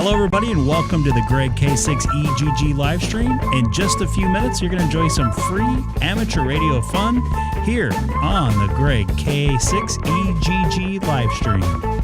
Hello, everybody, and welcome to the Greg K6EGG live stream. In just a few minutes, you're going to enjoy some free amateur radio fun here on the Greg K6EGG live stream.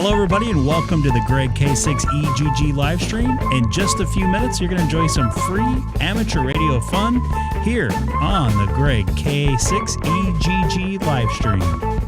Hello, everybody, and welcome to the Greg K6EGG live stream. In just a few minutes, you're going to enjoy some free amateur radio fun here on the Greg K6EGG live stream.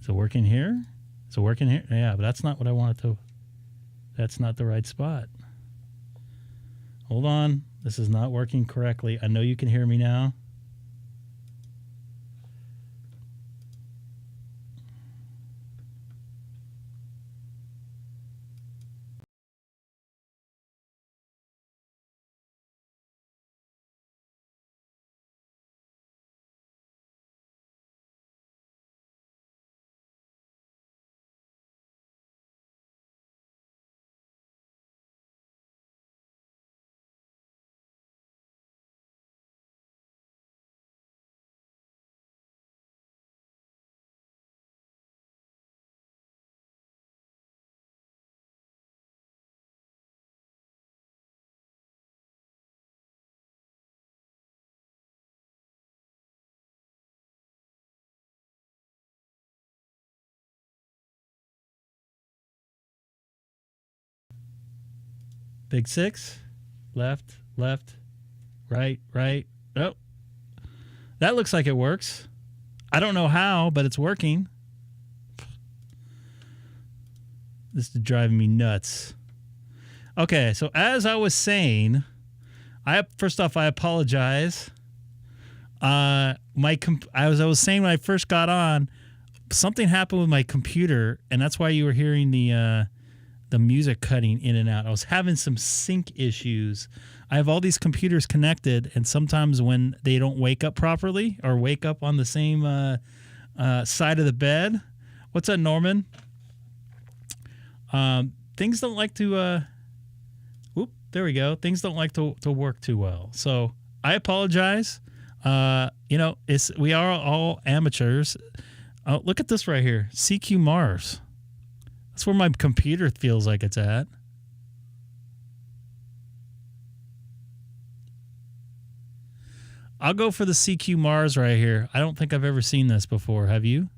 Is it working here? Is it working here? Yeah, but that's not what I wanted to. That's not the right spot. Hold on. This is not working correctly. I know you can hear me now. Big six, left, left, right, right. Oh, that looks like it works. I don't know how, but it's working. This is driving me nuts. Okay, so as I was saying, first off, I apologize. I was saying when I first got on, something happened with my computer, and that's why you were hearing the music cutting in and out. I was having some sync issues. I have all these computers connected, and sometimes when they don't wake up properly or wake up on the same side of the bed. What's up, Norman? Things don't like to there we go. Things don't like to work too well. So I apologize. We are all amateurs. Look at this right here. CQ Mars. That's where my computer feels like it's at. I'll go for the CQ Mars right here. I don't think I've ever seen this before. Have you?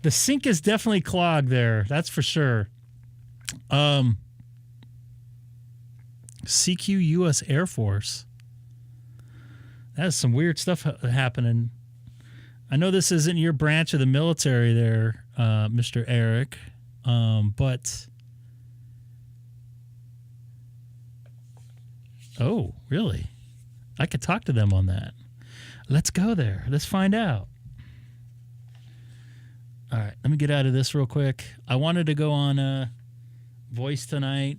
The sync is definitely clogged there. That's for sure. CQ U.S. Air Force. That is some weird stuff happening. I know this isn't your branch of the military there, Mr. Eric, but... Oh, really? I could talk to them on that. Let's go there. Let's find out. All right, let me get out of this real quick. I wanted to go on voice tonight.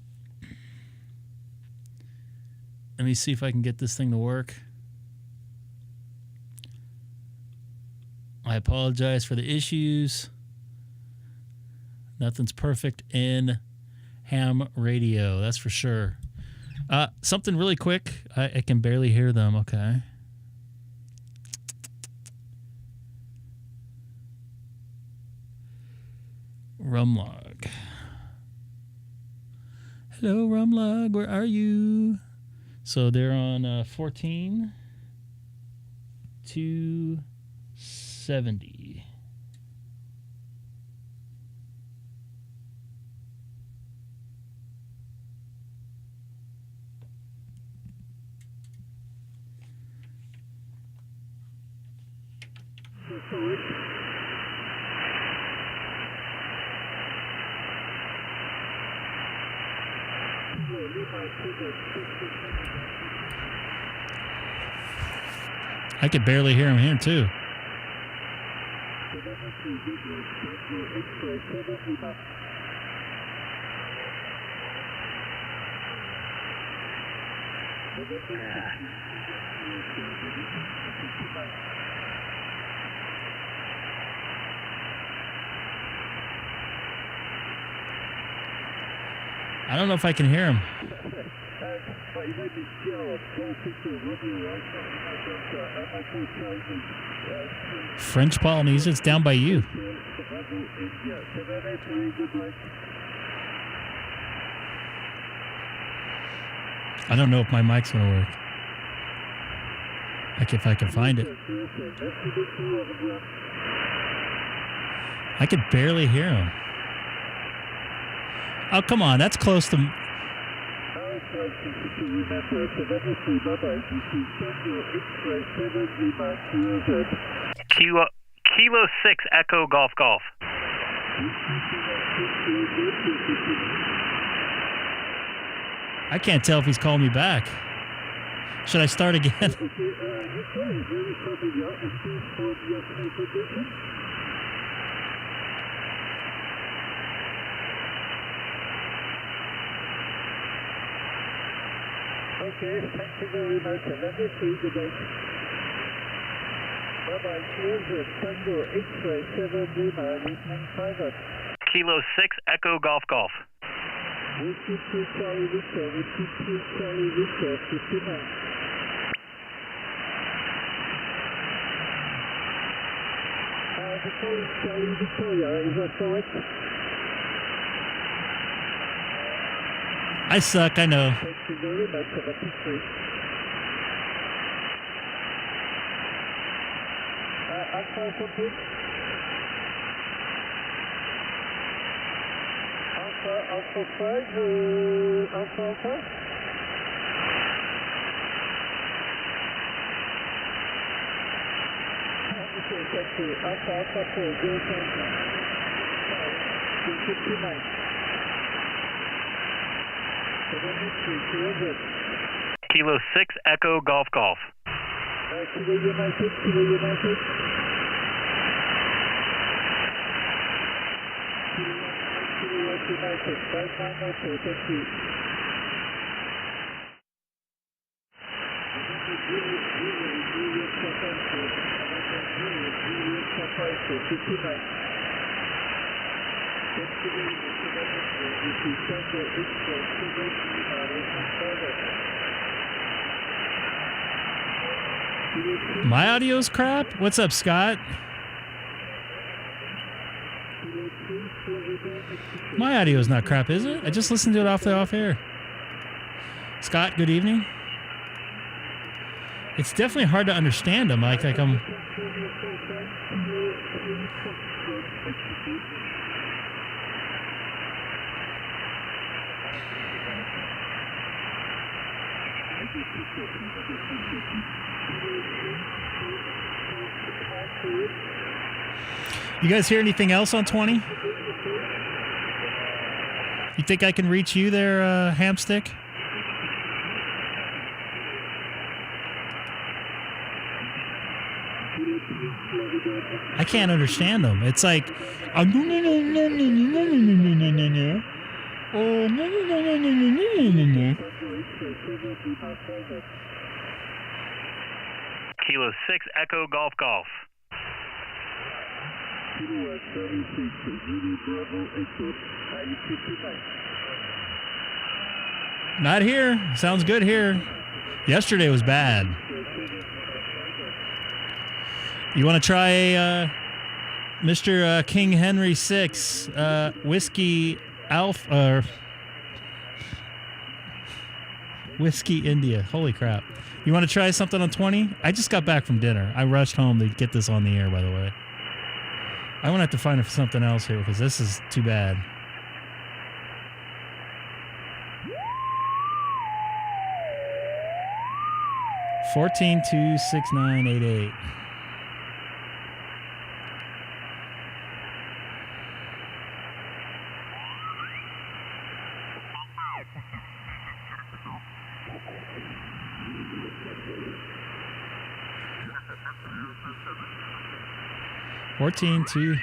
Let me see if I can get this thing to work. I apologize for the issues. Nothing's perfect in ham radio, that's for sure. Something really quick. I can barely hear them. Okay. Rumlog. Hello, Rumlog. Where are you? So they're on 14 to 70. I could barely hear him here too. I don't know if I can hear him. French Polynesia, it's down by you. I don't know if my mic's going to work. Like if I can find it. I could barely hear him. Oh, come on. That's close to... Kilo 6 Echo Golf Golf. I can't tell if he's calling me back. Should I start again? Okay, thank you very much. Let me see the date. Bye-bye. Cheers. Tango X-ray 7 Lima, listening private. Kilo 6 Echo Golf Golf. Whiskey 2 Charlie Victor, Whiskey 2 Charlie Victor, 59. The call is Charlie Victoria, is that correct? I suck, I know. Thank you very much for the picture. Alpha complete. Alpha 5, Alpha. Okay, thank you. Alpha 4, 0, 59. Kilo 6 Echo Golf Golf. Kilo United. Kilo United, thank you. My audio's crap? What's up, Scott? My audio's not crap, is it? I just listened to it off air. Scott, good evening. It's definitely hard to understand him. Like I'm... You guys hear anything else on 20? You think I can reach you there, Hamstick? I can't understand them. It's like... Kilo 6 Echo Golf Golf. Not here. Sounds good here. Yesterday was bad. You want to try Mr. King Henry VI Whiskey Alpha Whiskey India? Holy crap. You want to try something on 20? I just got back from dinner. I rushed home to get this on the air, by the way. I'm going to have to find something else here because this is too bad. $14-26988. $14-2.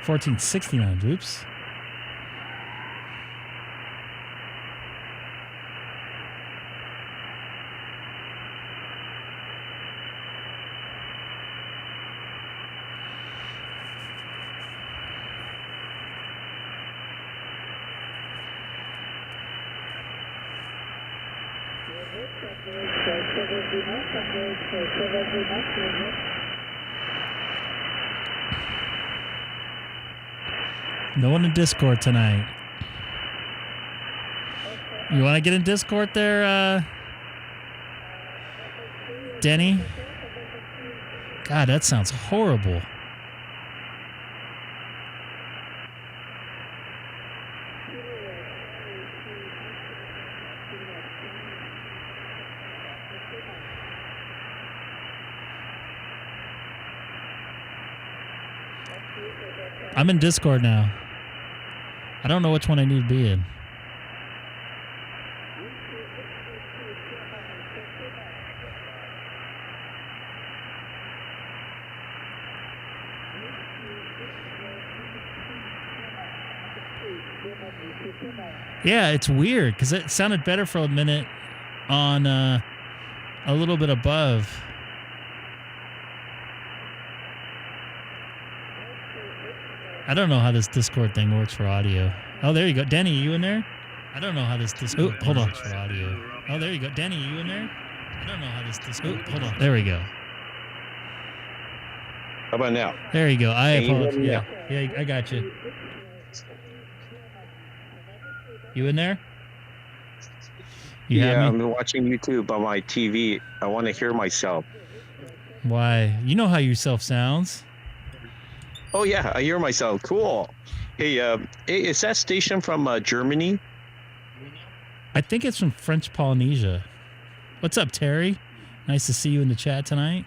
$14.69. Oops. No one in Discord tonight. You want to get in Discord there, Denny? God, that sounds horrible. I'm in Discord now. I don't know which one I need to be in. Yeah, it's weird because it sounded better for a minute on a little bit above. I don't know how this Discord thing works for audio. Oh, there you go. Denny, you in there? I don't know how this Discord thing works for audio. Oh, there you go. Denny, you in there? I don't know how this Discord hold on. There we go. How about now? There you go. I apologize. Yeah, I got you. You in there? Yeah, I'm watching YouTube on my TV. I want to hear myself. Why? You know how yourself sounds. Oh, yeah, I hear myself. Cool. Hey, is that station from Germany? I think it's from French Polynesia. What's up, Terry? Nice to see you in the chat tonight.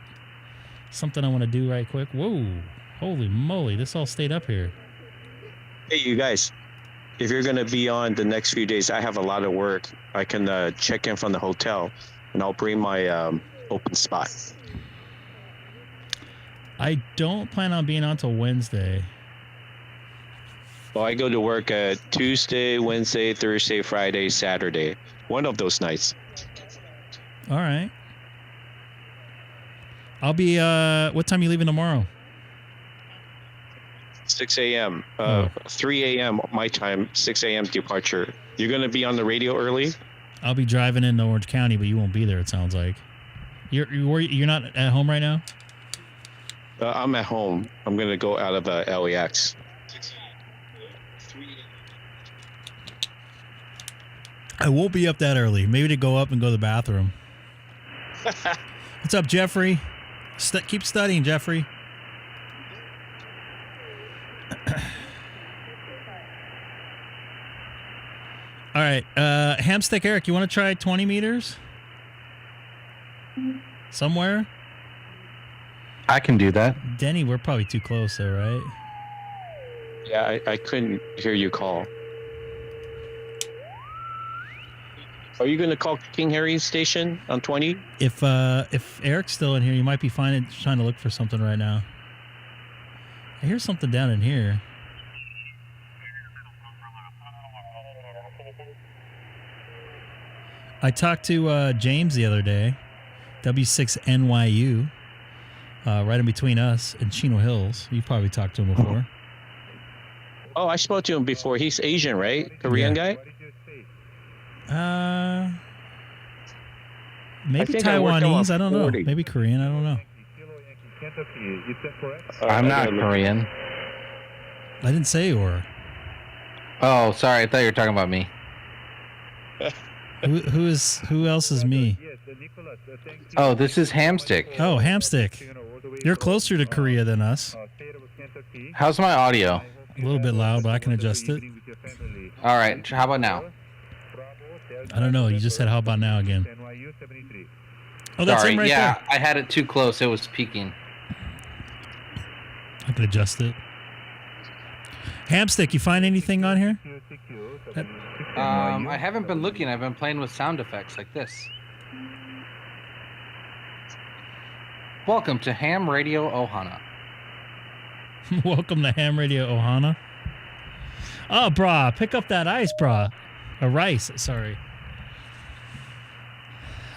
Something I want to do right quick. Whoa. Holy moly, this all stayed up here. Hey, you guys. If you're going to be on the next few days, I have a lot of work. I can check in from the hotel, and I'll bring my open spot. I don't plan on being on till Wednesday. Well, I go to work Tuesday, Wednesday, Thursday, Friday, Saturday. One of those nights. All right. I'll be, what time are you leaving tomorrow? 6 a.m. 3 a.m. my time, 6 a.m. departure. You're going to be on the radio early? I'll be driving into Orange County, but you won't be there, it sounds like. You're not at home right now? I'm at home. I'm going to go out of LAX. I won't be up that early. Maybe to go up and go to the bathroom. What's up, Jeffrey? Keep studying, Jeffrey. All right. Hamstick Eric, you want to try 20 meters? Somewhere? I can do that. Denny, we're probably too close there, right? Yeah, I couldn't hear you call. Are you going to call King Harry's station on 20? If Eric's still in here, you might be trying to look for something right now. I hear something down in here. I talked to James the other day, W6NYU, right in between us and Chino Hills. You probably talked to him before. Oh, I spoke to him before. He's Asian, right? Korean guy? Maybe Taiwanese. I don't know. Maybe Korean. I don't know. I'm not Korean. I didn't say you were. Oh, sorry. I thought you were talking about me. Who else is me? Oh, this is Hamstick. Oh, Hamstick. You're closer to Korea than us. How's my audio? A little bit loud, but I can adjust it. All right. How about now? I don't know. You just said, how about now again? Oh, that's Sorry. him right Yeah, there. I had it too close. It was peaking. I can adjust it. Hamstick, you find anything on here? I haven't been looking. I've been playing with sound effects like this. Welcome to Ham Radio Ohana. Welcome to Ham Radio Ohana. Oh, brah, pick up that ice, brah. Or rice, sorry.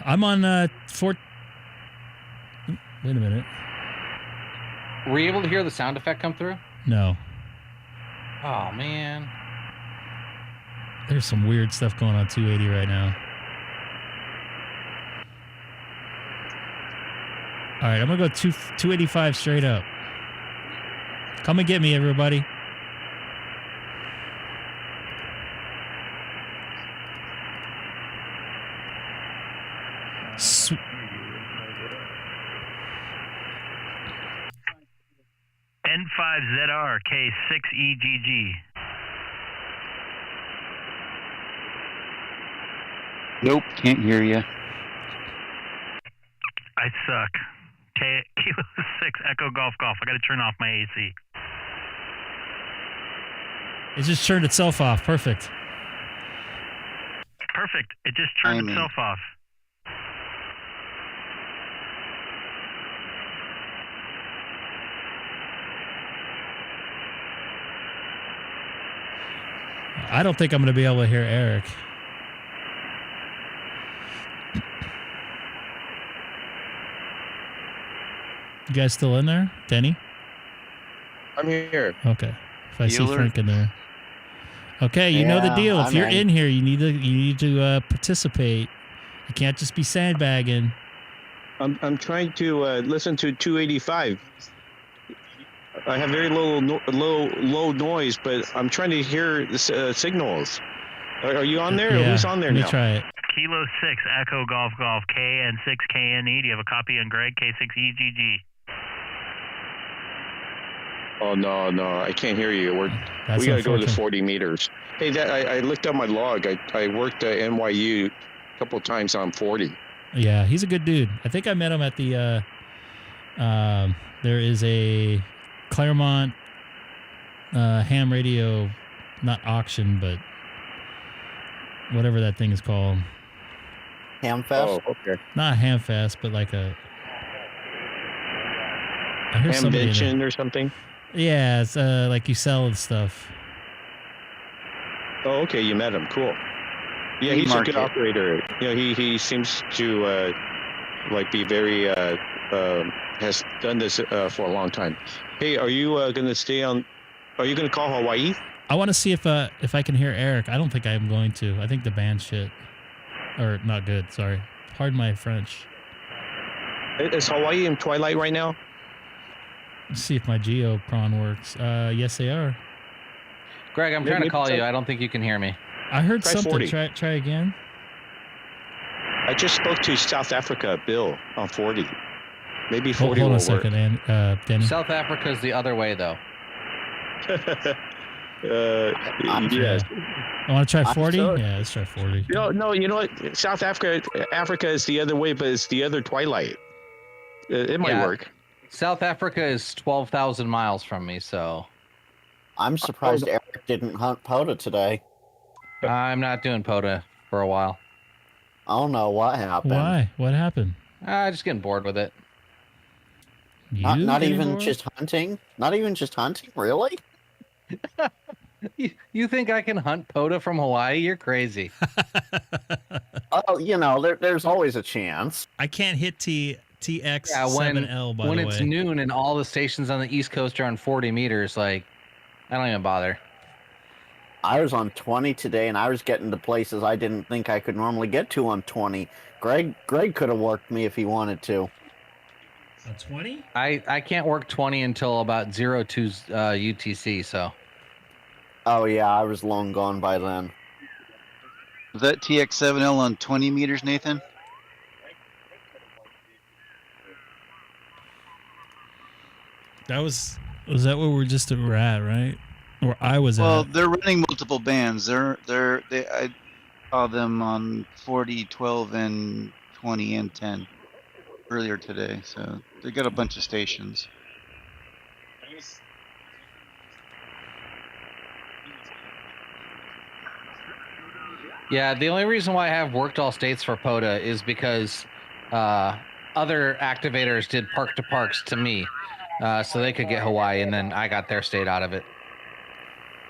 I'm on Wait a minute. Were you able to hear the sound effect come through? No. Oh, man. There's some weird stuff going on 280 right now. All right, I'm going to go 285 straight up. Come and get me, everybody. S- N5ZR K6EGG. Nope, can't hear you. I suck. Kilo 6 Echo Golf Golf. I got to turn off my AC. It just turned itself off. Perfect. Perfect. It just turned itself off. I don't think I'm going to be able to hear Eric. You guys still in there? Denny? I'm here. Okay. If I see Bueller? Frank in there. Okay, you know the Yeah, deal. If I'm you're in. in here, you need to participate. You can't just be sandbagging. I'm trying to listen to 285. I have very low noise, but I'm trying to hear the signals. Are you on there? Yeah, Who's on there let me now? try it. Kilo 6 Echo Golf Golf KN6KNE. Do you have a copy on Greg K6EGG? Oh no, I can't hear you. That's We gotta go to unfortunate. 40 meters. Hey, I looked up my log. I worked at NYU a couple of times on 40. Yeah, he's a good dude. I think I met him at the. There is a Claremont ham radio, not auction, but whatever that thing is called. Hamfest? Oh, okay. Not ham fest, but like a. I hear somebody in there. Hamvention or something. Yeah, it's like you sell stuff. Oh, okay. You met him. Cool. Yeah, he's a good Market. operator. You know, he seems to like be very has done this for a long time. Hey, are you gonna stay on? Are you gonna call Hawaii? I want to see if I can hear Eric. I don't think I'm going to. I think the band's shit, or not good. Sorry, pardon my French. Is Hawaii in twilight right now? Let's see if my Geo prawn works. Yes, they are. Greg, I'm trying to Maybe call it's you. a- I don't think you can hear me. I heard Try something. 40. Try again. I just spoke to South Africa, Bill, on 40. Maybe Hold 40 on will a second, Danny. South Africa's the other way, though. work. I'm Yes. I want to try I'm 40. sorry. Yeah, let's try 40. No, you know what? South Africa is the other way, but it's the other twilight. It might Yeah. work. South Africa is 12,000 miles from me, so I'm surprised Eric didn't hunt POTA today. I'm not doing POTA for a while. I don't know what happened. Why? What happened? Just getting bored with it. Not You getting even bored? just hunting? Not even just hunting? Really? You think I can hunt POTA from Hawaii? You're crazy. Oh, you know, there's always a chance. I can't hit TX7L, by when the it's way. noon and all the stations on the East Coast are on 40 meters, like, I don't even bother. I was on 20 today, and I was getting to places I didn't think I could normally get to on 20. Greg could have worked me if he wanted to. A 20? I can't work 20 until about 02 UTC, so. Oh, yeah, I was long gone by then. Was that TX7L on 20 meters, Nathan? Was that where we're at, right? Where I was Well, at. they're running multiple bands. I saw them on 40, 12, and 20 and 10 earlier today. So they got a bunch of stations. Yeah, the only reason why I have worked all states for POTA is because other activators did park to parks to me, so they could get Hawaii, and then I got their state out of it.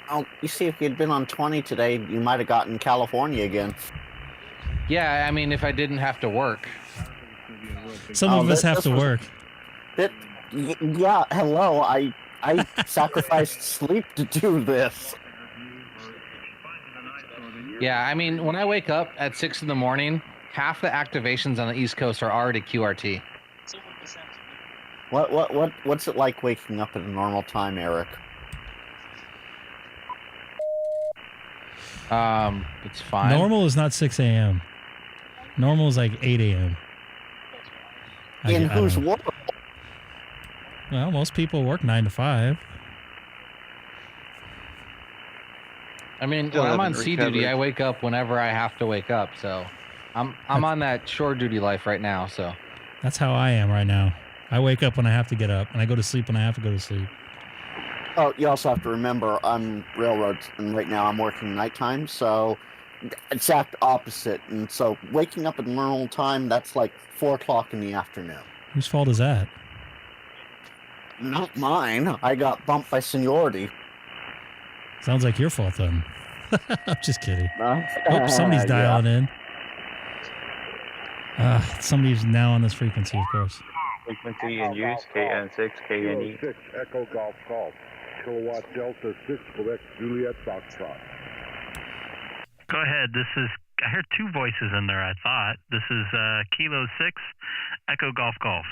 Oh, you see, if you'd been on 20 today, you might have gotten California again. Yeah, I mean, if I didn't have to work. Some Oh, of us this- have this to was- work. Yeah, hello, I sacrificed sleep to do this. Yeah, I mean, when I wake up at 6 in the morning, half the activations on the East Coast are already QRT. What's it like waking up at a normal time, Eric? It's fine. Normal is not 6 a.m. Normal is like 8 a.m. In I don't whose know. world? Well, most people work 9 to 5. I mean, Still when I'm on haven't sea duty, recovered. I wake up whenever I have to wake up. So I'm on that shore duty life right now. So That's how I am right now. I wake up when I have to get up, and I go to sleep when I have to go to sleep. Oh, you also have to remember I'm railroads, and right now I'm working nighttime, so exact opposite. And so waking up at normal time, that's like 4 o'clock in the afternoon. Whose fault is that? Not mine. I got bumped by seniority. Sounds like your fault then. I'm just kidding. Uh, Oh, somebody's yeah. dialing in. Somebody's now on this frequency, of course. Frequency in use, KN6, KNE. 6 Echo Golf Golf. Kilowatt Delta 6 Quebec Juliet Foxtrot. Go ahead. I heard two voices in there, I thought. This is Kilo 6, Echo Golf Golf.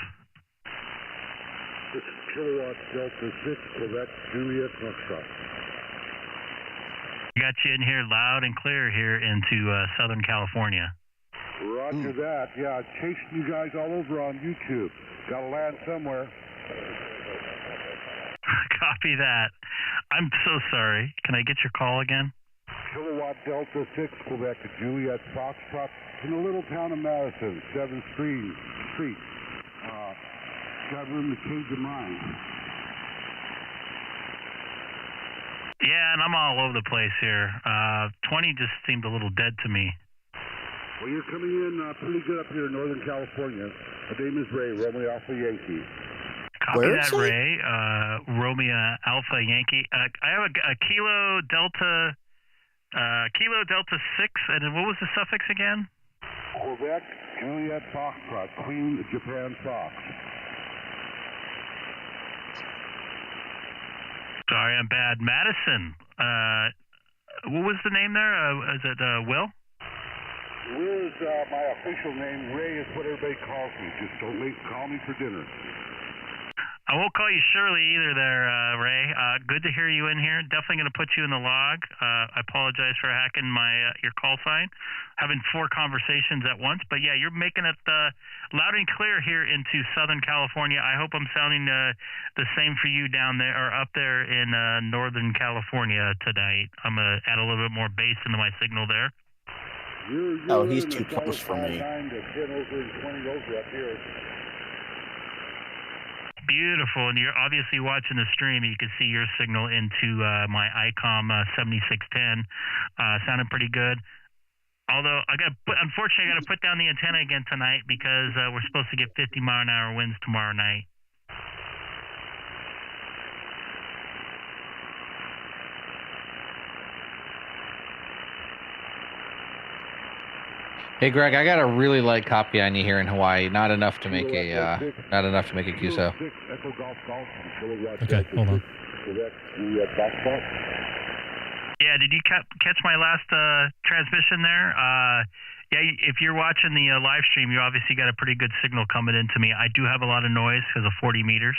This is Kilowatt Delta 6 Quebec Juliet Foxtrot. Got you in here loud and clear here into Southern California. Roger that. Yeah, chasing you guys all over on YouTube. Gotta land somewhere. Copy that. I'm so sorry. Can I get your call again? Kilowatt Delta 6 Quebec Juliet Foxtrot in the little town of Madison, 7th Street. Got room to change your mind. Yeah, and I'm all over the place here. 20 just seemed a little dead to me. Well, you're coming in pretty good up here in Northern California. My name is Ray, Romeo Alpha Yankee. Copy Where that, is it? Ray. Romeo Alpha Yankee. I have a Kilo Delta 6, and then what was the suffix again? Quebec Juliet Foxtrot, Queen Japan Fox. Sorry, I'm bad. Madison. What was the name there? Is it Will? Will is my official name. Ray is what everybody calls me. Just don't call me for dinner. I won't call you Shirley either there, Ray. Good to hear you in here. Definitely going to put you in the log. I apologize for hacking your call sign. Having 4 conversations at once. But yeah, you're making it loud and clear here into Southern California. I hope I'm sounding the same for you down there or up there in Northern California tonight. I'm going to add a little bit more bass into my signal there. You're he's in too the close for me. 9 to 10 over and 20 over up here. Beautiful, and you're obviously watching the stream. You can see your signal into my Icom 7610. Sounded pretty good. Although unfortunately, I got to put down the antenna again tonight because we're supposed to get 50-mile-an-hour winds tomorrow night. hey, Greg, I got a really light copy on you here in Hawaii. Not enough to make a QSO. Echo Golf Golf. Okay, hold on. Quebec Juliet Foxtrot. Yeah, did you catch my last transmission there? Yeah, if you're watching the live stream, you obviously got a pretty good signal coming into me. I do have a lot of noise because of 40 meters,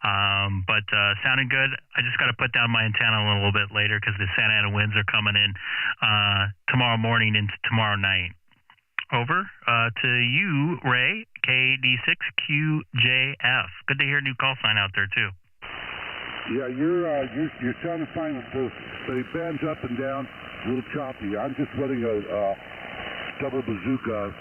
but sounding good. I just got to put down my antenna a little bit later because the Santa Ana winds are coming in tomorrow morning into tomorrow night. Over to you, Ray, KD6QJF. Good to hear a new call sign out there, too. Yeah, you're sounding fine with this, but it bands up and down, a little choppy. I'm just letting a double bazooka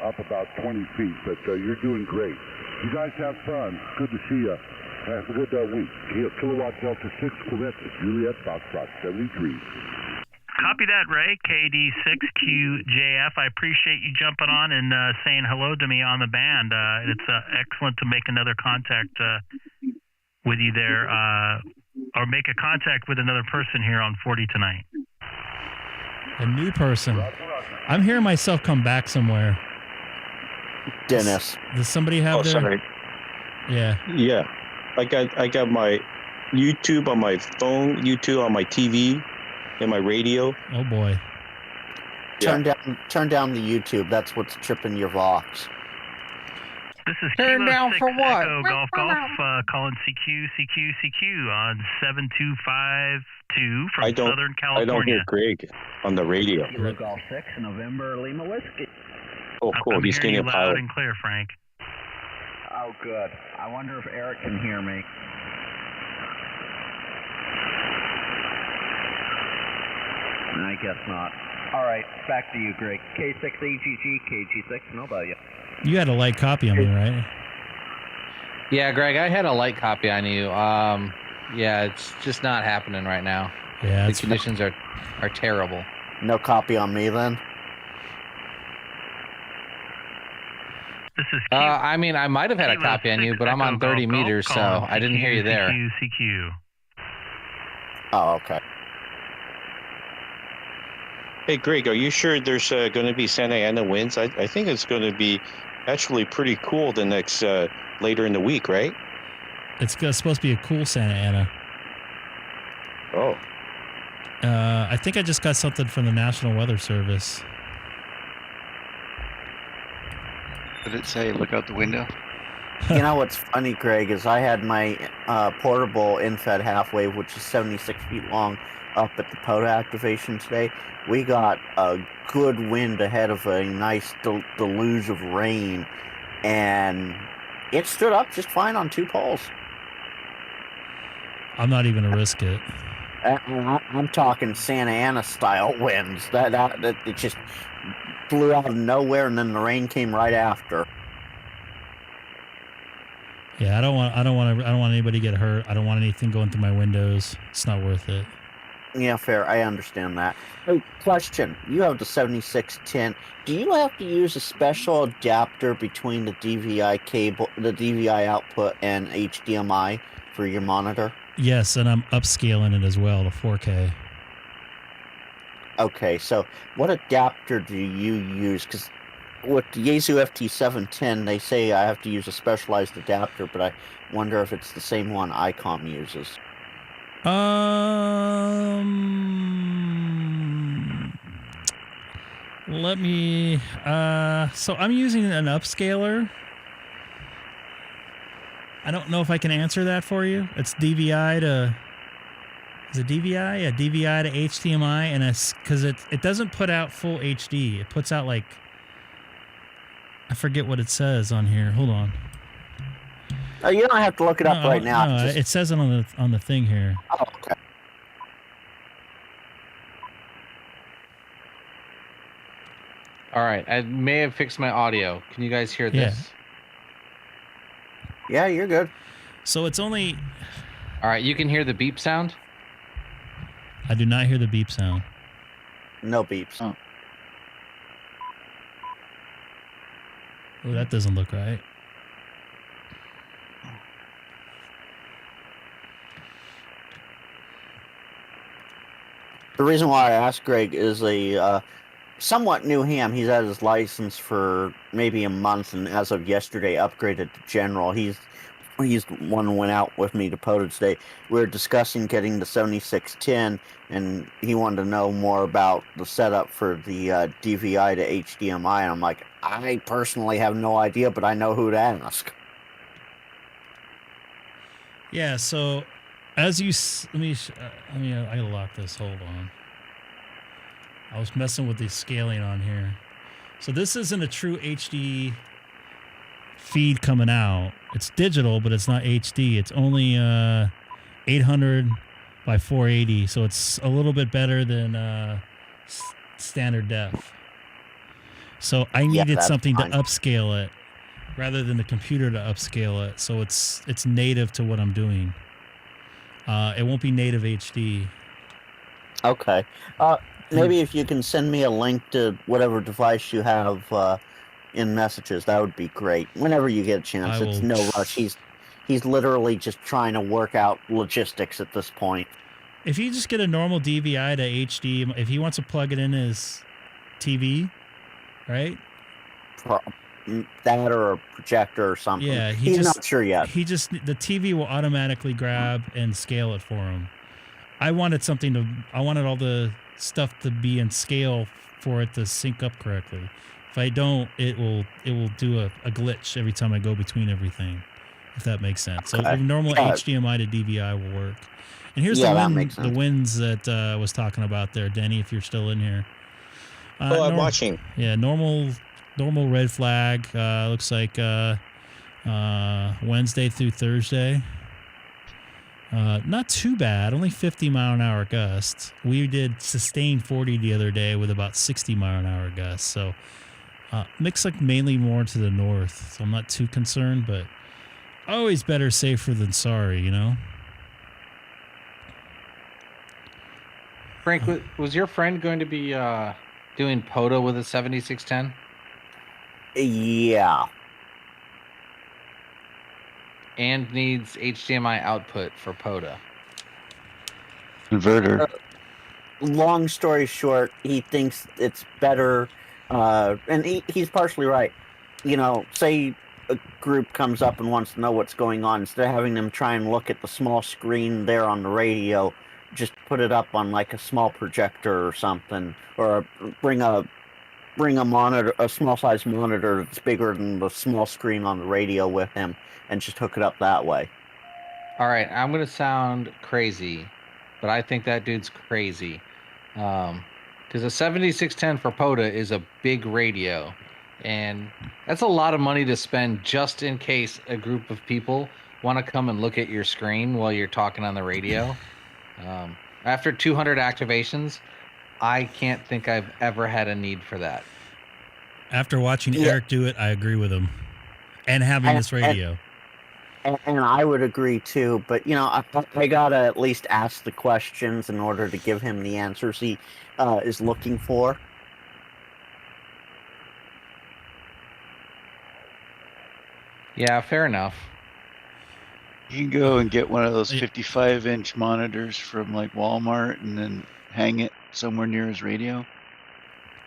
up about 20 feet, but you're doing great. You guys have fun. Good to see you. Have a good week. Kilowatt Delta 6 Quebec Juliet Foxtrot 73. Copy that, Ray, KD6QJF. I appreciate you jumping on and saying hello to me on the band. It's excellent to make another contact with you there, or make a contact with another person here on 40 tonight. A new person. I'm hearing myself come back somewhere. Dennis. Does somebody have their... Sorry. Yeah. Yeah. I got my YouTube on my phone, YouTube on my TV, and my radio. Oh, boy. Turn down the YouTube. That's what's tripping your Vox. This is Turn Kilo down 6 for what? Echo Golf calling CQ on 7252 from Southern California. I don't hear Greg on the radio. Kilo Golf 6, November, Lima Whiskey. Oh, cool. I'm He's hearing getting you a loud pilot. and clear, Frank. Oh, good. I wonder if Eric can hear me. I guess not. All right, back to you, Greg. K6EGG, KG6, know about you. You had a light copy on me, right? Yeah, Greg, I had a light copy on you. Yeah, it's just not happening right now. Yeah, the conditions are terrible. No copy on me then? This is Q. I mean, I might have had a copy on you, but I'm on 30 meters, so I didn't hear you there. CQ. Oh, okay. Hey, Greg, are you sure there's going to be Santa Ana winds? I think it's going to be actually pretty cool the next later in the week, right? It's supposed to be a cool Santa Ana. Oh. I think I just got something from the National Weather Service. Did it say look out the window? You know what's funny, Greg, is I had my portable infed half wave, which is 76 feet long, up at the POTA activation today. We got a good wind ahead of a nice deluge of rain, and it stood up just fine on 2 poles. I'm not even gonna risk it. I'm talking Santa Ana style winds. That it just blew out of nowhere, and then the rain came right after. Yeah, I don't want anybody to get hurt. I don't want anything going through my windows. It's not worth it. Yeah, fair. I understand that. Oh, question. You have the 7610. Do you have to use a special adapter between the DVI cable, the DVI output, and HDMI for your monitor? Yes, and I'm upscaling it as well to 4K. Okay, so what adapter do you use? Because with the Yaesu FT8 they say I have to use a specialized adapter, but I wonder if it's the same one Icom uses. Let me, so I'm using an upscaler. I don't know if I can answer that for you. It's DVI to, is it DVI? Yeah, DVI to HDMI, and it's, because it doesn't put out full HD. It puts out like, I forget what it says on here. Hold on. You don't have to look it up right now. No, Just... it says it on the thing here. Oh, okay. All right, I may have fixed my audio. Can you guys hear this? Yeah, you're good. So it's only... All right, you can hear the beep sound? I do not hear the beep sound. No beeps. Oh. Oh, that doesn't look right. The reason why I asked Greg is a somewhat new ham. He's had his license for maybe a month, and as of yesterday, upgraded to general. He's the one who went out with me to POTA today. We were discussing getting the 7610, and he wanted to know more about the setup for the DVI to HDMI. And I'm like, I personally have no idea, but I know who to ask. Yeah, so as you let me I gotta lock this. Hold on. I was messing with the scaling on here. So this isn't a true HD feed coming out. It's digital, but it's not HD. It's only 800 by 480, so it's a little bit better than standard def. So I needed something to upscale it rather than the computer to upscale it, so it's native to what I'm doing. It won't be native HD. Okay. Maybe if you can send me a link to whatever device you have in messages, that would be great. Whenever you get a chance, it's no rush. He's literally just trying to work out logistics at this point. If you just get a normal DVI to HD, if he wants to plug it in his TV, right? That or a projector or something. Yeah, he's not sure yet. The TV will automatically grab and scale it for him. I wanted all the stuff to be in scale for it to sync up correctly. If I don't, it will do a glitch every time I go between everything, if that makes sense. So normal HDMI to DVI will work. And here's the winds that I was talking about there, Denny, if you're still in here. I'm watching. Yeah, normal red flag. Looks like Wednesday through Thursday. Not too bad, only 50 mile an hour gusts. We did sustained 40 the other day with about 60 mile an hour gusts. So mix like mainly more to the north. So I'm not too concerned, but always better safer than sorry, you know? Frank, was your friend going to be doing POTA with a 7610? Yeah. And needs HDMI output for POTA. Converter. Long story short, he thinks it's better, and he's partially right. You know, say a group comes up and wants to know what's going on, instead of having them try and look at the small screen there on the radio, just put it up on like a small projector or something, or bring a monitor, a small size monitor that's bigger than the small screen on the radio with him, and just hook it up that way. All right, I'm going to sound crazy, but I think that dude's crazy. Because a 7610 for POTA is a big radio, and that's a lot of money to spend just in case a group of people want to come and look at your screen while you're talking on the radio. After 200 activations, I can't think I've ever had a need for that. After watching Eric do it, I agree with him. And having this radio. And I would agree too, but you know, I gotta at least ask the questions in order to give him the answers he is looking for. Yeah, fair enough. You can go and get one of those 55-inch monitors from like Walmart and then hang it somewhere near his radio.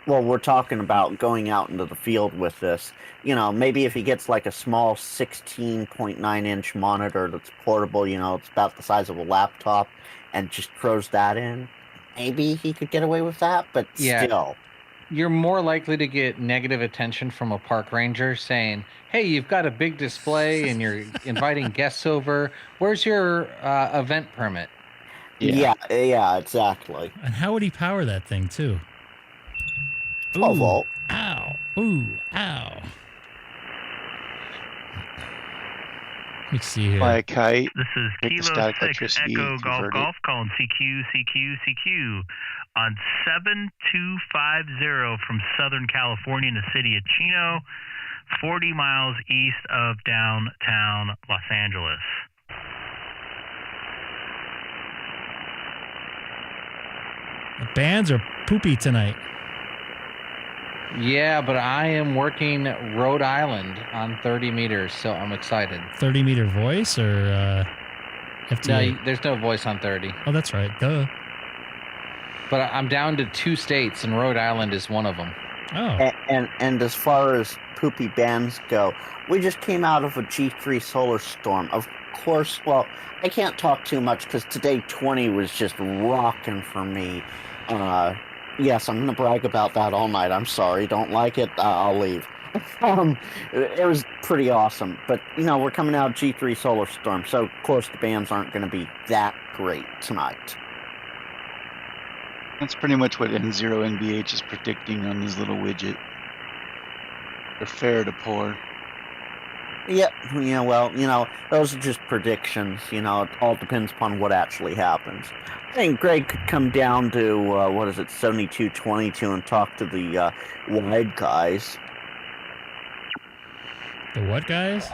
Well, we're talking about going out into the field with this. You know, maybe if he gets like a small 16.9-inch monitor that's portable, you know, it's about the size of a laptop, and just throws that in, maybe he could get away with that, but still. You're more likely to get negative attention from a park ranger saying, hey, you've got a big display and you're inviting guests over. Where's your event permit? Yeah, exactly. And how would he power that thing, too? 12 volt. Ow. Ooh, ow. Let me see here. Fly a kite. This is Take the Kilo static 6 electricity, Echo Golf convert it. Golf calling CQ on 7250 from Southern California in the city of Chino, 40 miles east of downtown Los Angeles. The bands are poopy tonight. Yeah, but I am working Rhode Island on 30 meters, so I'm excited. 30-meter voice or FT8? No, there's no voice on 30. Oh, that's right. Duh. But I'm down to 2 states, and Rhode Island is one of them. Oh. And as far as poopy bands go, we just came out of a G3 solar storm. Of course, well, I can't talk too much because today 20 was just rocking for me. Yes, I'm going to brag about that all night. I'm sorry. Don't like it? I'll leave. It was pretty awesome. But, you know, we're coming out of G3 solar storm, so of course the bands aren't going to be that great tonight. That's pretty much what N0 NBH is predicting on his little widget. They're fair to poor. Yeah, well, you know, those are just predictions. You know, it all depends upon what actually happens. I think Greg could come down to, 7222 and talk to the wide guys. The what guys?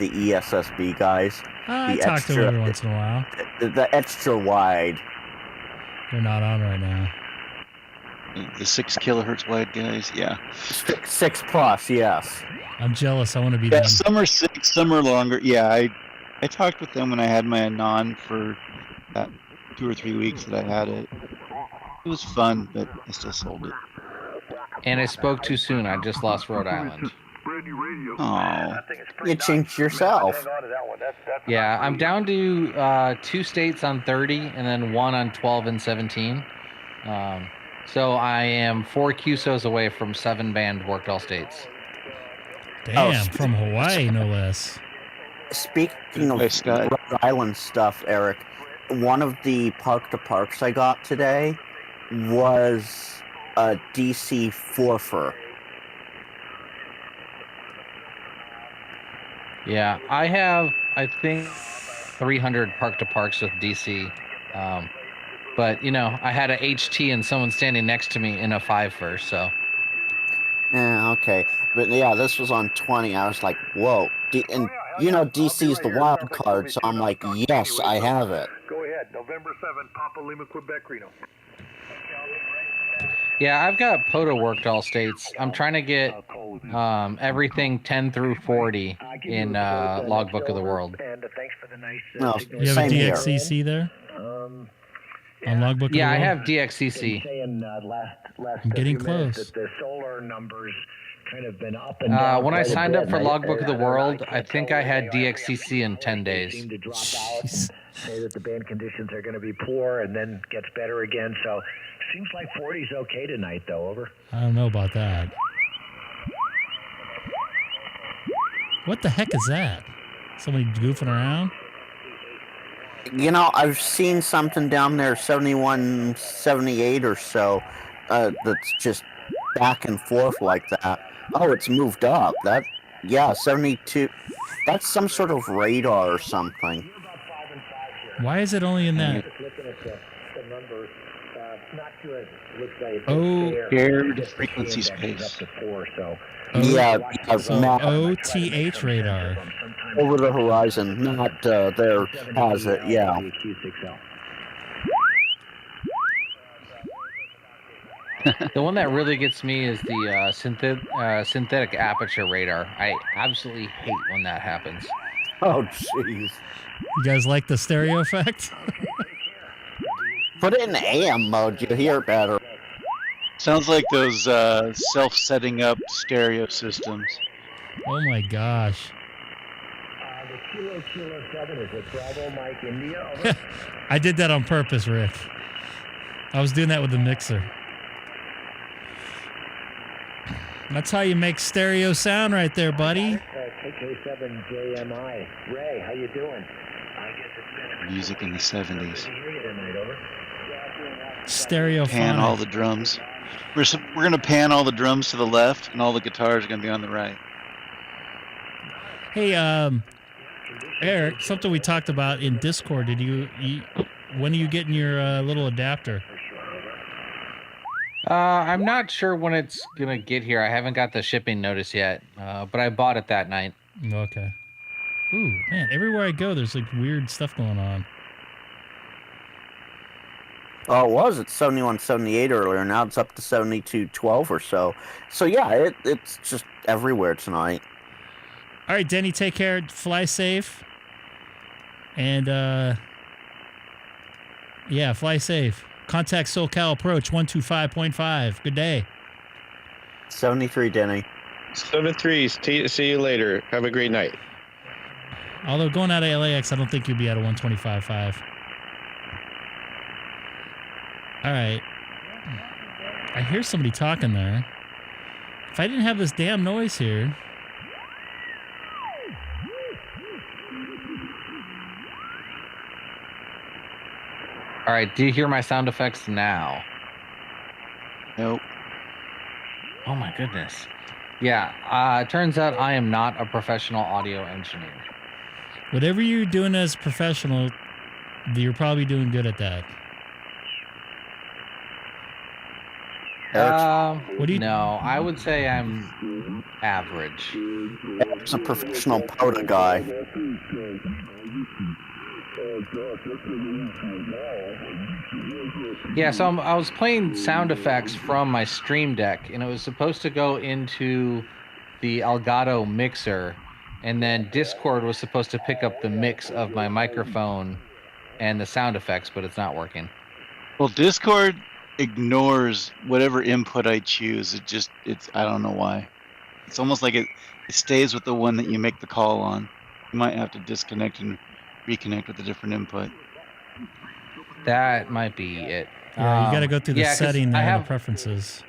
The ESSB guys. I talk to them every once in a while. The extra wide. They're not on right now. The 6 kilohertz wide guys, yeah. 6 plus, yes. I'm jealous. I want to be Yeah, them. some are 6, some are longer. Yeah, I talked with them when I had my Anon for that 2 or 3 weeks that I had it. It was fun, but I still sold it. And I spoke too soon. I just lost Rhode Island. Oh, You changed yourself. Yeah, I'm down to 2 states on 30 and then 1 on 12 and 17. So I am 4 QSOs away from 7 band worked all states. Damn, from Hawaii, no less. Speaking of Nice guy. Rhode Island stuff, Eric, one of the park-to-parks I got today was a DC forfer. Yeah, I have, I think, 300 park-to-parks with DC. But, you know, I had a HT and someone standing next to me in a 5 first, so. Yeah, okay. But yeah, this was on 20. I was like, whoa. And you know, DC's the wild card, so I'm like, yes, I have it. Go ahead. November 7, Papa Lima, Quebec, Reno. Yeah, I've got POTA worked all states. I'm trying to get everything 10 through 40 in Logbook of the World. And thanks for the nice No, You have a same here. DXCC there? On Logbook Yeah, of I the have World? DXCC. I'm getting close. That the solar numbers kind of been up and down. When I quite a signed bit, up for and Logbook of the World, I can't think tell I had where DXCC in 10 they days. seem to drop out and say that the band conditions are going to be poor and then gets better again. So seems like 40 is okay tonight, though. Over. I don't know about that. What the heck is that? Somebody goofing around? You know, I've seen something down there, 71, 78 or so, that's just back and forth like that. Oh, it's moved up. Yeah, 72. That's some sort of radar or something. Why is it only in that? Looking at the numbers, not good. Looks like Oh, Shared frequency space. up to 4, so Yeah, so map OTH radar. over the horizon, not there has it, yeah. The one that really gets me is the synthetic aperture radar. I absolutely hate when that happens. Oh, jeez. You guys like the stereo effect? Put it in AM mode, you hear better. Sounds like those self-setting up stereo systems. Oh my gosh. The Kilo 7 is a Bravo Mike India. Over. I did that on purpose, Rick. I was doing that with the mixer. That's how you make stereo sound right there, buddy. KK7JMI. Ray, how you doing? I guess it's been Music in the 70s. good to hear you tonight, over. Stereo Pan all the drums. We're gonna pan all the drums to the left, and all the guitars are gonna be on the right. Hey, Eric, something we talked about in Discord. Did you when are you getting your little adapter? I'm not sure when it's gonna get here. I haven't got the shipping notice yet, but I bought it that night. Okay. Ooh, man, everywhere I go, there's like weird stuff going on. Oh, it was at 71, 78 earlier. Now it's up to 72, 12 or so. So yeah, it's just everywhere tonight. All right, Denny, take care. Fly safe. And yeah, fly safe. Contact SoCal Approach 125.5. Good day. 73, Denny. 73. See you later. Have a great night. Although going out of LAX, I don't think you'll be at a 125.5. All right. I hear somebody talking there. If I didn't have this damn noise here. All right, do you hear my sound effects now? Nope. Oh my goodness. Yeah, it turns out I am not a professional audio engineer. Whatever you're doing as a professional, you're probably doing good at that. What do you? No, I would say I'm average. It's a professional POTA guy. Yeah, so I was playing sound effects from my Stream Deck, and it was supposed to go into the Elgato mixer, and then Discord was supposed to pick up the mix of my microphone and the sound effects, but it's not working. Well, Discord ignores whatever input I choose. It's I don't know why. It's almost like it stays with the one that you make the call on. You might have to disconnect and reconnect with a different input. That might be it. Yeah, you got to go through the 'cause setting I there, have the preferences.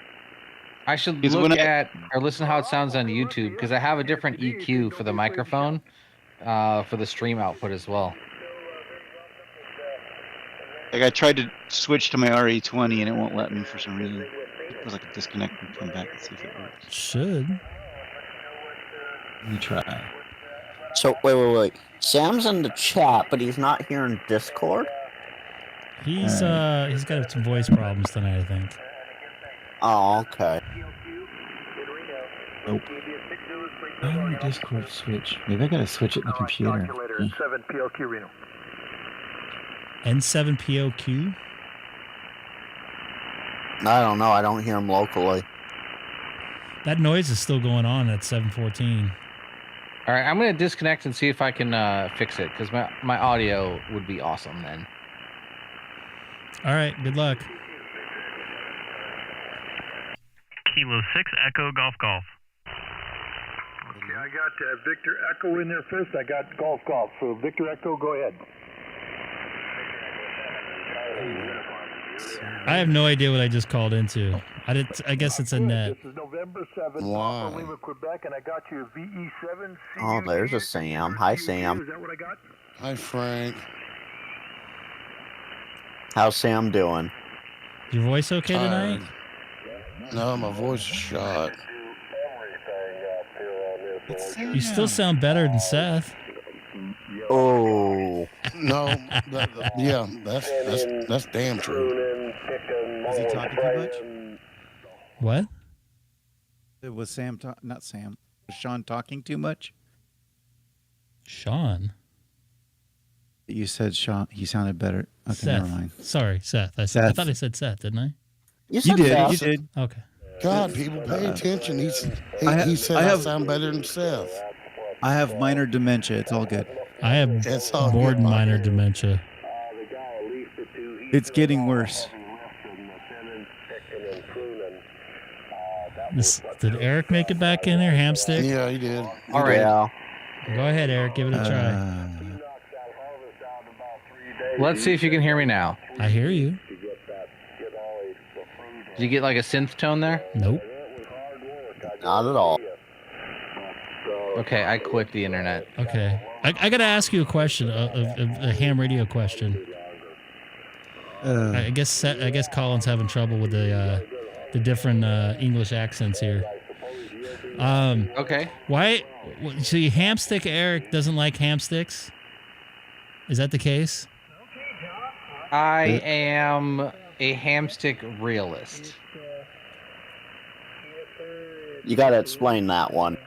I should Because look when at or listen to how it sounds on YouTube because I have a different EQ for the microphone for the stream output as well. Like I tried to switch to my RE20 and it won't let me for some reason. It was like a disconnect and come back and see if it works. Should. Let me try. So wait. Sam's in the chat, but he's not here in Discord. He's got some voice problems tonight, I think. Oh, okay. Nope. Oh, Discord switch. Maybe I gotta switch it in the computer. N7POQ Reno. N7POQ? I don't know. I don't hear him locally. That noise is still going on at 714. All right, I'm going to disconnect and see if I can fix it, because my audio would be awesome then. All right, good luck. Kilo 6, Echo Golf Golf. Okay, I got Victor Echo in there first. I got Golf. So Victor Echo, go ahead. I have no idea what I just called into. I guess it's a net. This is November 7th, Why? Papa Lima, Quebec, and I got you a VE7. Oh, there's a Sam. Hi, Sam. Is that what I got? Hi, Frank. How's Sam doing? Your voice okay tonight? No, my voice is shot. You still sound better than Seth. Oh. No, that's damn true. Is he talking too much? What? Was Sam not Sam? Was Sean talking too much? Sean? You said Sean. He sounded better. Okay, Seth. never mind. Sorry, Seth. I Seth. thought I said Seth, didn't I? You did. You did. Okay. God, people, pay attention. He said I I sound better than Seth. I have minor dementia. It's all good. I have It's all more good, than Bobby. minor dementia. It's getting worse. Did Eric make it back in there, Hamstick? Yeah, he did. All right. Yeah. Go ahead, Eric. Give it a try. Let's see if you can hear me now. I hear you. Did you get like a synth tone there? Nope. Not at all. Okay, I quit the internet. Okay. I got to ask you a question, a ham radio question. I guess Colin's having trouble with the different English accents here. Okay. Why? So you Hamstick Eric doesn't like ham sticks? Is that the case? I am a hamstick realist. You got to explain that one.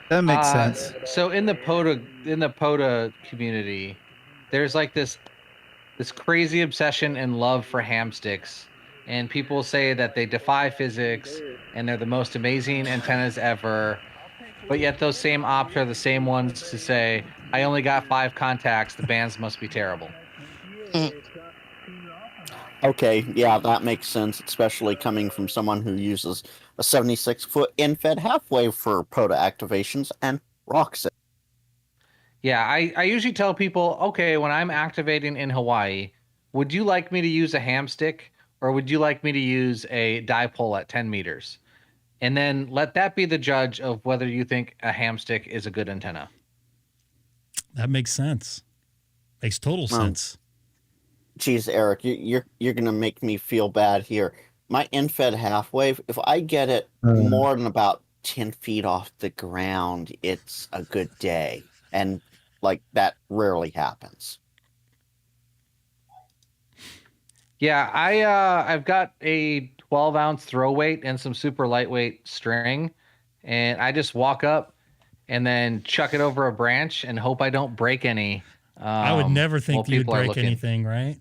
That makes sense. So in the POTA community, there's like this crazy obsession and love for hamsticks, and people say that they defy physics and they're the most amazing antennas ever. But yet those same ops are the same ones to say, I only got 5 contacts, the bands must be terrible. Okay, yeah, that makes sense, especially coming from someone who uses a 76-foot in-fed half-wave for POTA activations and rocks it. Yeah, I usually tell people, okay, when I'm activating in Hawaii, would you like me to use a hamstick or would you like me to use a dipole at 10 meters? And then let that be the judge of whether you think a hamstick is a good antenna. That makes sense. Makes total sense. Geez, Eric, you're gonna make me feel bad here. My in-fed half-wave, if I get it more than about 10 feet off the ground, it's a good day. And like that rarely happens. Yeah, I've got a 12-ounce throw weight and some super lightweight string, and I just walk up and then chuck it over a branch and hope I don't break any. I would never think you'd people are break looking. anything, right?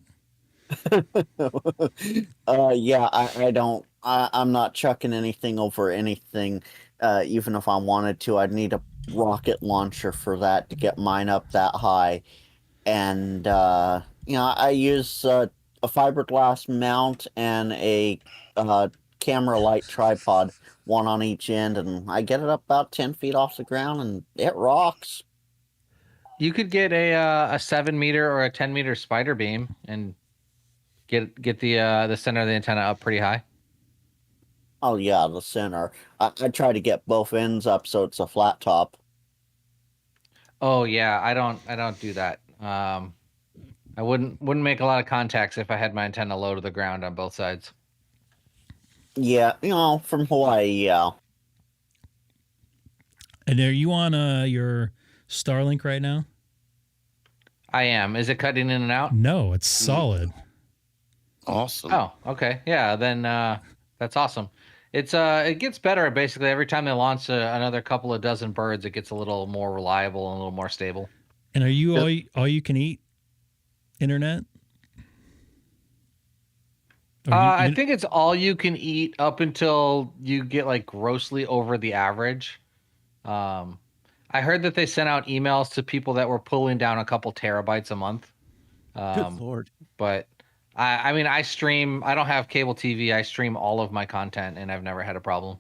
Yeah, I don't. I'm not chucking anything over anything. Even if I wanted to, I'd need a rocket launcher for that to get mine up that high. And I use a fiberglass mount and a camera light tripod, one on each end, and I get it up about 10 feet off the ground, and it rocks. You could get a 7-meter or a 10-meter spider beam and get the center of the antenna up pretty high. Oh yeah, the center. I try to get both ends up so it's a flat top. Oh yeah, I don't do that. I wouldn't make a lot of contacts if I had my antenna low to the ground on both sides. Yeah, from Hawaii, yeah. And are you on your Starlink right now? I am. Is it cutting in and out? No, it's solid. Awesome. Oh, okay. Yeah, then that's awesome. It gets better basically every time they launch another couple of dozen birds. It gets a little more reliable and a little more stable. And are you all you can eat internet? I think it's all you can eat up until you get like grossly over the average. I heard that they sent out emails to people that were pulling down a couple terabytes a month. Good Lord. But I mean, I stream. I don't have cable TV. I stream all of my content, and I've never had a problem.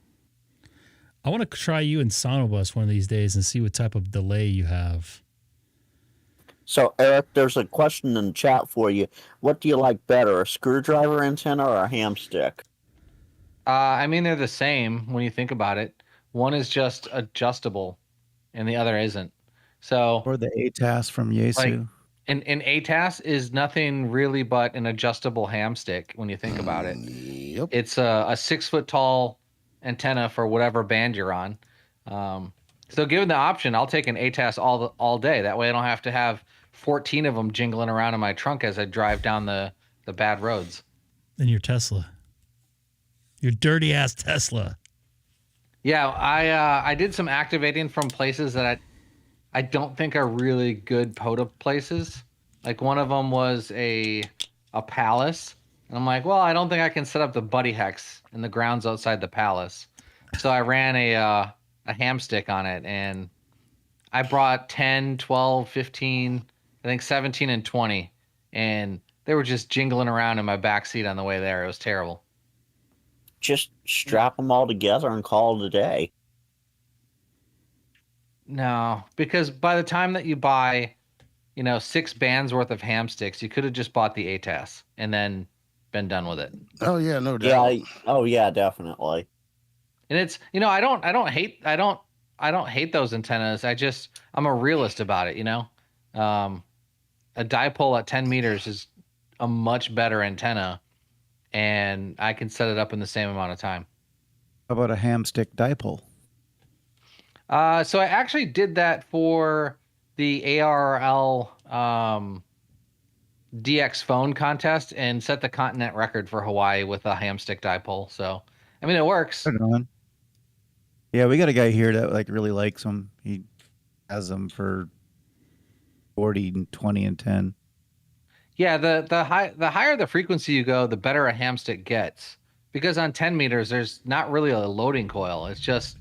I want to try you in SonoBus one of these days and see what type of delay you have. So, Eric, there's a question in the chat for you. What do you like better, a screwdriver antenna or a ham stick? I mean, they're the same when you think about it. One is just adjustable, and the other isn't. So, Or the ATAS from Yaesu. like, an ATAS is nothing really but an adjustable ham stick when you think about it. Yep. It's a 6 foot tall antenna for whatever band you're on. So given the option, I'll take an ATAS all day. That way I don't have to have 14 of them jingling around in my trunk as I drive down the bad roads. And your Tesla. Your dirty ass Tesla. Yeah, I did some activating from places that I don't think are really good POTA places. Like one of them was a palace. And I'm like, well, I don't think I can set up the buddy hex in the grounds outside the palace. So I ran a ham stick on it, and I brought 10, 12, 15, I think 17 and 20. And they were just jingling around in my back seat on the way there. It was terrible. Just strap them all together and call it a day. No, because by the time that you buy, 6 bands worth of ham sticks, you could have just bought the ATAS and then been done with it. Oh yeah, no doubt. Yeah. Oh yeah, definitely. And it's, I don't hate those antennas. I'm a realist about it. A dipole at 10 meters is a much better antenna, and I can set it up in the same amount of time. How about a ham stick dipole? So I actually did that for the ARRL DX phone contest and set the continent record for Hawaii with a ham stick dipole. So, I mean, it works. Right on. Yeah, we got a guy here that really likes them. He has them for 40 and 20 and 10. Yeah, the higher the frequency you go, the better a ham stick gets. Because on 10 meters, there's not really a loading coil. It's just,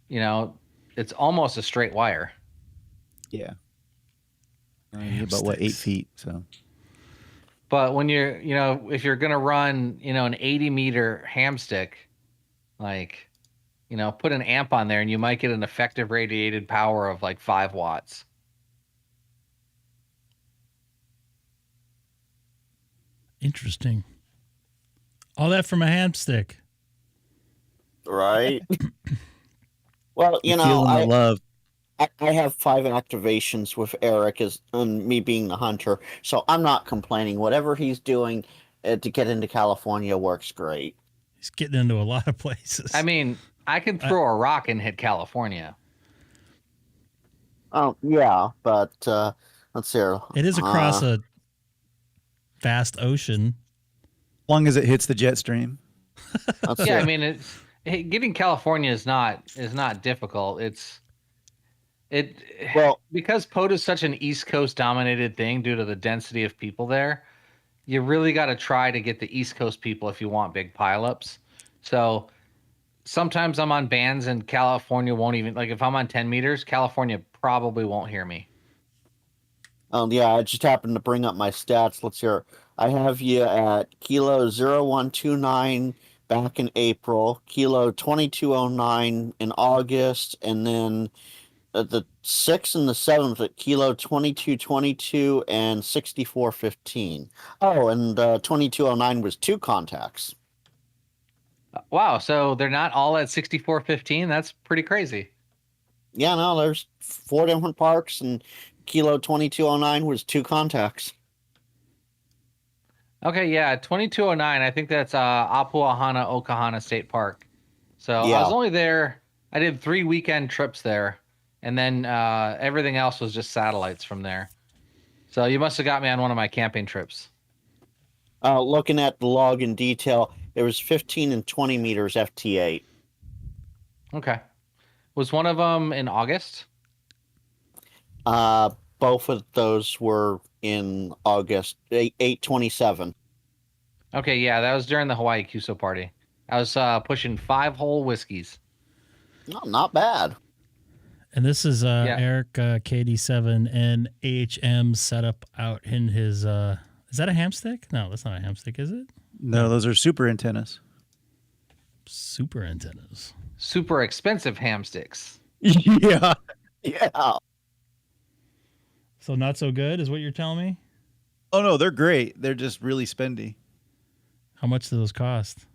it's almost a straight wire. Yeah. About 8 feet, so. But when you're, if you're gonna run, an 80-meter ham stick, like, put an amp on there and you might get an effective radiated power of like 5 watts. Interesting. All that from a ham stick. Right. Well, love. I have 5 activations with Eric and me being the hunter, so I'm not complaining. Whatever he's doing to get into California works great. He's getting into a lot of places. I mean, I can throw a rock and hit California. Oh, yeah, but let's see. It is across a vast ocean. As long as it hits the jet stream. Yeah, I mean, getting California is not difficult. Because POTA is such an East Coast dominated thing due to the density of people there, you really got to try to get the East Coast people if you want big pileups. So sometimes I'm on bands and California won't even, like if I'm on 10 meters, California probably won't hear me. Yeah, I just happened to bring up my stats. Let's hear. I have you at kilo 0129 back in April, kilo 2209 in August, and then the 6th and the 7th at kilo 2222 and 6415. Oh, and 2209 was 2 contacts. Wow, so they're not all at 6415? That's pretty crazy. Yeah, no, there's 4 different parks, and kilo 2209 was 2 contacts. Okay, yeah, 2209. I think that's Apuahana Okahana State Park. So Yeah. I was only there. I did 3 weekend trips there, and then everything else was just satellites from there. So you must have got me on one of my camping trips. Looking at the log in detail, there was 15 and 20 meters FT8. Okay. Was one of them in August? Both of those were in August, 8/27. Okay, yeah, that was during the Hawaii QSO party. I was pushing 5 whole whiskeys. No, not bad. And this is Eric KD7 and AHM setup out in his. Is that a ham stick? No, that's not a ham stick, is it? No, those are super antennas. Super antennas. Super expensive ham sticks. Yeah. Yeah. So not so good is what you're telling me? Oh, no, they're great. They're just really spendy. How much do those cost?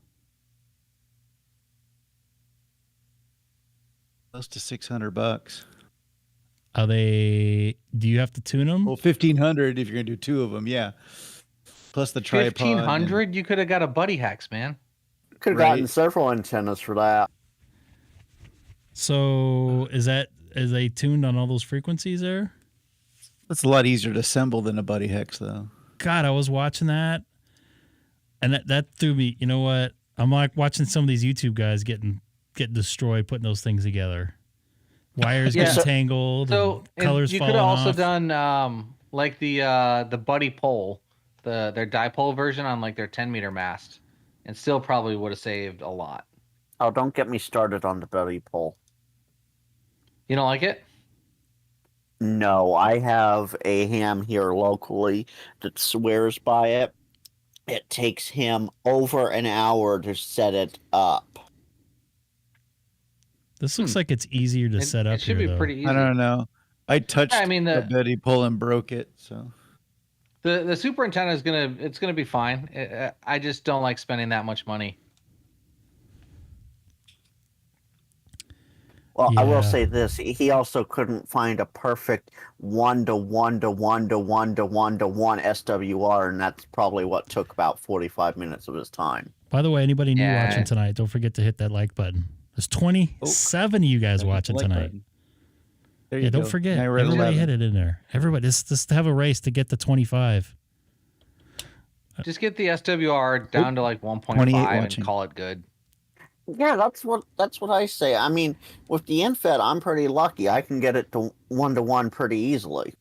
Close to $600. Are they? Do you have to tune them? Well, $1,500 if you're gonna do 2 of them, yeah. Plus the tripod. $1,500? You could have got a Buddy Hacks, man. Could have gotten several antennas for that. So is they tuned on all those frequencies there? That's a lot easier to assemble than a Buddy Hex, though. God, I was watching that, and that threw me. You know what? I'm like watching some of these YouTube guys getting destroyed putting those things together. Wires getting tangled. So colors. You could have also done like the Buddy pole, their dipole version on like their 10-meter mast, and still probably would have saved a lot. Oh, don't get me started on the Buddy pole. You don't like it? No, I have a ham here locally that swears by it. It takes him over an hour to set it up. This looks like it's easier to set up. It should here, be though. pretty easy. I don't know. I touched the Buddy pole and broke it, so. The super antenna is gonna be fine. I just don't like spending that much money. Well, I will say this: he also couldn't find a perfect 1-to-1 to 1 to 1 to 1 to 1 SWR, and that's probably what took about 45 minutes of his time. By the way, anybody new watching tonight, don't forget to hit that like button. There's 27 of you guys watching tonight. There you go. Don't forget. Now we're at Everybody 11. hit it in there. Everybody, just have a race to get to 25. Just get the SWR down to like 1.5 and call it good. Yeah, that's what I say. I mean, with the InFed, I'm pretty lucky. I can get it to 1-to-1 pretty easily.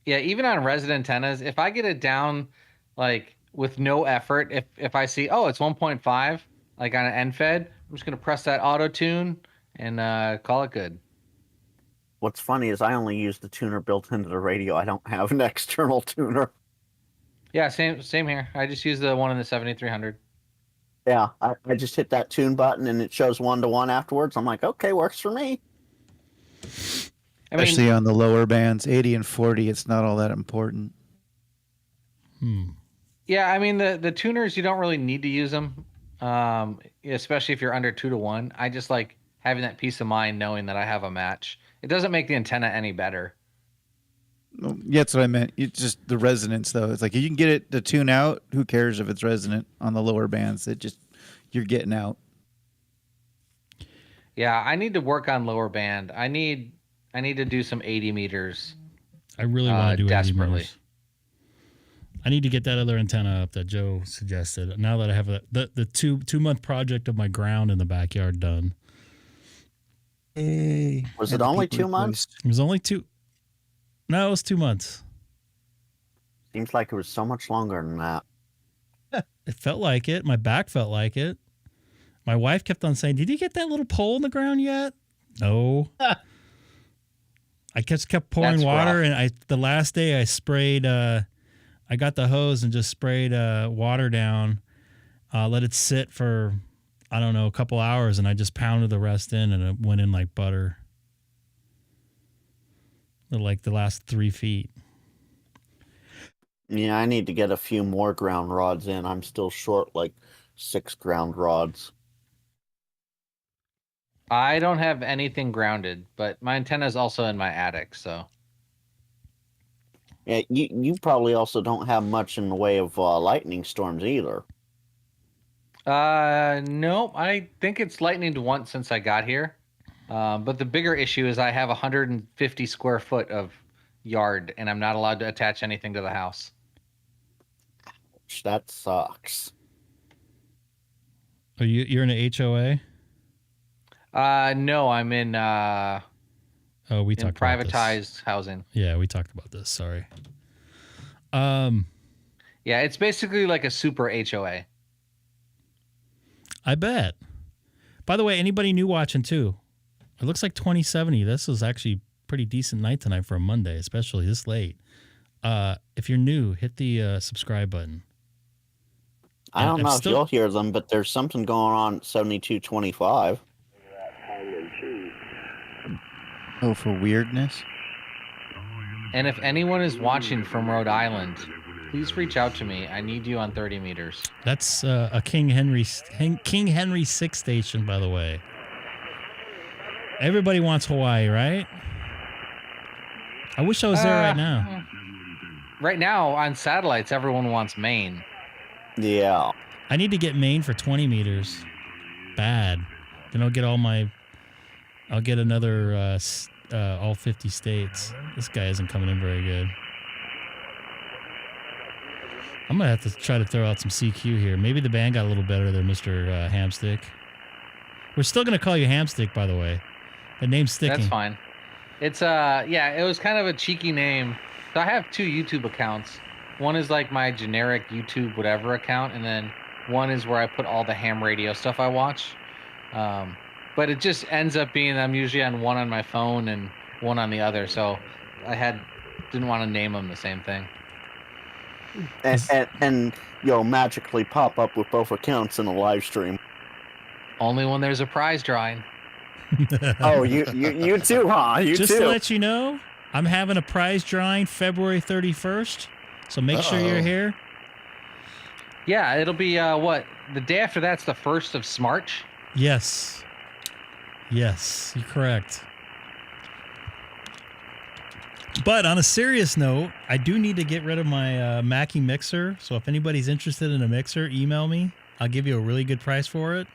Yeah, even on resident antennas, if I get it down like with no effort, if I see it's 1.5 like on an NFED, I'm just gonna press that auto tune and call it good. What's funny is I only use the tuner built into the radio. I don't have an external tuner. Yeah, same here. I just use the one in the 7300. Yeah, I just hit that tune button and it shows 1-to-1 afterwards. I'm like, okay, works for me. Especially on the lower bands, 80 and 40, it's not all that important. Yeah, I mean the tuners, you don't really need to use them, especially if you're under 2-to-1. I just like having that peace of mind knowing that I have a match. It doesn't make the antenna any better. Yeah, that's what I meant. It's just the resonance, though. It's like you can get it to tune out. Who cares if it's resonant on the lower bands? You're getting out. Yeah, I need to work on lower band. I need to do some 80 meters. I really want to do 80 desperately. meters. I need to get that other antenna up that Joe suggested. Now that I have the 2-month project of my ground in the backyard done. Hey, was it only 2 months? It was only 2. No, it was 2 months. Seems like it was so much longer than that. It felt like it. My back felt like it. My wife kept on saying, "Did you get that little pole in the ground yet?" No. I just kept pouring water, and the last day I sprayed. I got the hose and just sprayed water down. Let it sit for I don't know a couple hours, and I just pounded the rest in, and it went in like butter. Like the last 3 feet. Yeah, I need to get a few more ground rods in. I'm still short like 6 ground rods. I don't have anything grounded, but my antenna is also in my attic, so. Yeah, you probably also don't have much in the way of lightning storms either. Nope. I think it's lightninged once since I got here. But the bigger issue is I have 150 square foot of yard, and I'm not allowed to attach anything to the house. That sucks. Are you're in an HOA? No, I'm in We talked about this. privatized housing. Yeah, we talked about this. Sorry. Yeah, it's basically like a super HOA. I bet. By the way, anybody new watching too? It looks like 2070. This is actually pretty decent night tonight for a Monday, especially this late. If you're new, hit the subscribe button. I don't know if you'll hear them, but there's something going on at 7225. Oh, for weirdness? And if anyone is watching from Rhode Island, please reach out to me. I need you on 30 meters. That's a King Henry VI station, by the way. Everybody wants Hawaii, right? I wish I was there right now. Right now, on satellites, everyone wants Maine. Yeah. I need to get Maine for 20 meters. Bad. Then I'll get another all 50 states. This guy isn't coming in very good. I'm going to have to try to throw out some CQ here. Maybe the band got a little better there, Mr. Hamstick. We're still going to call you Hamstick, by the way. The name's sticking. That's fine. It's it was kind of a cheeky name. So I have 2 YouTube accounts. One is like my generic YouTube whatever account, and then one is where I put all the ham radio stuff I watch. But it just ends up being I'm usually on one on my phone and one on the other. So I didn't want to name them the same thing. And you'll magically pop up with both accounts in a live stream. Only when there's a prize drawing. Oh, you too, huh? Just to let you know, I'm having a prize drawing February 31st, so make sure you're here. Yeah, it'll be the day after that's the 1st of March. Yes, you're correct. But on a serious note, I do need to get rid of my Mackie mixer. So if anybody's interested in a mixer, email me. I'll give you a really good price for it.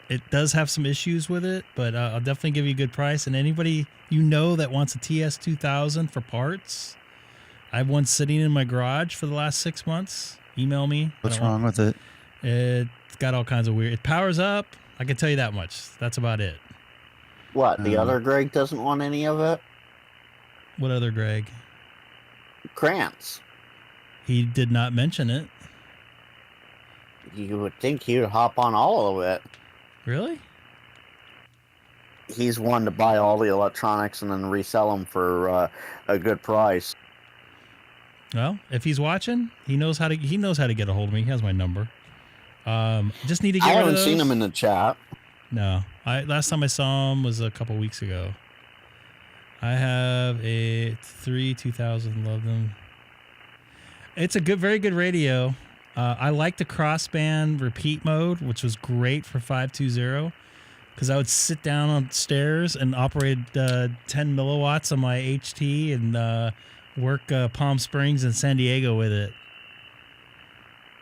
It does have some issues with it, but I'll definitely give you a good price. And anybody that wants a TS2000 for parts, I have one sitting in my garage for the last 6 months. Email me. What's wrong with it? It's got all kinds of weird. It powers up. I can tell you that much. That's about it. What, the other Greg doesn't want any of it? What other Greg? Krantz. He did not mention it. You would think he would hop on all of it. Really? He's one to buy all the electronics and then resell them for a good price. Well, if he's watching, he knows how to get a hold of me. He has my number. Just need to get rid of those. I haven't seen him in the chat. No. Last time I saw him was a couple weeks ago. I have a 2000. Love them. It's a very good radio. I like the crossband repeat mode, which was great for 520, because I would sit down on stairs and operate 10 milliwatts on my HT and work Palm Springs and San Diego with it.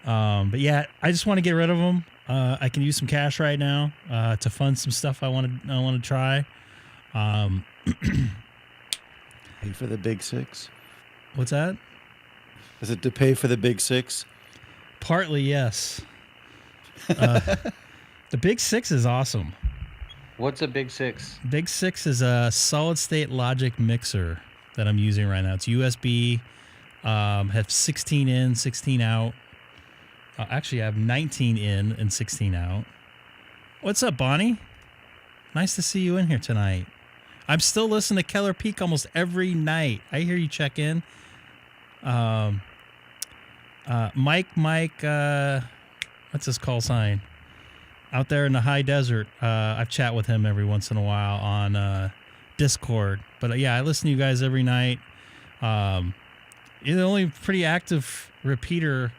But yeah, I just want to get rid of them. I can use some cash right now to fund some stuff I want to try. Pay for the big 6. What's that? Is it to pay for the big 6? Partly, yes. The Big 6 is awesome. What's a Big 6? Big 6 is a solid-state logic mixer that I'm using right now. It's USB, have 16 in, 16 out. Actually, I have 19 in and 16 out. What's up, Bonnie? Nice to see you in here tonight. I'm still listening to Keller Peak almost every night. I hear you check in. Mike, what's his call sign? Out there in the high desert. I've chat with him every once in a while on Discord. But yeah, I listen to you guys every night. You're the only pretty active repeater,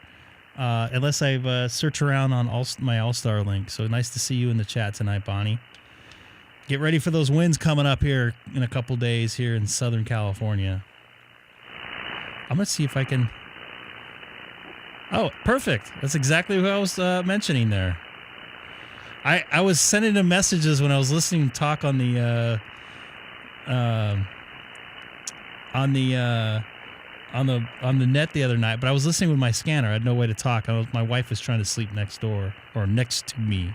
unless I've searched around on my Allstar link. So nice to see you in the chat tonight, Bonnie. Get ready for those winds coming up here in a couple days here in Southern California. I'm going to see if I can... Oh, perfect. That's exactly who I was mentioning there. I was sending him messages when I was listening to talk on the net the other night, but I was listening with my scanner. I had no way to talk. My wife was trying to sleep next door or next to me.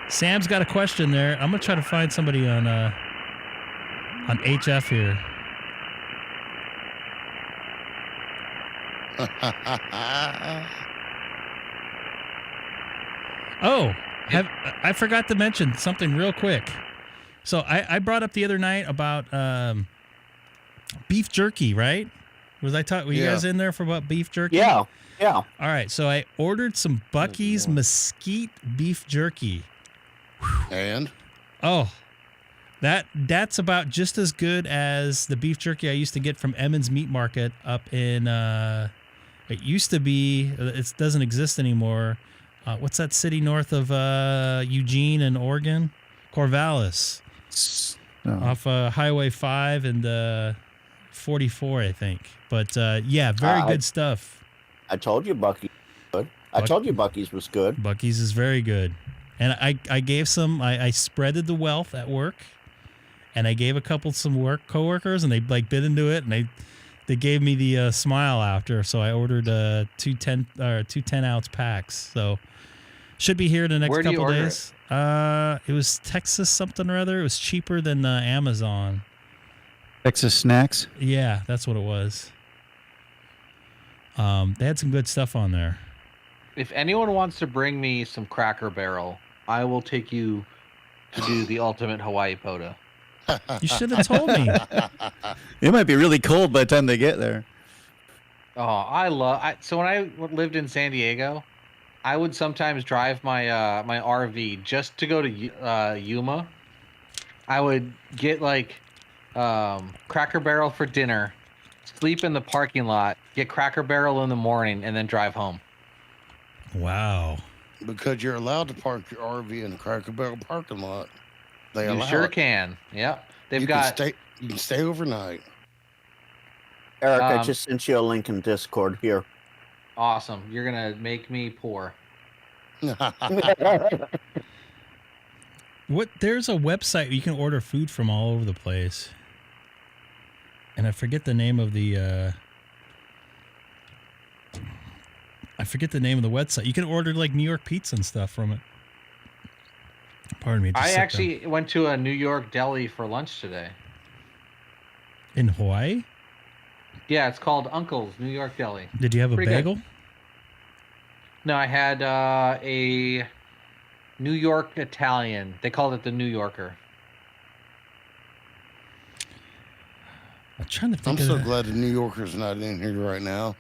Sam's got a question there. I'm gonna try to find somebody on HF here. I forgot to mention something real quick. So I brought up the other night about beef jerky, right? Were you guys in there for about beef jerky? Yeah. All right, so I ordered some Buc-ee's mesquite beef jerky. And? Oh, that's about just as good as the beef jerky I used to get from Emmons Meat Market up in, it used to be, it doesn't exist anymore. What's that city north of Eugene and Oregon? Corvallis. Off Highway 5 and 44, I think. But, yeah, very good stuff. I told you Buc-ee's was good. I told you Buc-ee's was good. Buc-ee's is very good. And I gave some, I spreaded the wealth at work, and I gave a couple some coworkers, and they like bit into it, and they gave me the smile after. So I ordered two 10-ounce packs. So should be here in the next couple days. It was Texas something or other. It was cheaper than Amazon. Texas Snacks? Yeah, that's what it was. They had some good stuff on there. If anyone wants to bring me some Cracker Barrel, I will take you to do the ultimate Hawaii Poda. You should have told me. It might be really cold by the time they get there. Oh, so when I lived in San Diego, I would sometimes drive my my RV just to go to Yuma. I would get like Cracker Barrel for dinner, sleep in the parking lot, get Cracker Barrel in the morning, and then drive home. Wow. Because you're allowed to park your RV in the Cracker Barrel parking lot. You sure can. Yep. You can stay overnight. Eric, I just sent you a link in Discord here. Awesome. You're going to make me poor. There's a website you can order food from all over the place. And I forget the name of the website. You can order like New York pizza and stuff from it. Pardon me. I actually went to a New York deli for lunch today. In Hawaii? Yeah, it's called Uncle's New York Deli. Did you have a bagel? Good. No, I had a New York Italian. They called it the New Yorker. I'm trying to think. I'm so glad the New Yorker's not in here right now.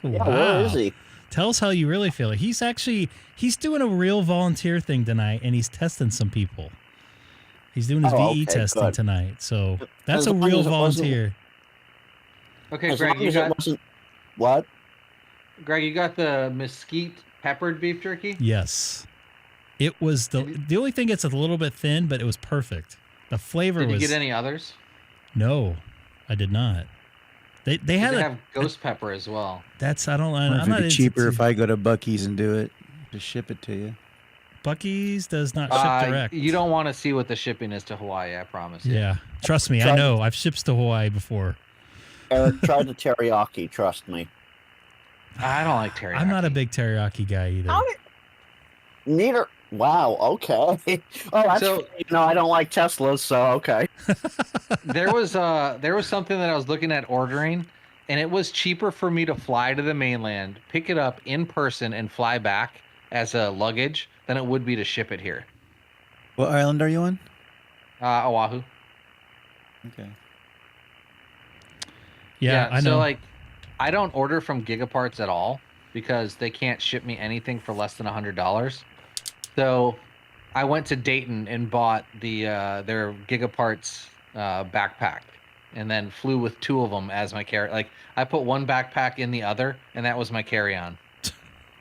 Wow. Where is he? Tell us how you really feel. He's doing a real volunteer thing tonight, and he's testing some people. He's doing his VE testing tonight, so that's a real volunteer. Okay, Greg, you got what? Greg, you got the mesquite peppered beef jerky? Yes, it was the only thing it's a little bit thin, but it was perfect. The flavor was. Did you get any others? No, I did not. They have ghost pepper as well. I'm not it's cheaper if I go to Buc-ee's and do it to ship it to you. Buc-ee's does not ship direct. You don't want to see what the shipping is to Hawaii, I promise you. Yeah, trust me, I know. I've shipped to Hawaii before. Eric, try the teriyaki. Trust me. I don't like teriyaki. I'm not a big teriyaki guy either. Neither. Wow. Okay. Oh, that's I don't like Teslas, so okay. There was something that I was looking at ordering, and it was cheaper for me to fly to the mainland, pick it up in person, and fly back as a luggage than it would be to ship it here. What island are you on? Oahu. Okay. Yeah, I know. So like, I don't order from Gigaparts at all because they can't ship me anything for less than $100. So I went to Dayton and bought their Gigaparts backpack, and then flew with two of them as my carry. Like I put one backpack in the other, and that was my carry-on.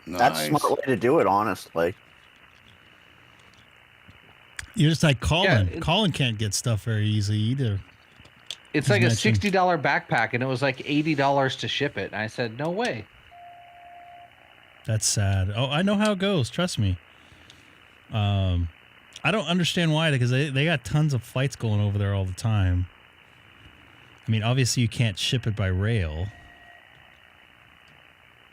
Nice. That's a smart way to do it, honestly. You're just like Colin. Yeah, Colin can't get stuff very easily either. It's like a $60 backpack, and it was like $80 to ship it. And I said, no way. That's sad. Oh, I know how it goes. Trust me. I don't understand why, because they got tons of flights going over there all the time. I mean, obviously you can't ship it by rail.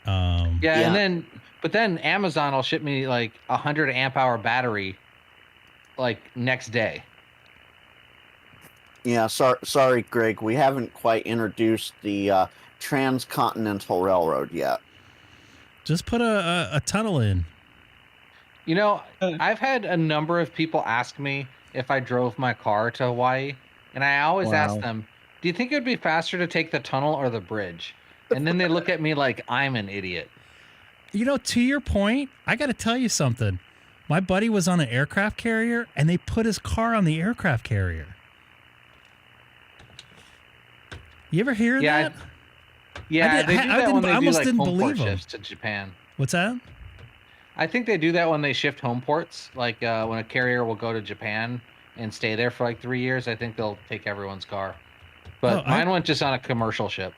Yeah, and then Amazon will ship me like 100 amp hour battery like next day. Yeah, sorry, Greg. We haven't quite introduced the Transcontinental Railroad yet. Just put a tunnel in. You know, I've had a number of people ask me if I drove my car to Hawaii, and I always ask them, do you think it would be faster to take the tunnel or the bridge? And then they look at me like I'm an idiot. You know, to your point, I got to tell you something. My buddy was on an aircraft carrier, and they put his car on the aircraft carrier. You ever hear that? Yeah, they do that when they do like home port him. shifts to Japan. What's that? I think they do that when they shift home ports. Like when a carrier will go to Japan and stay there for like 3 years, I think they'll take everyone's car. But mine went just on a commercial ship.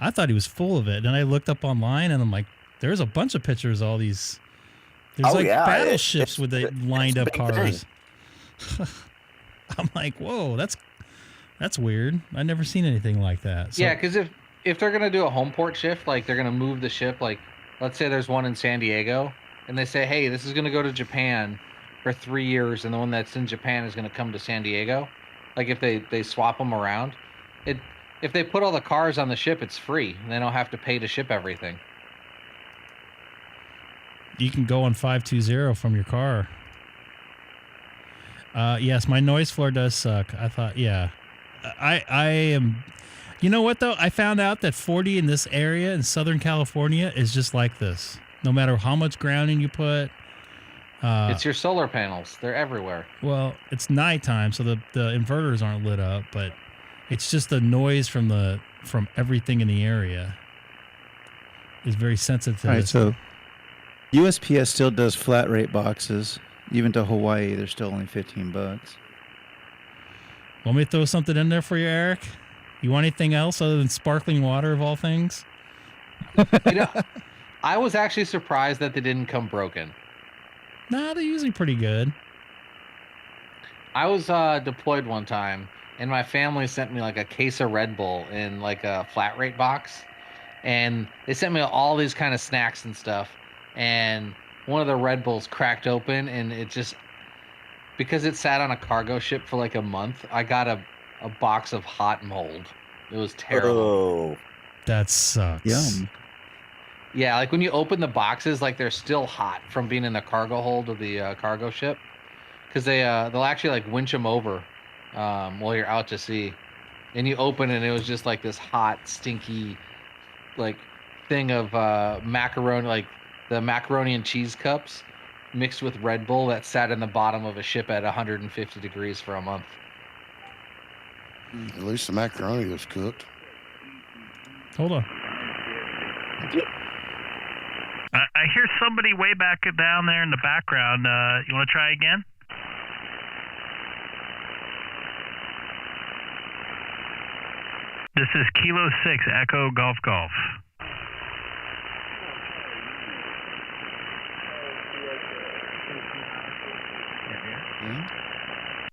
I thought he was full of it. And I looked up online, and I'm like, there's a bunch of pictures of all these. There's battleships with the lined up cars. I'm like, whoa, that's weird. I've never seen anything like that. So, yeah, because if they're going to do a home port shift, like they're going to move the ship, like let's say there's one in San Diego, and they say, hey, this is going to go to Japan for 3 years, and the one that's in Japan is going to come to San Diego. Like if they swap them around, if they put all the cars on the ship, it's free. They don't have to pay to ship everything. You can go on 520 from your car. Yes, my noise floor does suck. I thought, yeah. I am... You know what, though? I found out that 40 in this area in Southern California is just like this. No matter how much grounding you put. It's your solar panels. They're everywhere. Well, it's nighttime, so the inverters aren't lit up, but it's just the noise from everything in the area is very sensitive to this. So USPS still does flat rate boxes. Even to Hawaii, they're still only $15. Want me to throw something in there for you, Eric? You want anything else other than sparkling water of all things? You know, I was actually surprised that they didn't come broken. Nah, they're usually pretty good. I was deployed one time, and my family sent me like a case of Red Bull in like a flat rate box, and they sent me all these kind of snacks and stuff, and one of the Red Bulls cracked open, and it just, because it sat on a cargo ship for like a month, I got a box of hot mold. It was terrible. Oh, that sucks. Yum. Yeah, like when you open the boxes, like they're still hot from being in the cargo hold of the cargo ship, because they'll actually like winch them over while you're out to sea, and you open it and it was just like this hot, stinky, like thing of macaroni, like the macaroni and cheese cups mixed with Red Bull that sat in the bottom of a ship at 150 degrees for a month. At least the macaroni was cooked. Hold on. I hear somebody way back down there in the background. You want to try again? This is Kilo 6 Echo Golf Golf.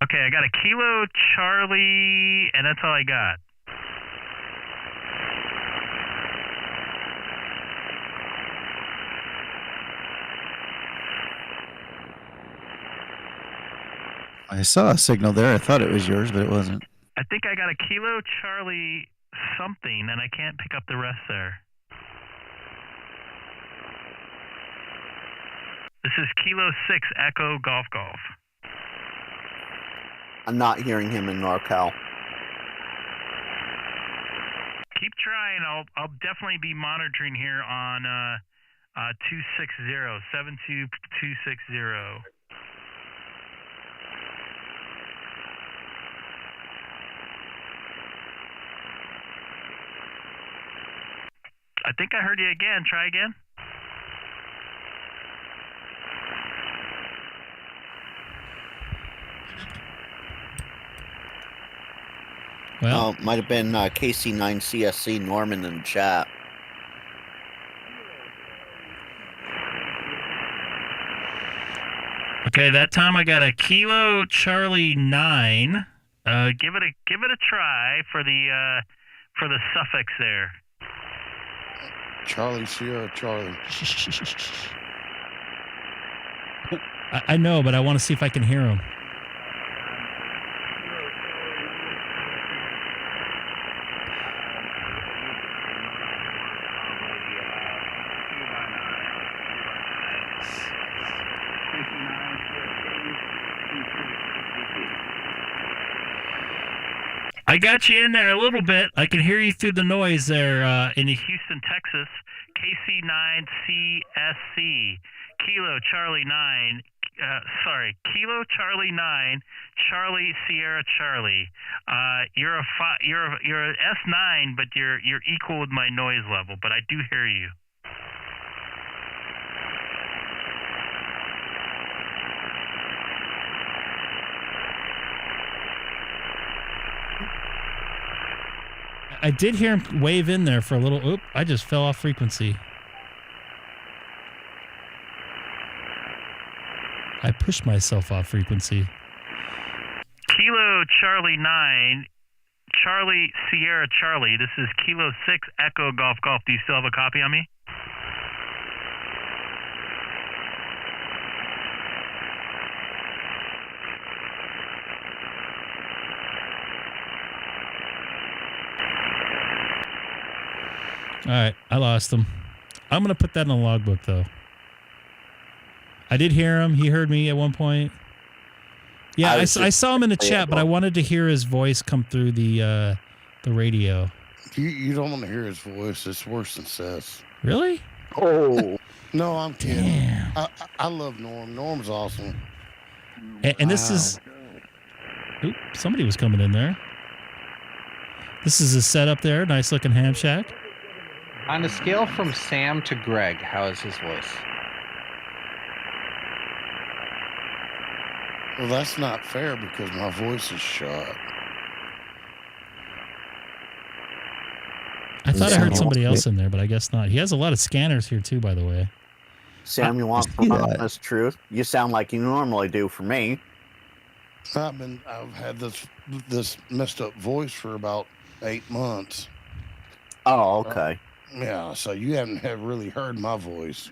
Okay, I got a Kilo Charlie, and that's all I got. I saw a signal there. I thought it was yours, but it wasn't. I think I got a Kilo Charlie something, and I can't pick up the rest there. This is Kilo 6 Echo Golf Golf. I'm not hearing him in NorCal. Keep trying. I'll definitely be monitoring here on 72260. I think I heard you again. Try again. Well, might have been KC9CSC Norman in the chat. Okay, that time I got a Kilo Charlie 9. Give it a try for the suffix there. Charlie Sierra Charlie. I know, but I want to see if I can hear him. I got you in there a little bit. I can hear you through the noise there in Houston, Texas. KC9CSC, Kilo Charlie 9. Kilo Charlie 9, Charlie Sierra Charlie. You're a S9, but you're equal with my noise level. But I do hear you. I did hear him wave in there for a little. Oop! I just fell off frequency. I pushed myself off frequency. Kilo Charlie 9, Charlie Sierra Charlie. This is Kilo 6 Echo Golf Golf. Do you still have a copy on me? All right, I lost him. I'm going to put that in the logbook, though. I did hear him. He heard me at one point. Yeah, I saw him in the chat, but I wanted to hear his voice come through the radio. You don't want to hear his voice. It's worse than Seth's. Really? Oh. No, I'm kidding. Damn. I love Norm. Norm's awesome. And this is... Oop, somebody was coming in there. This is his setup there. Nice looking ham shack. On a scale from Sam to Greg, how is his voice? Well, that's not fair because my voice is shot. I thought I heard somebody else in there, but I guess not. He has a lot of scanners here too, by the way. Sam, you want some honest truth? You sound like you normally do for me. I've had this messed up voice for about 8 months. Oh, okay. Yeah, so you haven't really heard my voice.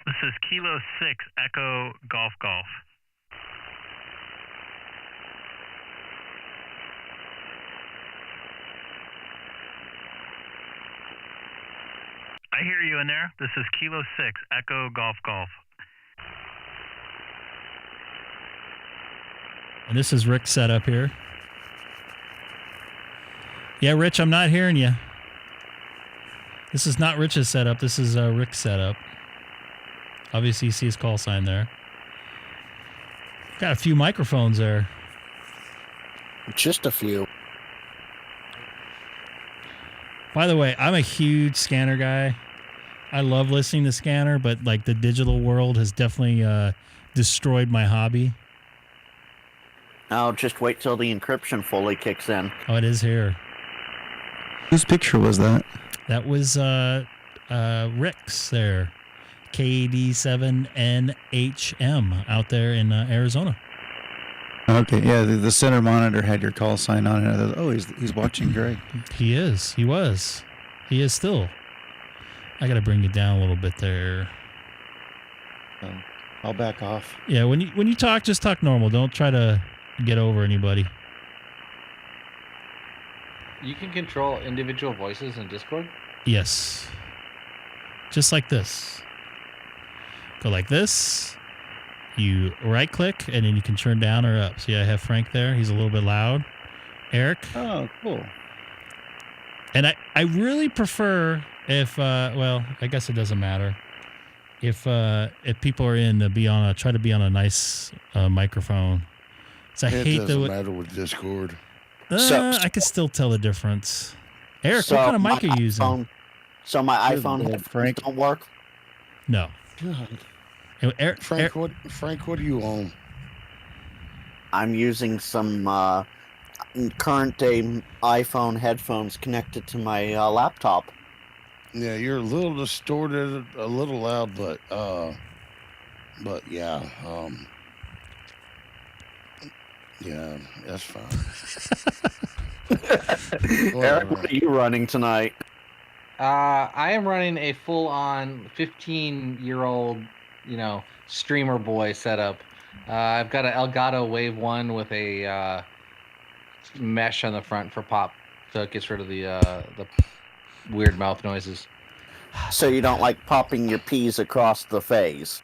This is Kilo 6 Echo Golf Golf. I hear you in there. This is Kilo 6 Echo Golf Golf. And this is Rick's setup here. Yeah, Rich, I'm not hearing you. This is not Rich's setup. This is Rick's setup. Obviously, you see his call sign there. Got a few microphones there. Just a few. By the way, I'm a huge scanner guy. I love listening to scanner, but like the digital world has definitely destroyed my hobby. I'll just wait till the encryption fully kicks in. Oh, it is here. Whose picture was that? That was Rick's there. KD7NHM out there in Arizona. Okay, yeah, the center monitor had your call sign on it. I thought, oh, he's watching Greg. He is. He was. He is still. I got to bring you down a little bit there. I'll back off. Yeah, when you talk, just talk normal. Don't try to get over anybody. You can control individual voices in Discord? Yes. Just like this. Go like this. You right click and then you can turn down or up. See, I have Frank there. He's a little bit loud. Eric. Oh, cool. And I really prefer if well, I guess it doesn't matter. If people are in to try to be on a nice microphone. So It doesn't matter with Discord. I can still tell the difference. Eric, what kind of mic are you using? So my iPhone headphones don't work? No. God. Frank, what do you own? I'm using some current day iPhone headphones connected to my laptop. Yeah, you're a little distorted, a little loud, but But yeah, yeah, that's fine. Eric, what are you running tonight? I am running a full-on 15-year-old, streamer boy setup. I've got an Elgato Wave 1 with a mesh on the front for pop, so it gets rid of the weird mouth noises. So you don't like popping your peas across the phase?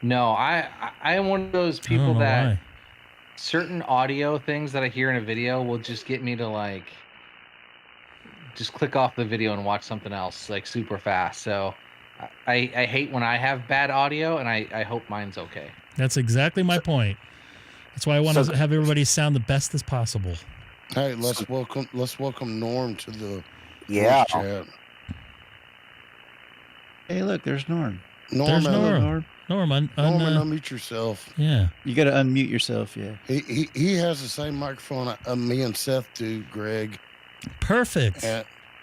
No, I am one of those I don't people know that why. certain audio things that I hear in a video will just get me to just click off the video and watch something else super fast. So I hate when I have bad audio, and I hope mine's okay. That's exactly my point. That's why I want to have everybody sound the best as possible. Hey, let's welcome Norm to the Yeah. voice chat. Hey, look, there's Norm. There's Norm. Norman, unmute yourself. Yeah. You got to unmute yourself, yeah. He has the same microphone me and Seth do, Greg. Perfect.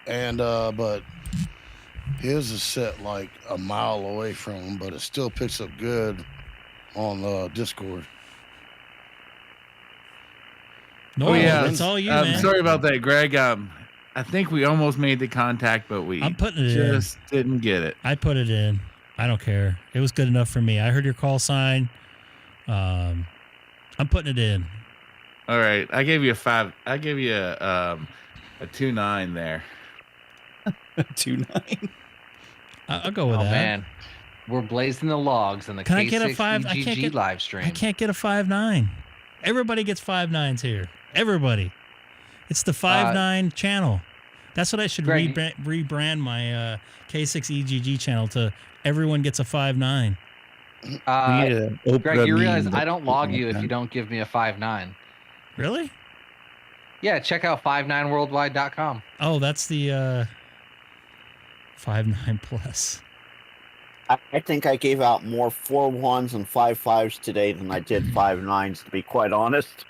And but his is set like a mile away from him, but it still picks up good on Discord. No, it's all you, man. Sorry about that, Greg. I think we almost made the contact, but I'm putting it in. just didn't get it. I put it in. I don't care. It was good enough for me. I heard your call sign. I'm putting it in. All right, I gave you a 5. I gave you a 2.9 there. 2.9. I'll go with that. Oh man, we're blazing the logs on the Can I K6EGG get a 5? I can't get live stream. I can't get a 5.9. Everybody gets 5.9s here. Everybody. It's the 5.9 channel. That's what I should Greg, rebrand my K6EGG channel to. Everyone gets a 5.9. Greg, you realize I don't log you if you don't give me a 5.9. Really? Yeah, check out 59worldwide.com. Oh, that's the 5.9 plus. I think I gave out more 4.1s and 5.5s today than I did 5.9s, to be quite honest.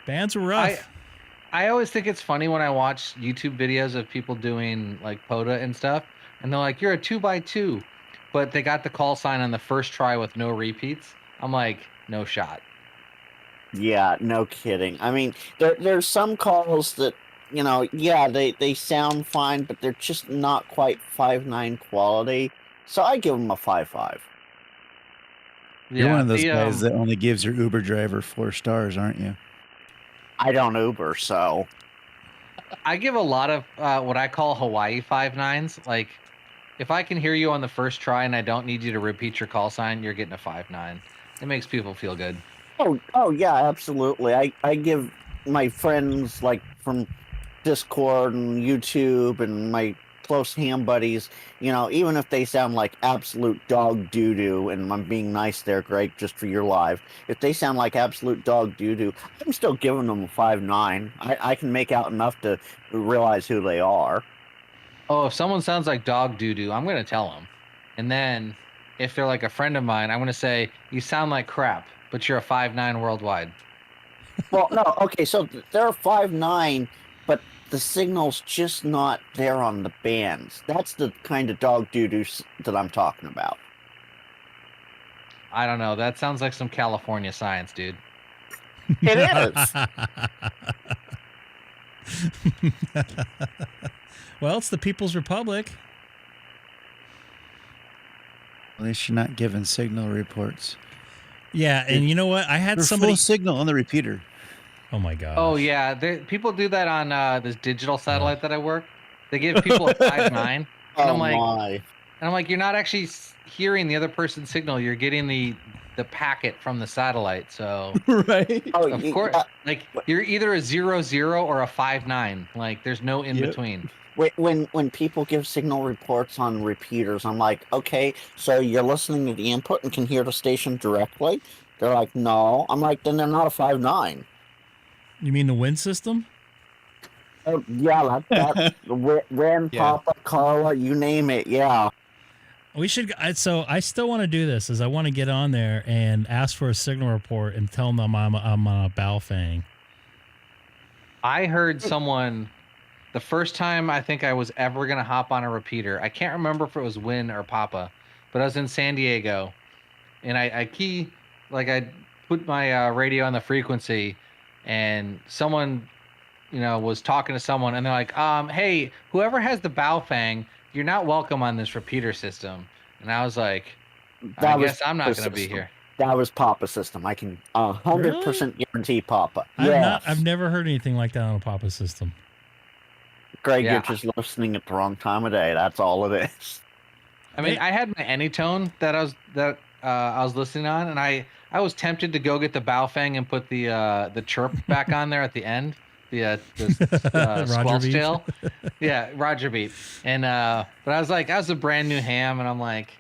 Bands were rough. I always think it's funny when I watch YouTube videos of people doing POTA and stuff, and they're like, "You're a 2x2," but they got the call sign on the first try with no repeats. I'm like, no shot. Yeah, no kidding. I mean, there's some calls that, they sound fine, but they're just not quite 5.9 quality. So I give them a 5.5. You're one of those guys that only gives your Uber driver 4 stars, aren't you? I don't Uber, so. I give a lot of what I call Hawaii 5.9s. Like, if I can hear you on the first try and I don't need you to repeat your call sign, you're getting a 5.9. It makes people feel good. Oh yeah, absolutely. I give my friends from Discord and YouTube and my close ham buddies, even if they sound like absolute dog doo-doo, and I'm being nice there, Greg, just for your live, if they sound like absolute dog doo-doo, I'm still giving them a 5.9. I can make out enough to realize who they are. Oh, if someone sounds like dog doo-doo, I'm going to tell them. And then if they're like a friend of mine, I'm going to say, you sound like crap, but you're a 5.9 worldwide. Well, no, okay, so they're 5.9, but the signal's just not there on the bands. That's the kind of dog doo-doo that I'm talking about. I don't know. That sounds like some California science, dude. It is. Well, it's the People's Republic. At least you're not giving signal reports. Yeah, and you know what? I had There's somebody full signal on the repeater. Oh my god. Oh yeah, people do that on this digital satellite that I work. They give people a 5.9, and I'm like, you're not actually hearing the other person's signal. You're getting the packet from the satellite. So right. Of course, you're either a 0.0 or a 5.9. Like there's no in between. When people give signal reports on repeaters, I'm like, okay, so you're listening to the input and can hear the station directly? They're like, no. I'm like, then they're not a 5.9. You mean the wind system? Oh, yeah, that Ren, Papa, Carla, you name it, yeah. We should. So I still want to do this. Is I want to get on there and ask for a signal report and tell them I'm on a Baofeng. I heard someone the first time I think I was ever gonna hop on a repeater. I can't remember if it was Win or Papa, but I was in San Diego, and I put my radio on the frequency, and someone, was talking to someone, and they're like, hey, whoever has the Baofeng, you're not welcome on this repeater system. And I was like, I guess I'm not going to be here. That was Papa system. I can 100% guarantee Papa. I've never heard anything like that on a Papa system. Greg, you're just listening at the wrong time of day. That's all it is. I mean, I had my Anytone that I was listening on, and I was tempted to go get the Baofeng and put the chirp back on there at the end, the squelch tail. Yeah, Roger beat. And but I was like, I was a brand new ham, and I'm like,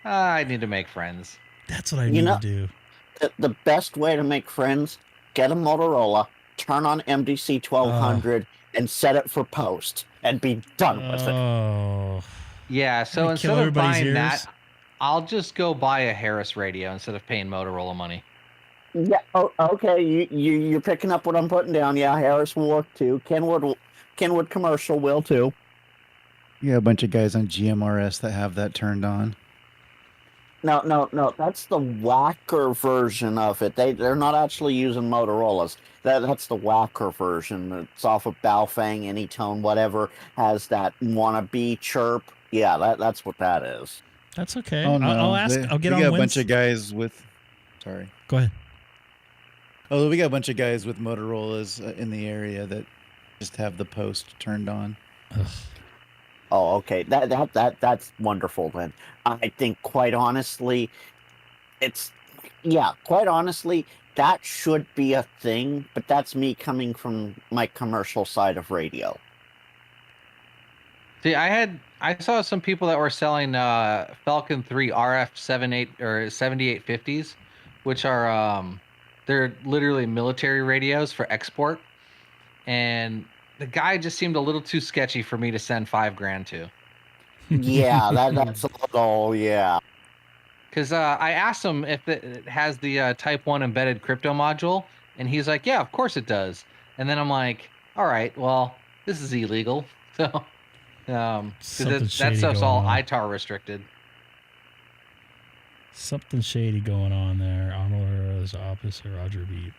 I need to make friends. That's what I need to do. The best way to make friends: get a Motorola, turn on MDC 1200, and set it for post, and be done with it. Yeah, so instead of buying that, I'll just go buy a Harris radio instead of paying Motorola money. Yeah. Oh, okay. You're picking up what I'm putting down. Yeah, Harris will work too. Kenwood commercial will too. You got a bunch of guys on GMRS that have that turned on. No. That's the whacker version of it. They're not actually using Motorola's. That's the whacker version. It's off of Baofeng, Anytone, whatever, has that wannabe chirp. Yeah, that's what that is. That's okay. Oh, no. I'll ask. I'll get on. We got a bunch of guys with. Sorry. Go ahead. Oh, we got a bunch of guys with Motorola's in the area that just have the post turned on. Ugh. Oh, okay. That's wonderful then. I think quite honestly, quite honestly, that should be a thing, but that's me coming from my commercial side of radio. See, I saw some people that were selling Falcon 3 RF 7850s, which are they're literally military radios for export, and the guy just seemed a little too sketchy for me to send $5,000 to. Yeah, that's a little, yeah. Because I asked him if it has the Type 1 embedded crypto module, and he's like, yeah, of course it does. And then I'm like, all right, well, this is illegal. So, that stuff's all ITAR restricted. Something shady going on there. Armor's officer, Roger beat.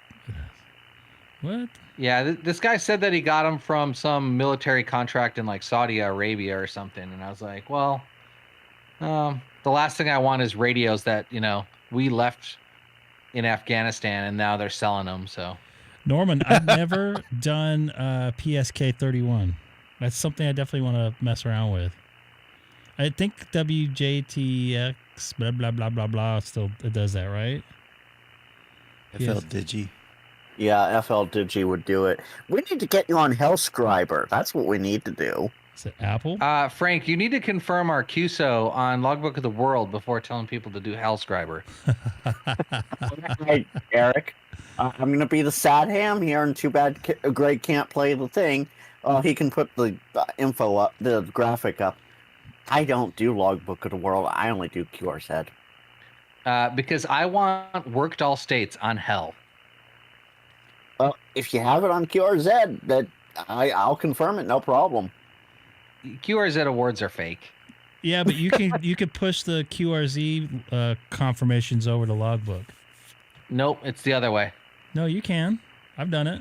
What? Yeah, this guy said that he got them from some military contract in like Saudi Arabia or something, and I was like, well, the last thing I want is radios that we left in Afghanistan and now they're selling them. So, Norman, I've never done PSK 31. That's something I definitely want to mess around with. I think wsjtx blah blah blah blah blah still it does that, right? FL Digi. Yeah, FL Digi would do it. We need to get you on Hellscriber. That's what we need to do. Is it Apple? Frank, you need to confirm our QSO on Logbook of the World before telling people to do Hellscriber. Hey, Eric, I'm going to be the sad ham here, and too bad Greg can't play the thing. He can put the info up, the graphic up. I don't do Logbook of the World. I only do QRZ. Because I want worked all states on Hell. Well, if you have it on QRZ, I'll confirm it, no problem. QRZ awards are fake. Yeah, but you can push the QRZ confirmations over to Logbook. Nope, it's the other way. No, you can. I've done it.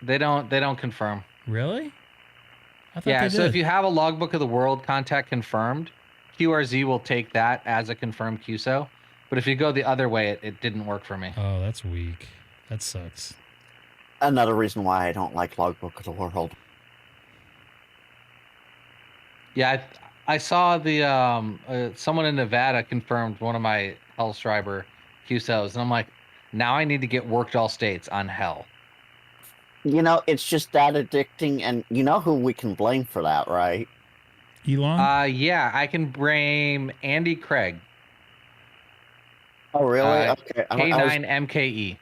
They don't confirm. Really? I thought Yeah, they so did. if you have a Logbook of the World contact confirmed, QRZ will take that as a confirmed QSO. But if you go the other way, it didn't work for me. Oh, that's weak. That sucks. Another reason why I don't like Logbook of the World. Yeah, I saw the someone in Nevada confirmed one of my Hellscriber QSOs, and I'm like, now I need to get worked all states on Hell. It's just that addicting, and you know who we can blame for that, right? Elon? Yeah, I can blame Andy Craig. Oh, really? Okay. K9MKE.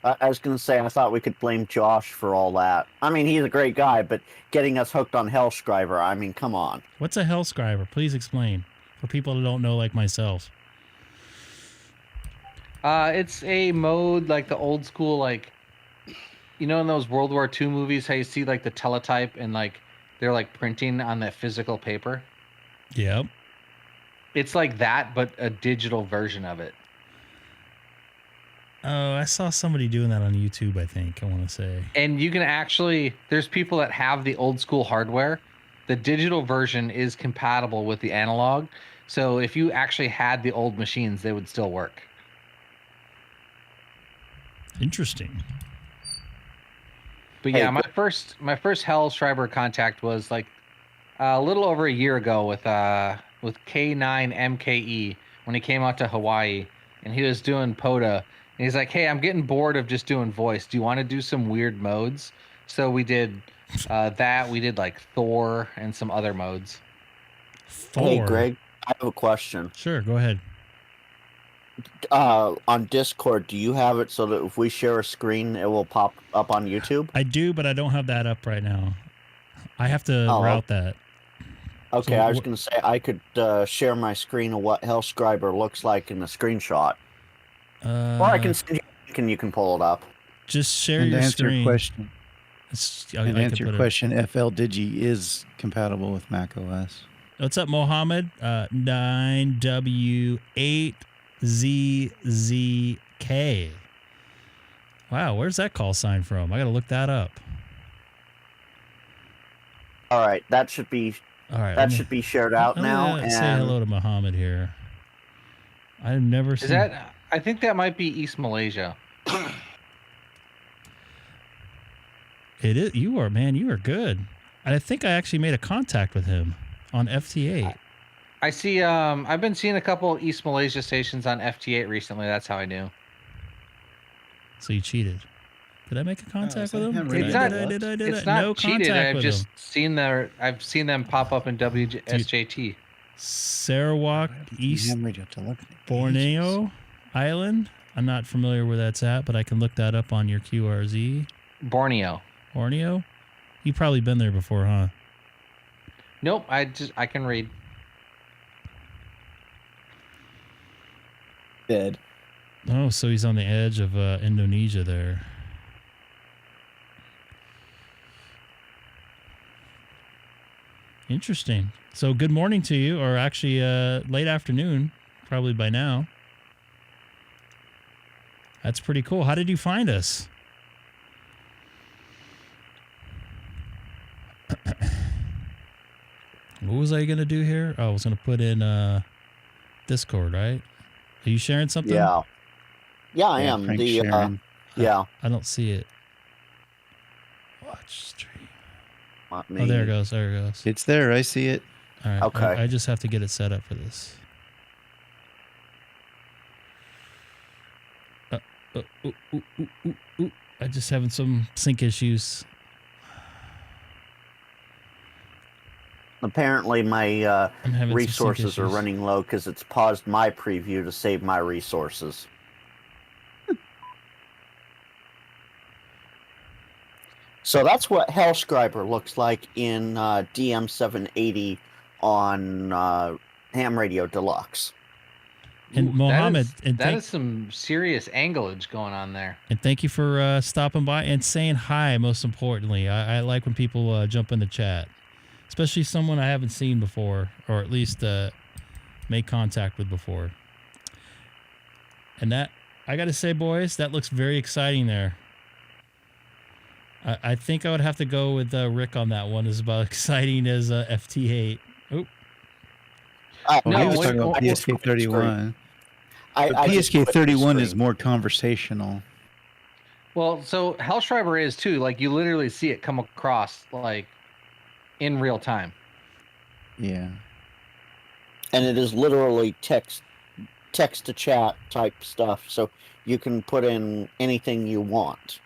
I was going to say, I thought we could blame Josh for all that. I mean, he's a great guy, but getting us hooked on Hellscriber, I mean, come on. What's a Hellscriber? Please explain. For people that don't know like myself. It's a mode like the old school, like, in those World War II movies, how you see like the teletype and like they're like printing on that physical paper? Yep. It's like that, but a digital version of it. Oh, I saw somebody doing that on YouTube, I think, I want to say. And you can actually, there's people that have the old school hardware. The digital version is compatible with the analog. So if you actually had the old machines, they would still work. Interesting. But yeah, my first Hellschreiber contact was like a little over a year ago with K9MKE when he came out to Hawaii, and he was doing POTA. And he's like, "Hey, I'm getting bored of just doing voice. Do you want to do some weird modes?" So we did that. We did like Thor and some other modes. Thor. Hey, Greg, I have a question. Sure, go ahead. On Discord, do you have it so that if we share a screen, it will pop up on YouTube? I do, but I don't have that up right now. I have to route that. Okay, So I was going to say I could share my screen of what Hellschreiber looks like in the screenshot. Or I can send you a link and you can pull it up. Just share And your to answer screen. your question, And answer your question, FL Digi is compatible with Mac OS. What's up, Mohammed? 9W8ZZK. Wow, where's that call sign from? I got to look that up. All right, that should be should be shared out now. And Say hello to Mohammed here. I've never seen that. I think that might be East Malaysia. It is. You are good. I think I actually made a contact with him on FT8. I see. I've been seeing a couple East Malaysia stations on FT8 recently. That's how I knew. So you cheated. Did I make a contact with him? It's not No cheated. contact I've with just him. I've seen them pop up in WSJT. Sarawak, East Borneo Island. I'm not familiar where that's at, but I can look that up on your QRZ. Borneo. You've probably been there before, huh? Nope. I can read. Dead. Oh, so he's on the edge of Indonesia there. Interesting. So good morning to you, or actually late afternoon, probably by now. That's pretty cool. How did you find us? What was I going to do here? Oh, I was going to put in Discord, right? Are you sharing something? Yeah. Yeah, I am. Yeah. I don't see it. Watch stream. Not Oh, there it goes. There it goes. It's there. I see it. All right. Okay. I just have to get it set up for this. I just having some sync issues. Apparently, my I'm having some resources sync are issues. running low because it's paused my preview to save my resources. So that's what Hellschreiber looks like in DM780 on Ham Radio Deluxe. And Mohammed, that is some serious anglage going on there. And thank you for stopping by and saying hi, most importantly. I like when people jump in the chat, especially someone I haven't seen before, or at least made contact with before. And that, I got to say, boys, that looks very exciting there. I think I would have to go with Rick on that one. Is about exciting as FT8. No, he was talking about PSK 31. PSK 31 is more conversational. Well, so Hellschreiber is too. Like you literally see it come across like in real time. Yeah. And it is literally text to chat type stuff, so you can put in anything you want.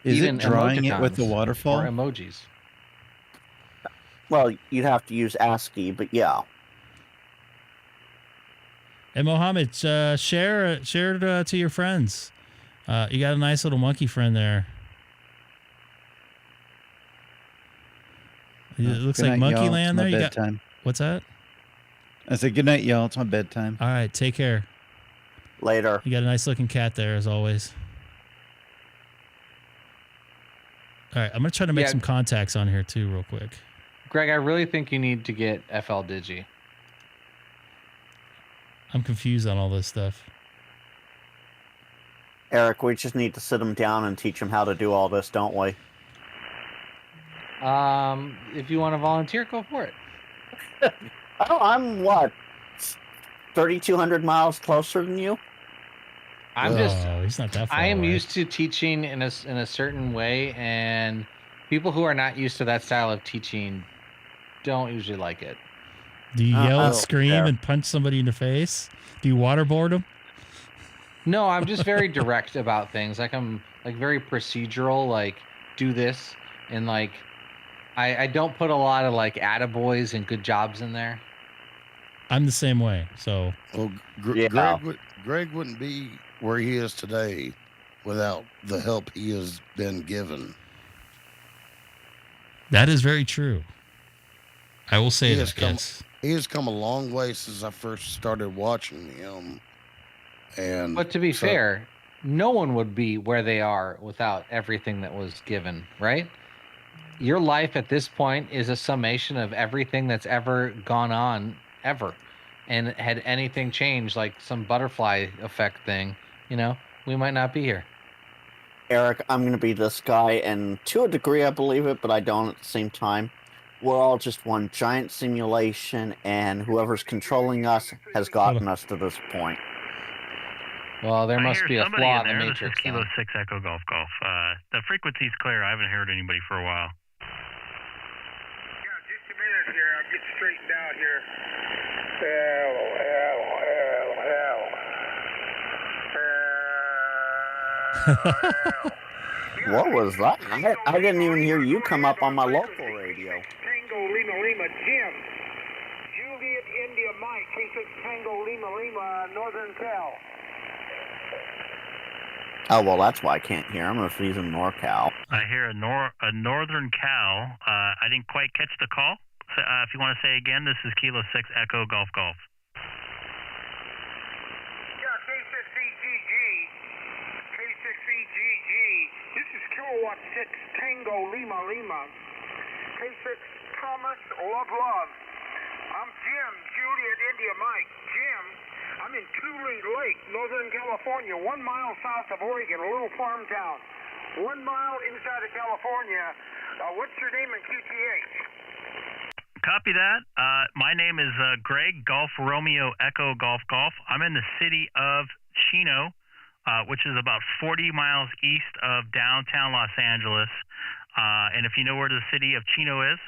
Is Even it drawing it with the emoticons waterfall? or emojis? Well, you'd have to use ASCII, but yeah. And Mohammed, share it to your friends. You got a nice little monkey friend there. It looks Good like night, Monkey y'all. Land It's there. my You got bedtime. what's that? I said good night, y'all. It's my bedtime. All right, take care. Later. You got a nice looking cat there, as always. All right, I'm gonna try to make some contacts on here too, real quick. Greg, I really think you need to get FL Digi. I'm confused on all this stuff. Eric, we just need to sit him down and teach him how to do all this, don't we? If you want to volunteer, go for it. Oh, I'm what? 3,200 miles closer than you? He's not that far I am away. used to teaching in a certain way, and people who are not used to that style of teaching don't usually like it. Do you yell and oh, scream fair. and punch somebody in the face? Do you waterboard them? No, I'm just very direct about things. Like I'm like very procedural, like do this, and like I don't put a lot of like attaboys and good jobs in there. I'm the same way. So Well, Yeah. Greg wouldn't be where he is today without the help he has been given. that is very true. I will say He that. has come- Yes. He has come a long way since I first started watching him. And But to be so- fair, no one would be where they are without everything that was given, right? Your life at this point is a summation of everything that's ever gone on ever. And had anything changed, like some butterfly effect thing, we might not be here. Eric, I'm going to be this guy, and to a degree I believe it, but I don't at the same time. We're all just one giant simulation, and whoever's controlling us has gotten us to this point. Well, there I must hear be a somebody flaw in in the there. matrix. This is Kilo then. 6 Echo Golf Golf. The frequency's clear. I haven't heard anybody for a while. Yeah, just a minute here. I'll get straightened out here. What was that? I didn't even hear you come up on my local radio. Tango Lima Lima Jim. Juliet India Mike. K6 Tango Lima Lima Northern Cal. Oh, well, that's why I can't hear him if he's in NorCal. I hear a Northern Cal. I didn't quite catch the call. So, if you want to say again, this is Kilo 6 Echo Golf Golf. Yeah, K6EGG. K6EGG. This is Kilowatt 6 Tango Lima Lima. K6 Thomas Love. I'm Jim, Juliet India Mike. Jim, I'm in Tule Lake, Northern California, 1 mile south of Oregon, a little farm town. 1 mile inside of California. What's your name in QTH? Copy that. My name is Greg, Golf Romeo Echo Golf Golf. I'm in the city of Chino, which is about 40 miles east of downtown Los Angeles. And if you know where the city of Chino is,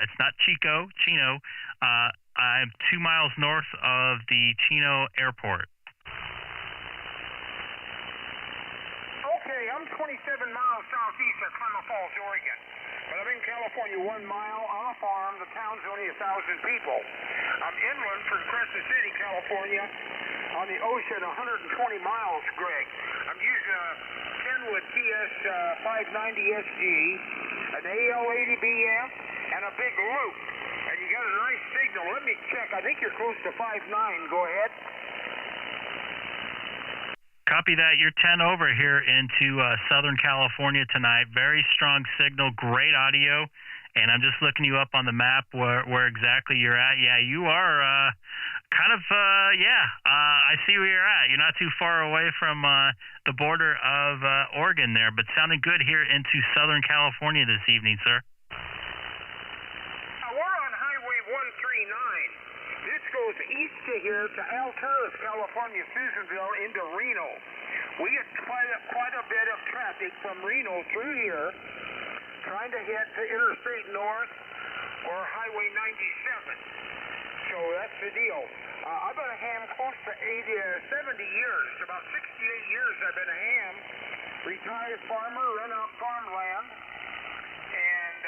it's not Chico, Chino. I'm 2 miles north of the Chino airport. Okay, I'm 27 miles southeast of Clemens Falls, Oregon. But I'm in California 1 mile on a farm. The town's only 1,000 people. I'm inland from Crescent City, California, on the ocean, 120 miles, Greg. I'm using a Kenwood TS590SG, an AL80BM, and a big loop. And you got a nice signal. Let me check. I think you're close to 5.9. Go ahead. Copy that. You're 10 over here into Southern California tonight. Very strong signal, great audio. And I'm just looking you up on the map where exactly you're at. Yeah, you are I see where you're at. You're not too far away from the border of Oregon there, but sounding good here into Southern California this evening, sir. We're on Highway 139. This goes east to here to Altair, California, Susanville, into Reno. We get quite a bit of traffic from Reno through here, trying to hit the Interstate North or Highway 97. So that's the deal. I've been a ham close to 70 years. About 68 years I've been a ham. Retired farmer, rent out farmland. And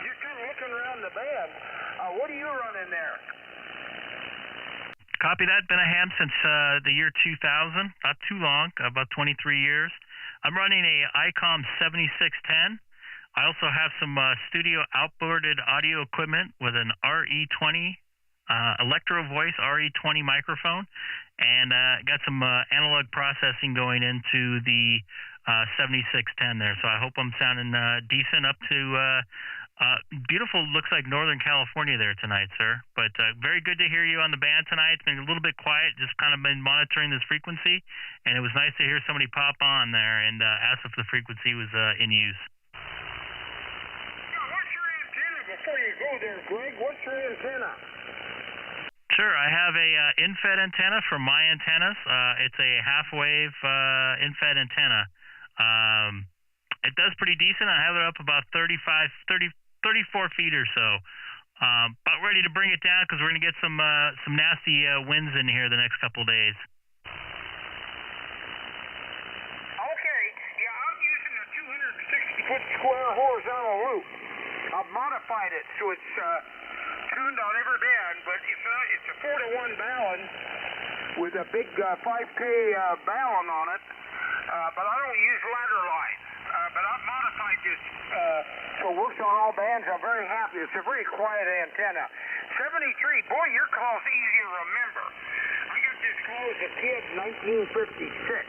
just kind of looking around the band. What are you running there? Copy that. Been a ham since the year 2000. Not too long, about 23 years. I'm running a Icom 7610. I also have some studio outboarded audio equipment with an RE20 Electro Voice RE20 microphone, and got some analog processing going into the 7610 there. So I hope I'm sounding decent up to Beautiful, looks like Northern California there tonight, sir. But very good to hear you on the band tonight. It's been a little bit quiet, just kind of been monitoring this frequency, and it was nice to hear somebody pop on there and ask if the frequency was in use. Now, what's your antenna before you go there, Greg? What's your antenna? Sure, I have a in-fed antenna from my antennas. It's a half-wave in-fed antenna. It does pretty decent. I have it up about 34 feet or so. About ready to bring it down because we're going to get some nasty winds in here the next couple days. Okay, yeah, I'm using a 260-foot square horizontal loop. I've modified it so it's tuned on every band, but it's a 4-to-1 balun with a big 5K balun on it. But I don't use ladder lines. But I've modified this so it works on all bands. I'm very happy. It's a very quiet antenna. 73, boy, your call's easy to remember. I got this call as a kid in 1956.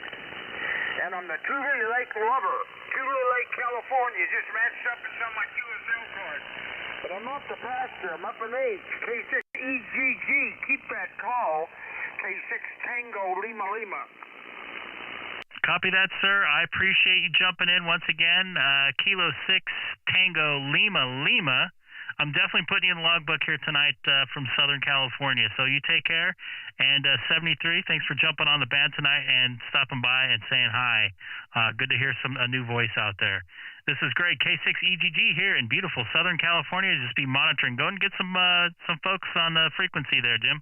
And I'm the Tule Lake lover. Tule Lake, California, just matched up with some of my QSL cards. But I'm not the pastor. I'm up in age. K6EGG. Keep that call. K6 Tango Lima Lima. Copy that, sir. I appreciate you jumping in once again. Kilo 6 Tango Lima Lima. I'm definitely putting you in the logbook here tonight from Southern California. So you take care. And 73, thanks for jumping on the band tonight and stopping by and saying hi. Good to hear a new voice out there. This is Greg, K6EGG here in beautiful Southern California. Just be monitoring. Go and get some folks on the frequency there, Jim.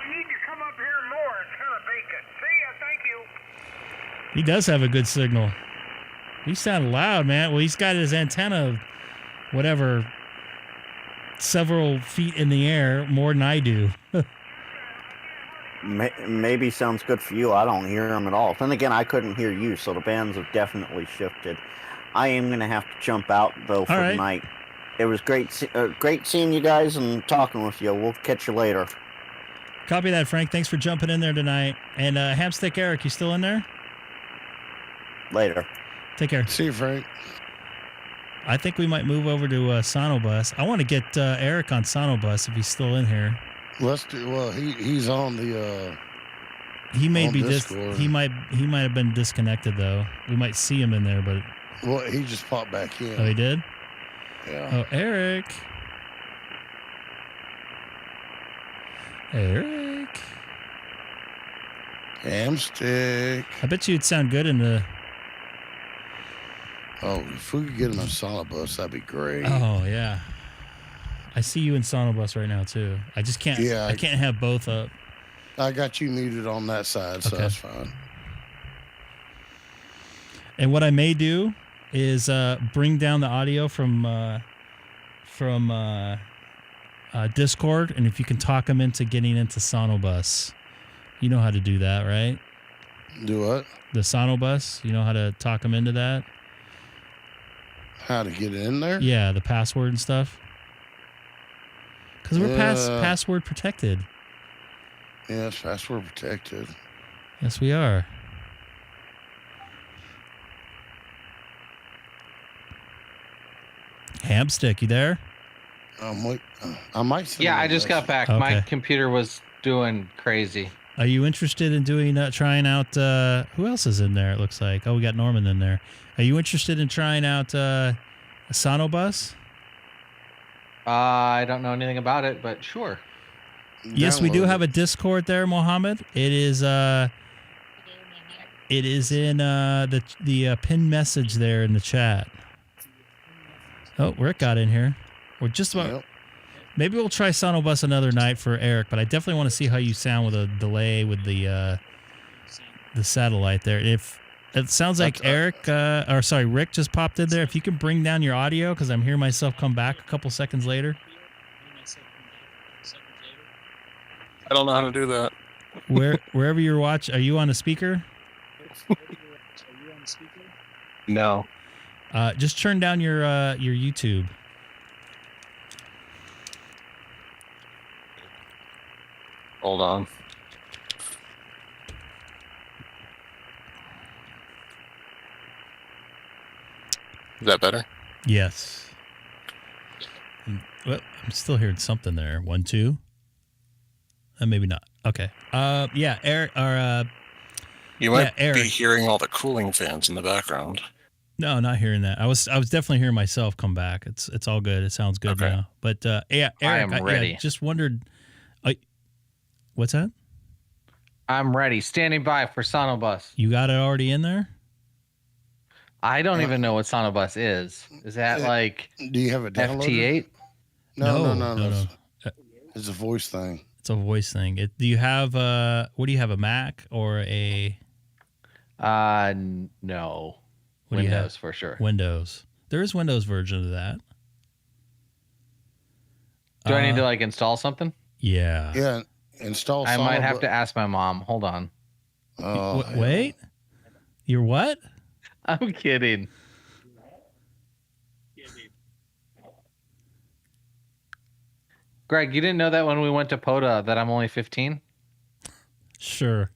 We need to come up here more. It's kind of vacant. See ya. Thank you. He does have a good signal. He sounded loud, man. Well, he's got his antenna, whatever, several feet in the air, more than I do. Maybe sounds good for you. I don't hear him at all. Then again, I couldn't hear you, so the bands have definitely shifted. I am going to have to jump out, though, for the night. It was great seeing you guys and talking with you. We'll catch you later. Copy that, Frank. Thanks for jumping in there tonight. And Hamstick Eric, you still in there? Later. Take care. See you, Frank. I think we might move over to SonoBus. I want to get Eric on SonoBus if he's still in here. Let's do. Well, he's on the. He may be he might have been disconnected though. We might see him in there, but. Well, he just popped back in. Oh, he did. Yeah. Oh, Eric. Eric. Hamstick. I bet you'd sound good in the. Oh, if we could get him on SonoBus, that'd be great. Oh yeah. I see you in SonoBus right now too. I just can't. Yeah, I can't have both up. I got you muted on that side, so that's fine. And what I may do is bring down the audio from Discord, and if you can talk them into getting into SonoBus, you know how to do that, right? Do what? The SonoBus. You know how to talk them into that. How to get in there? Yeah, the password and stuff. Because we're password protected. Yes, password protected. Yes, we are. Hamstick, you there? I might. Yeah, I just got back. Okay. My computer was doing crazy. Are you interested in doing trying out? Who else is in there? It looks like. Oh, we got Norman in there. Are you interested in trying out a SonoBus? I don't know anything about it, but sure. Yes, we do have a Discord there, Mohammed. It is in the pinned message there in the chat. Oh, Rick got in here. We're just about. Yep. Maybe we'll try SonoBus another night for Eric, but I definitely want to see how you sound with a delay with the satellite there. If it sounds like Rick just popped in there. If you can bring down your audio, because I'm hearing myself come back a couple seconds later. I don't know how to do that. Wherever you're watching, are you on a speaker? No. Just turn down your YouTube. Hold on. Is that better? Yes. Well, I'm still hearing something there. 1, 2. Maybe not. Okay. Yeah, Eric. Or You might Eric. be hearing all the cooling fans in the background. No, not hearing that. I was definitely hearing myself come back. It's all good. It sounds good now. But yeah, Eric, I am ready. just wondered. What's that? I'm ready. Standing by for SonoBus. You got it already in there? I don't even know what SonoBus is. Is that like Do you have a downloaded? FT8? No. It's a voice thing. It's a voice thing. Do you have what do you have, a Mac or a no. What do you have? Windows for sure. Windows. There is Windows version of that. Do I need to like install something? Yeah. Yeah. Install. I might have to ask my mom. Hold on. Wait. You're what? I'm kidding. Greg, you didn't know that when we went to POTA that I'm only 15? Sure.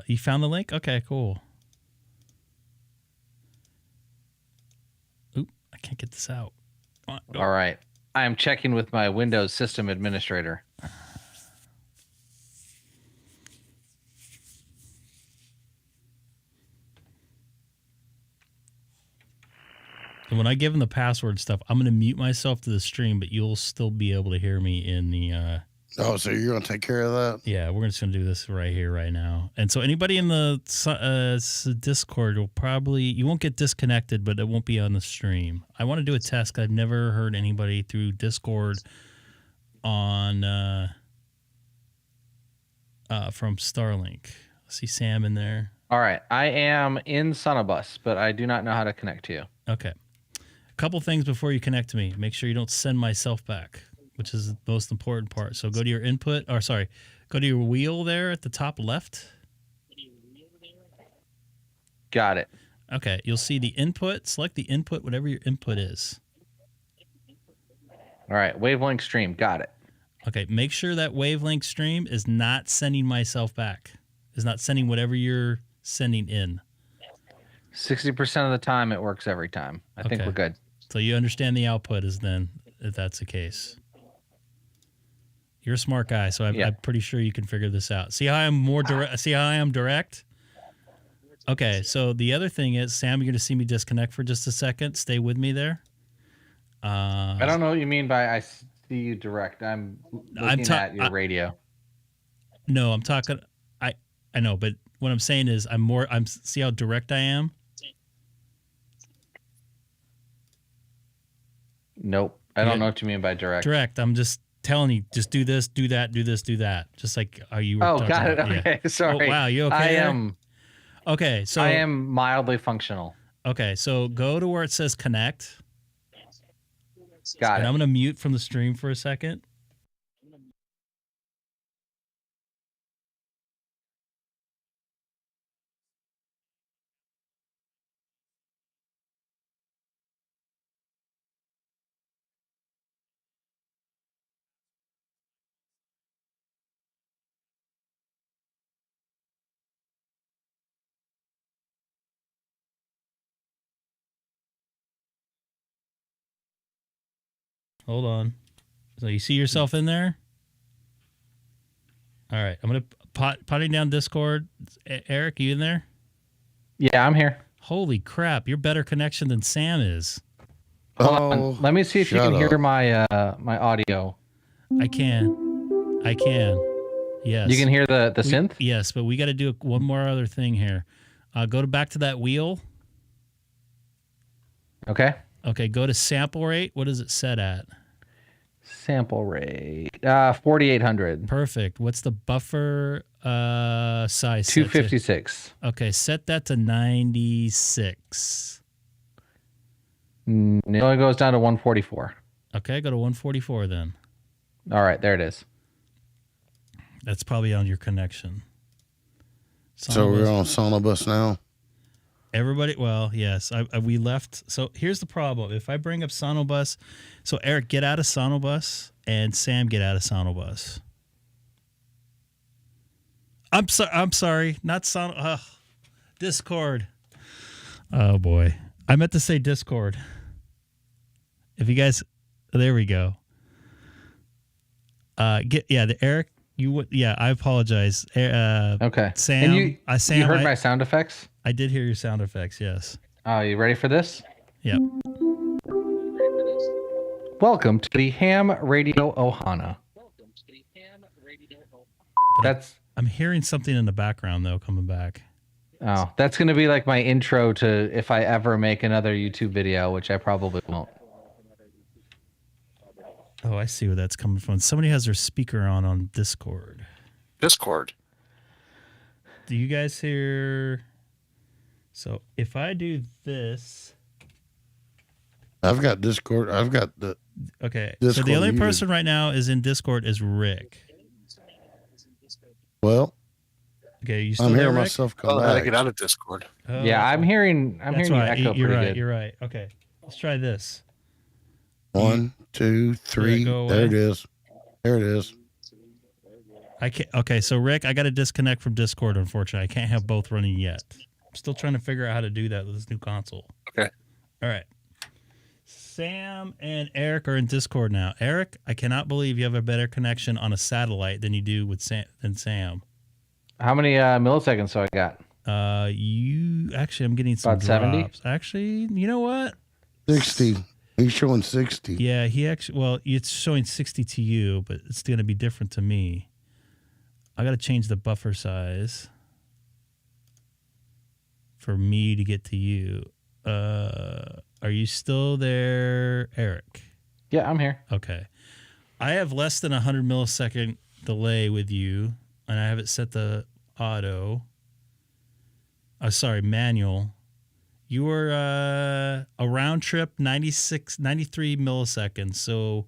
You found the link? Okay, cool. Oop, I can't get this out. Come on, go. All right. I am checking with my Windows system administrator. And when I give him the password stuff, I'm going to mute myself to the stream, but you'll still be able to hear me in the... Oh, so you're going to take care of that? Yeah, we're just going to do this right here, right now. And so anybody in the Discord will probably... You won't get disconnected, but it won't be on the stream. I want to do a test. I've never heard anybody through Discord on from Starlink. I see Sam in there. All right. I am in SonoBus, but I do not know how to connect to you. Okay. A couple things before you connect to me. Make sure you don't send myself back, which is the most important part. So go to your input, or sorry, go to your wheel there at the top left. Got it. Okay, you'll see the input. Select the input, whatever your input is. All right, wavelength stream. Got it. Okay, make sure that wavelength stream is not sending myself back. Is not sending whatever you're sending in. 60% of the time, it works every time. I think we're good. So you understand the output is then, if that's the case. You're a smart guy, so I'm pretty sure you can figure this out. See how I'm more direct? See how I am direct? Okay, so the other thing is, Sam, you're going to see me disconnect for just a second. Stay with me there. I don't know what you mean by I see you direct. I'm looking at your radio. No, I'm talking. I know, but what I'm saying is, see how direct I am. Nope, I don't know what you mean by direct. Direct. I'm just telling you, just do this, do that, do this, do that. Just like you were talking got it. about. Okay, yeah. sorry. Oh, wow, you okay? I there? am. Okay, so I am mildly functional. Okay, so go to where it says connect. Got it. And I'm going to mute from the stream for a second. Hold on. So you see yourself in there? All right. I'm going to potting down Discord. Eric, you in there? Yeah, I'm here. Holy crap. You're better connection than Sam is. Hold on. Let me see if you can hear my my audio. I can. Yes. You can hear the synth? Yes, but we got to do one more other thing here. Go back to that wheel. Okay. Okay, go to sample rate. What is it set at? Sample rate 4,800. Perfect. What's the buffer size? 256. Okay, set that to 96. It only goes down to 144. Okay, go to 144 then. All right, there it is. That's probably on your connection. So we're on SonoBus now? Everybody, well, yes, we left. So here's the problem. If I bring up SonoBus, so Eric, get out of SonoBus, and Sam, get out of SonoBus. I'm sorry. Not Sound. Discord. Oh boy, I meant to say Discord. If you guys, there we go. The Eric. You would. Yeah, I apologize. Okay. Sam. And you heard my sound effects? I did hear your sound effects. Yes. You ready for this? Yep. Welcome to the Ham Radio Ohana. I'm hearing something in the background though coming back. Oh, that's going to be like my intro to if I ever make another YouTube video, which I probably won't. Oh, I see where that's coming from. Somebody has their speaker on Discord. Discord. Do you guys hear? So if I do this. I've got Discord. I've got the. Okay. Discord so the only person right now is in Discord is Rick. Well. Okay, you still I'm there, hearing Rick? myself come I had to back. get out of Discord. Oh, Yeah, I'm hearing you right. echo You're pretty right. good. You're right. Okay. Let's try this. 1, 2, 3. go There away? it is. There it is. I can't. Okay, so Rick, I got to disconnect from Discord. Unfortunately, I can't have both running yet. I'm still trying to figure out how to do that with this new console. Okay. All right. Sam and Eric are in Discord now. Eric, I cannot believe you have a better connection on a satellite than you do with Sam. How many milliseconds do I got? You actually, I'm getting some About 70? drops. Actually, you know what? 60. He's showing 60. Yeah, it's showing 60 to you, but it's going to be different to me. I got to change the buffer size for me to get to you. Are you still there, Eric? Yeah, I'm here. Okay. I have less than 100 millisecond delay with you, and I have it set to auto. Manual. You were a round trip 93 milliseconds. So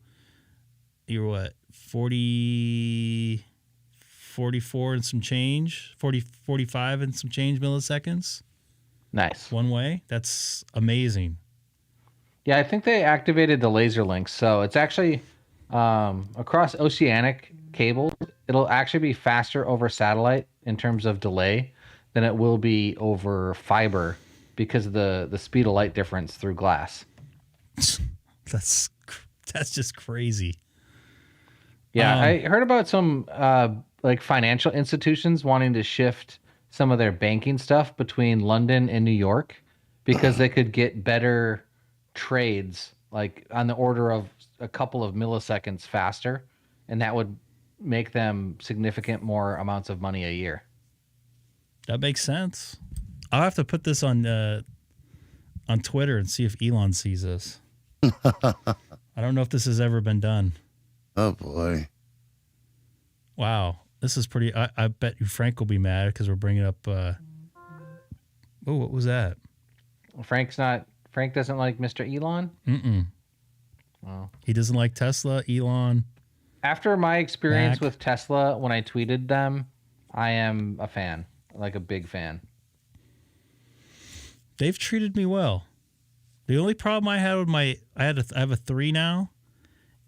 you're what? 44 and some change? 45 and some change milliseconds? Nice. One way? That's amazing. Yeah, I think they activated the laser links. So it's actually across oceanic cables, it'll actually be faster over satellite in terms of delay than it will be over fiber because of the speed of light difference through glass. That's just crazy. Yeah, I heard about some like financial institutions wanting to shift some of their banking stuff between London and New York because they could get better trades like on the order of a couple of milliseconds faster, and that would make them significant more amounts of money a year. That makes sense. I'll have to put this on Twitter and see if Elon sees this. I don't know if this has ever been done. Oh boy! Wow, this is pretty. I bet you Frank will be mad because we're bringing up. Oh, what was that? Frank doesn't like Mr. Elon. Well, he doesn't like Tesla, Elon. After my experience Mac. with Tesla, when I tweeted them, I am a fan, like a big fan. They've treated me well. The only problem I had with I have a 3 now,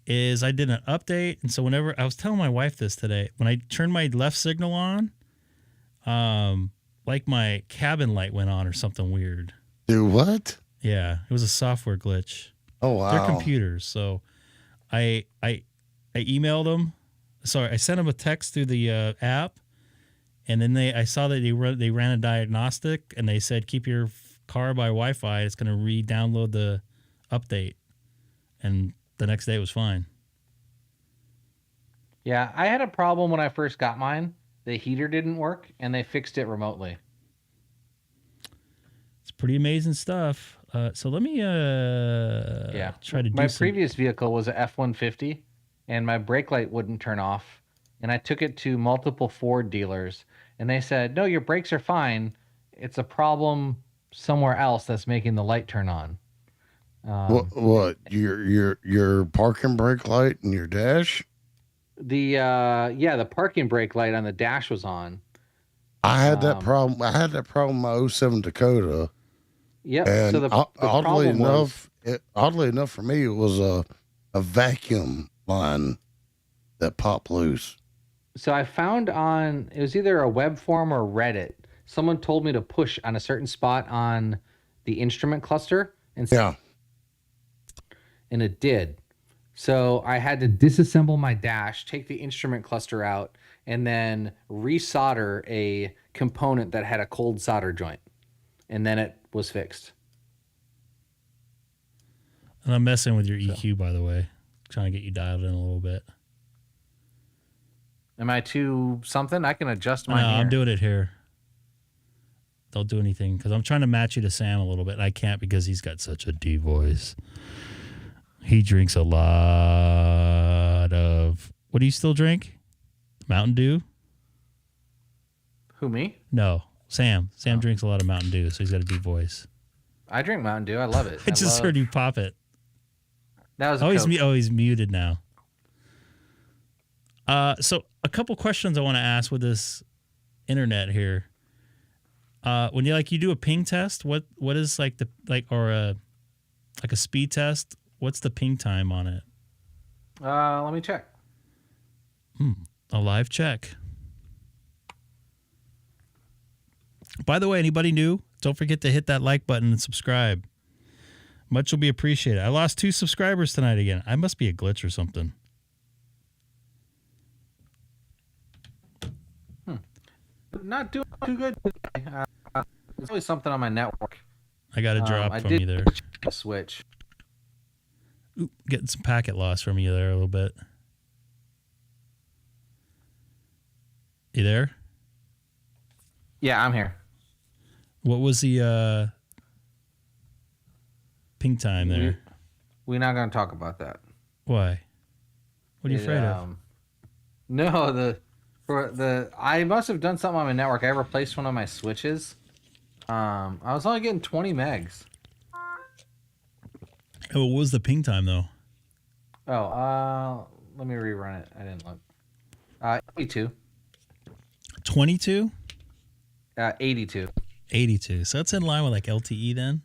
is I did an update, and so whenever I was telling my wife this today, when I turned my left signal on, like my cabin light went on or something weird. Do what? Yeah, it was a software glitch. Oh wow! They're computers, so I emailed them. Sorry, I sent them a text through the app, and then I saw that they ran a diagnostic, and they said keep your car by Wi-Fi. It's going to re-download the update, and the next day it was fine. Yeah, I had a problem when I first got mine. The heater didn't work, and they fixed it remotely. It's pretty amazing stuff. So let me try to do my previous vehicle was a F-150, and my brake light wouldn't turn off. And I took it to multiple Ford dealers, and they said, "No, your brakes are fine. It's a problem somewhere else that's making the light turn on." What? Your parking brake light and your dash? The parking brake light on the dash was on. I had that problem. I had that problem in my 07 Dakota. Yep. And So the oddly problem enough, for me, it was a vacuum line that popped loose. So I found it was either a web forum or Reddit. Someone told me to push on a certain spot on the instrument cluster, and it did. So I had to disassemble my dash, take the instrument cluster out, and then resolder a component that had a cold solder joint, and then it was fixed. And I'm messing with your EQ, by the way, trying to get you dialed in a little bit. Am I too something? I can adjust mine. No, here. I'm doing it here. Don't do anything because I'm trying to match you to Sam a little bit. And I can't because he's got such a deep voice. He drinks a lot of. What do you still drink? Mountain Dew? Who, me? No, Sam. Sam drinks a lot of Mountain Dew, so he's got a deep voice. I drink Mountain Dew. I love it. I just heard you pop it. That was he's muted now. So a couple questions I want to ask with this internet here. When you do a ping test, what is a speed test? What's the ping time on it? Let me check. A live check. By the way, anybody new, don't forget to hit that like button and subscribe. Much will be appreciated. I lost 2 subscribers tonight again. I must be a glitch or something. Not doing too good. There's always something on my network. I got a drop from you there. Switch. Ooh, getting some packet loss from you there a little bit. You there? Yeah, I'm here. What was the ping time there? We're not going to talk about that. Why? What are you afraid of? No, I must have done something on my network. I replaced one of my switches. I was only getting 20 megs. Oh, what was the ping time though? Oh, let me rerun it. I didn't look. 82. 22? 82. 82. So that's in line with like LTE then?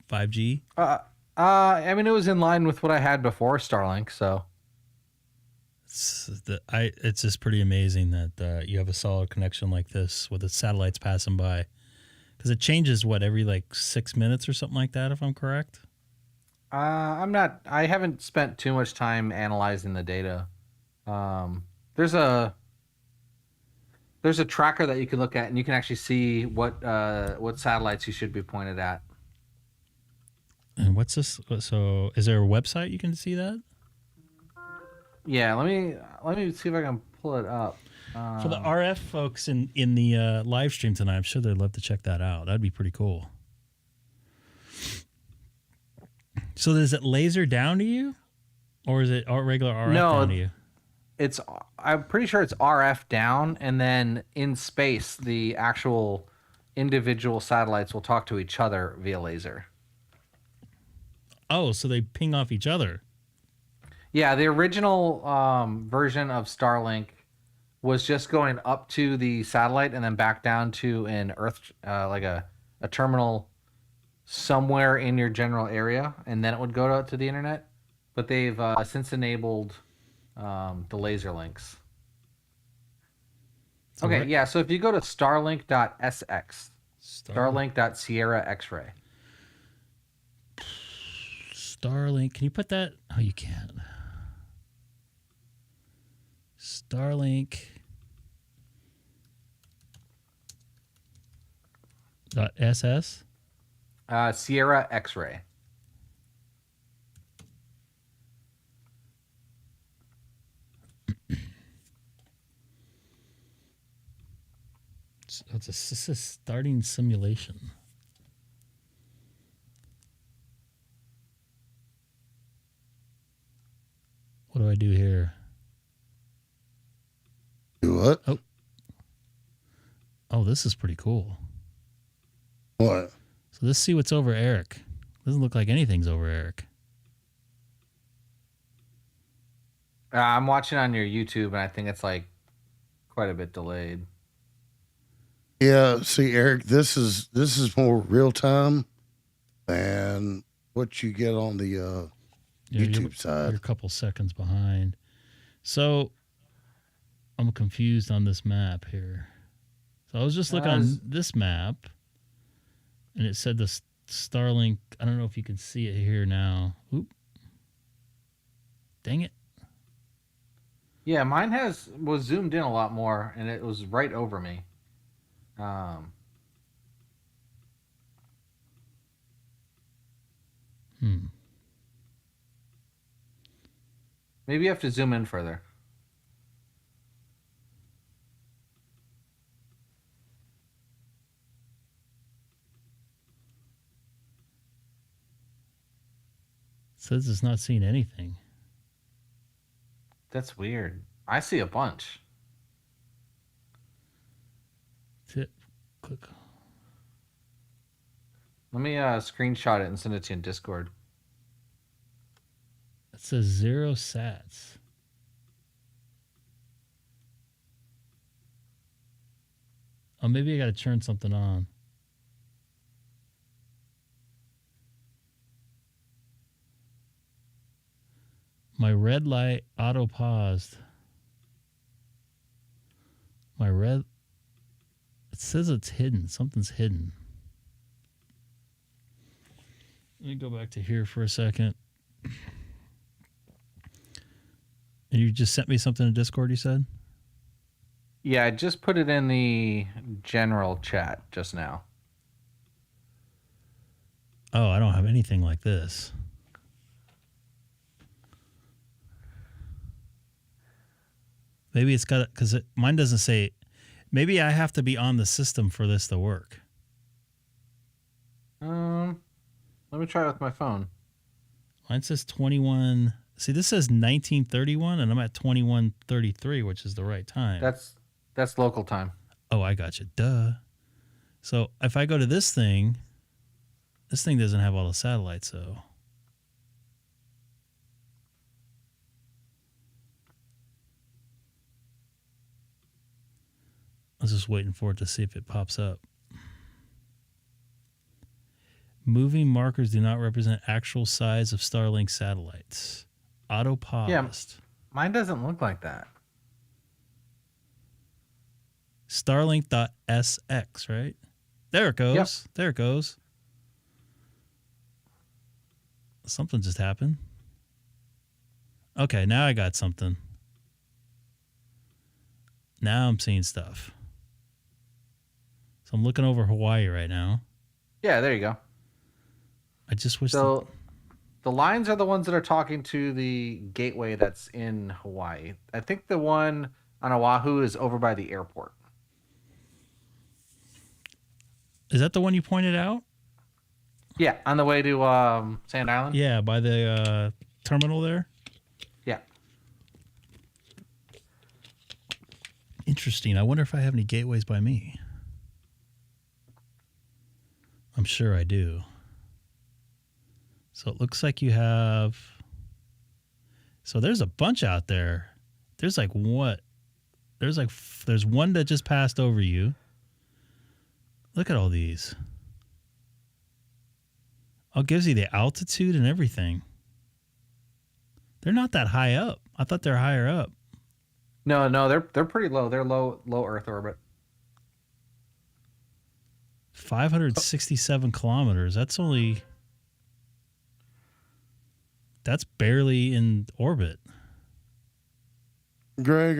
5G? I mean, it was in line with what I had before Starlink, so. It's just pretty amazing that you have a solid connection like this with the satellites passing by. Because it changes, every 6 minutes or something like that, if I'm correct? I haven't spent too much time analyzing the data. There's a tracker that you can look at, and you can actually see what satellites you should be pointed at. And what's this? So, is there a website you can see that? Yeah, let me see if I can pull it up. For the RF folks in the live stream tonight, I'm sure they'd love to check that out. That'd be pretty cool. So does it laser down to you, or is it regular RF down to you? I'm pretty sure it's RF down, and then in space, the actual individual satellites will talk to each other via laser. Oh, so they ping off each other. Yeah, the original version of Starlink was just going up to the satellite and then back down to an Earth, like a terminal somewhere in your general area, and then it would go out to the internet. But they've since enabled the laser links. Okay, yeah, so if you go to starlink.sx, Starlink.Sierra X-ray. Starlink, can you put that? Oh, you can't. Starlink. .ss? Sierra X-ray. It's a starting simulation. What do I do here? Do what? Oh, this is pretty cool. What? So let's see what's over Eric. Doesn't look like anything's over Eric. I'm watching on your YouTube, and I think it's quite a bit delayed. Yeah, see, Eric, this is more real time than what you get on the YouTube side. You're a couple seconds behind. So I'm confused on this map here. So I was just looking on this map, and it said the Starlink. I don't know if you can see it here now. Oop. Dang it. Yeah, mine was zoomed in a lot more, and it was right over me. Maybe you have to zoom in further. It says it's not seeing anything. That's weird. I see a bunch. Click. Let me screenshot it and send it to you in Discord. It says 0 sats. Oh, maybe I got to turn something on. My red light auto paused. It says it's hidden. Something's hidden. Let me go back to here for a second. And you just sent me something in Discord, you said? Yeah, I just put it in the general chat just now. Oh, I don't have anything like this. Maybe it's got, because mine doesn't say, maybe I have to be on the system for this to work. Let me try it with my phone. Mine says 21. See, this says 1931, and I'm at 21:33, which is the right time. That's local time. Oh, I got you. Duh. So if I go to this thing doesn't have all the satellites, though. I was just waiting for it to see if it pops up. Moving markers do not represent actual size of Starlink satellites. Auto paused. Yeah, mine doesn't look like that. Starlink.sx, right? There it goes. Yep. There it goes. Something just happened. Okay, now I got something. Now I'm seeing stuff. So I'm looking over Hawaii right now. Yeah, there you go. I just wish. So the lines are the ones that are talking to the gateway that's in Hawaii. I think the one on Oahu is over by the airport. Is that the one you pointed out? Yeah, on the way to Sand Island. Yeah, by the terminal there. Yeah. Interesting. I wonder if I have any gateways by me. I'm sure I do. So it looks like you have. So there's a bunch out there. There's like what? There's one that just passed over you. Look at all these. Oh, it gives you the altitude and everything. They're not that high up. I thought they're higher up. No, they're pretty low. They're low Earth orbit. 567 kilometers. That's barely in orbit. Greg,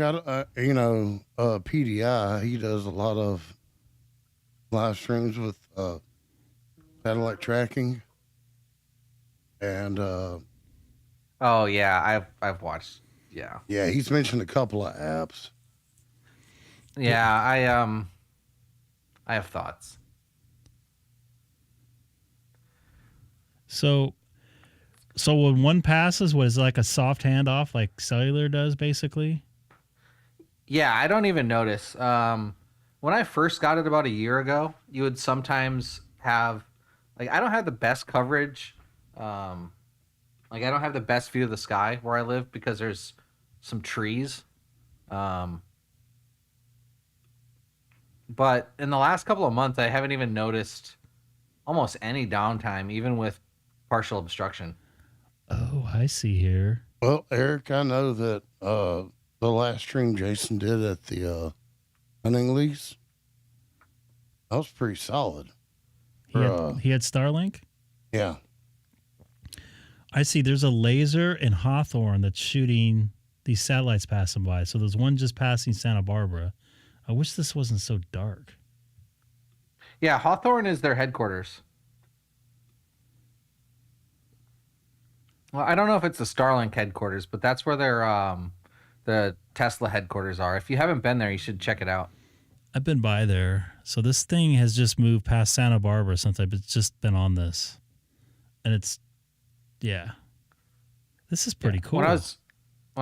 PDI, he does a lot of live streams with satellite tracking, and oh yeah, I've watched. Yeah, he's mentioned a couple of apps. Yeah, I have thoughts. So when one passes, was like a soft handoff, like cellular does, basically? Yeah, I don't even notice. When I first got it about a year ago, you would sometimes have, like, I don't have the best coverage. I don't have the best view of the sky where I live because there's some trees. But in the last couple of months, I haven't even noticed almost any downtime, even with partial obstruction. Oh, I see here. Well, Eric, I know that The last stream Jason did at the hunting lease, that was pretty solid. He had Starlink? Yeah. I see there's a laser in Hawthorne that's shooting these satellites passing by. So there's one just passing Santa Barbara. I wish this wasn't so dark. Yeah, Hawthorne is their headquarters. Well, I don't know if it's the Starlink headquarters, but that's where the Tesla headquarters are. If you haven't been there, you should check it out. I've been by there. So this thing has just moved past Santa Barbara since I've just been on this. And it's, yeah. This is pretty cool. When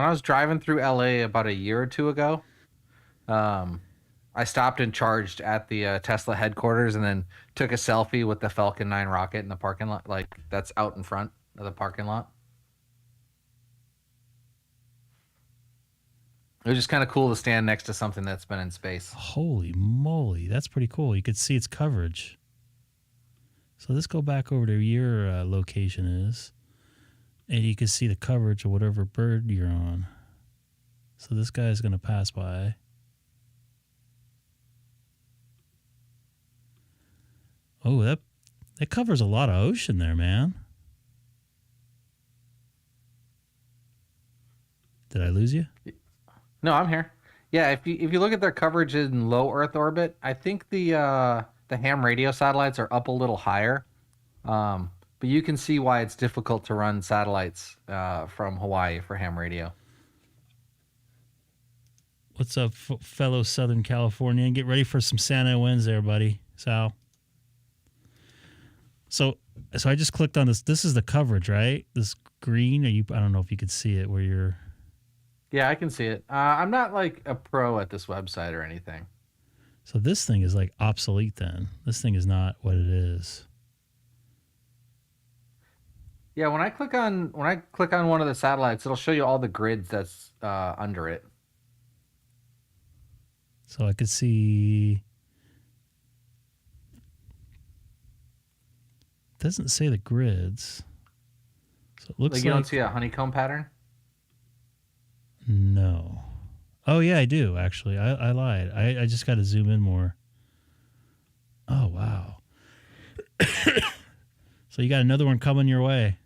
I was driving through LA about a year or two ago, I stopped and charged at the Tesla headquarters and then took a selfie with the Falcon 9 rocket in the parking lot. Like, that's out in front of the parking lot. It was just kind of cool to stand next to something that's been in space. Holy moly, that's pretty cool. You could see its coverage. So let's go back over to your location is, and you can see the coverage of whatever bird you're on. So this guy is going to pass by. Oh, that covers a lot of ocean there, man. Did I lose you? No, I'm here. Yeah, if you look at their coverage in low Earth orbit, I think the ham radio satellites are up a little higher. But you can see why it's difficult to run satellites from Hawaii for ham radio. What's up, fellow Southern Californian? Get ready for some Santa winds there, buddy. Sal. So I just clicked on this. This is the coverage, right? This green. I don't know if you could see it where you're. Yeah, I can see it. I'm not like a pro at this website or anything. So this thing is like obsolete then. This thing is not what it is. Yeah, when I click on one of the satellites, it'll show you all the grids that's under it. So I could see. It doesn't say the grids. So it looks like you don't see a honeycomb pattern? No. Oh, yeah, I do, actually. I lied. I just got to zoom in more. Oh, wow. So you got another one coming your way.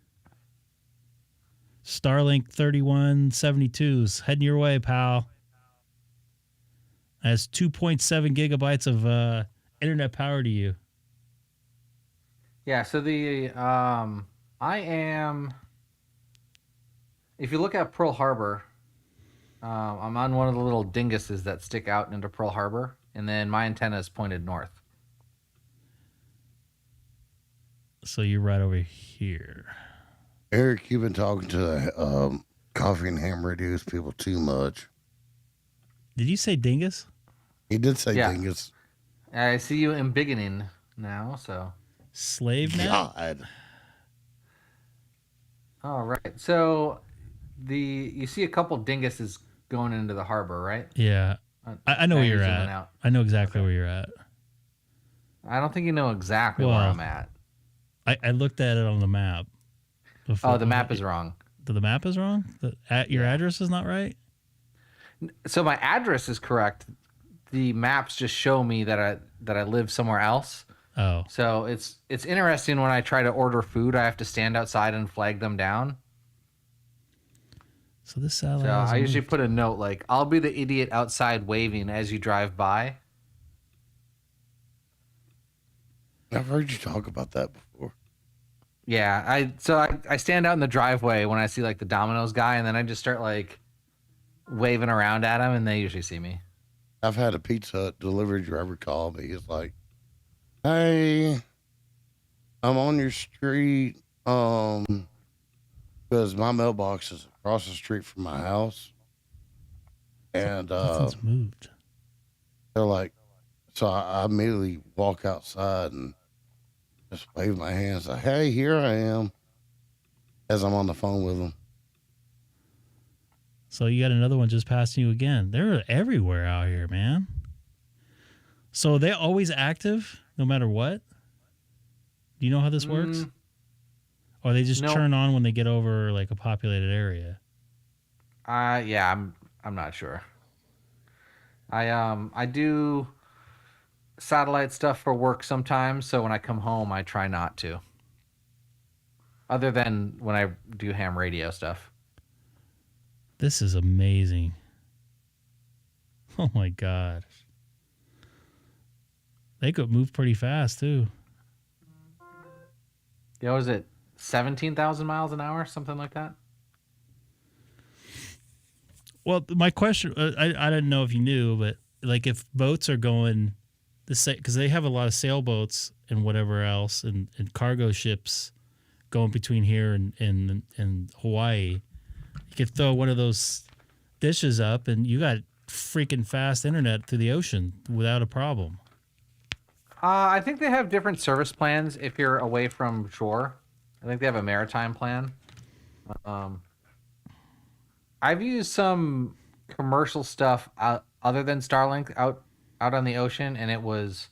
Starlink 3172s heading your way, pal. Has 2.7 gigabytes of internet power to you. Yeah, so I am, if you look at Pearl Harbor, I'm on one of the little dinguses that stick out into Pearl Harbor, and then my antenna is pointed north. So you're right over here. Eric, you've been talking to the coffee and ham radios people too much. Did you say dingus? He did say dingus. I see you embiggening now, so. Slave now? God. All right. So you see a couple dinguses going into the harbor, right? Yeah. I know where you're at. Out. I know exactly where you're at. I don't think you know exactly where I'm at. I looked at it on the map. Oh, the map is wrong. The map is wrong? Your address is not right? So my address is correct. The maps just show me that I live somewhere else. Oh. So it's interesting when I try to order food, I have to stand outside and flag them down. So this satellite. So I usually put a note like, I'll be the idiot outside waving as you drive by. I've heard you talk about that before. Yeah, I stand out in the driveway when I see like the Domino's guy, and then I just start like waving around at him, and they usually see me. I've had a Pizza Hut delivery driver call me. He's like, "Hey, I'm on your street, because my mailbox is across the street from my house." And nothing's moved. They're like, so I immediately walk outside and just wave my hands like, "Hey, here I am," as I'm on the phone with them. So you got another one just passing you again. They're everywhere out here, man. So are they always active no matter what? Do you know how this works? Or they just turn on when they get over like a populated area? Yeah, I'm not sure. I do satellite stuff for work sometimes, so when I come home, I try not to. Other than when I do ham radio stuff. This is amazing. Oh my god. They could move pretty fast too. Yeah, was it 17,000 miles an hour, something like that? Well, my question, I didn't know if you knew, but like if boats are going because they have a lot of sailboats and whatever else, and cargo ships going between here and Hawaii, you could throw one of those dishes up and you got freaking fast internet through the ocean without a problem. I think they have different service plans if you're away from shore. I think they have a maritime plan. I've used some commercial stuff other than Starlink out on the ocean, and it was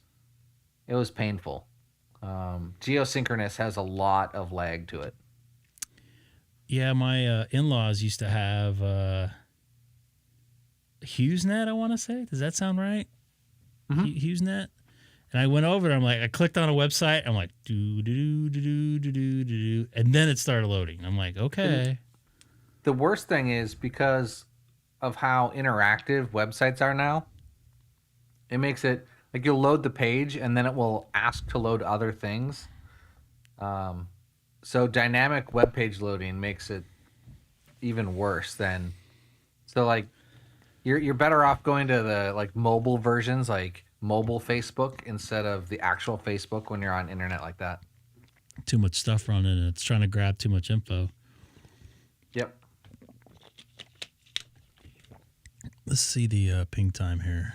painful. Geosynchronous has a lot of lag to it. Yeah, my in-laws used to have HughesNet, I want to say. Does that sound right? Mm-hmm. HughesNet? And I went over and I clicked on a website. I'm like, do, and then it started loading. I'm like, okay. The worst thing is because of how interactive websites are now, it makes it like you'll load the page and then it will ask to load other things. So dynamic web page loading makes it even worse than. So like, you're better off going to the like mobile versions, like mobile Facebook instead of the actual Facebook when you're on internet like that. Too much stuff running and it's trying to grab too much info. Yep. Let's see the ping time here.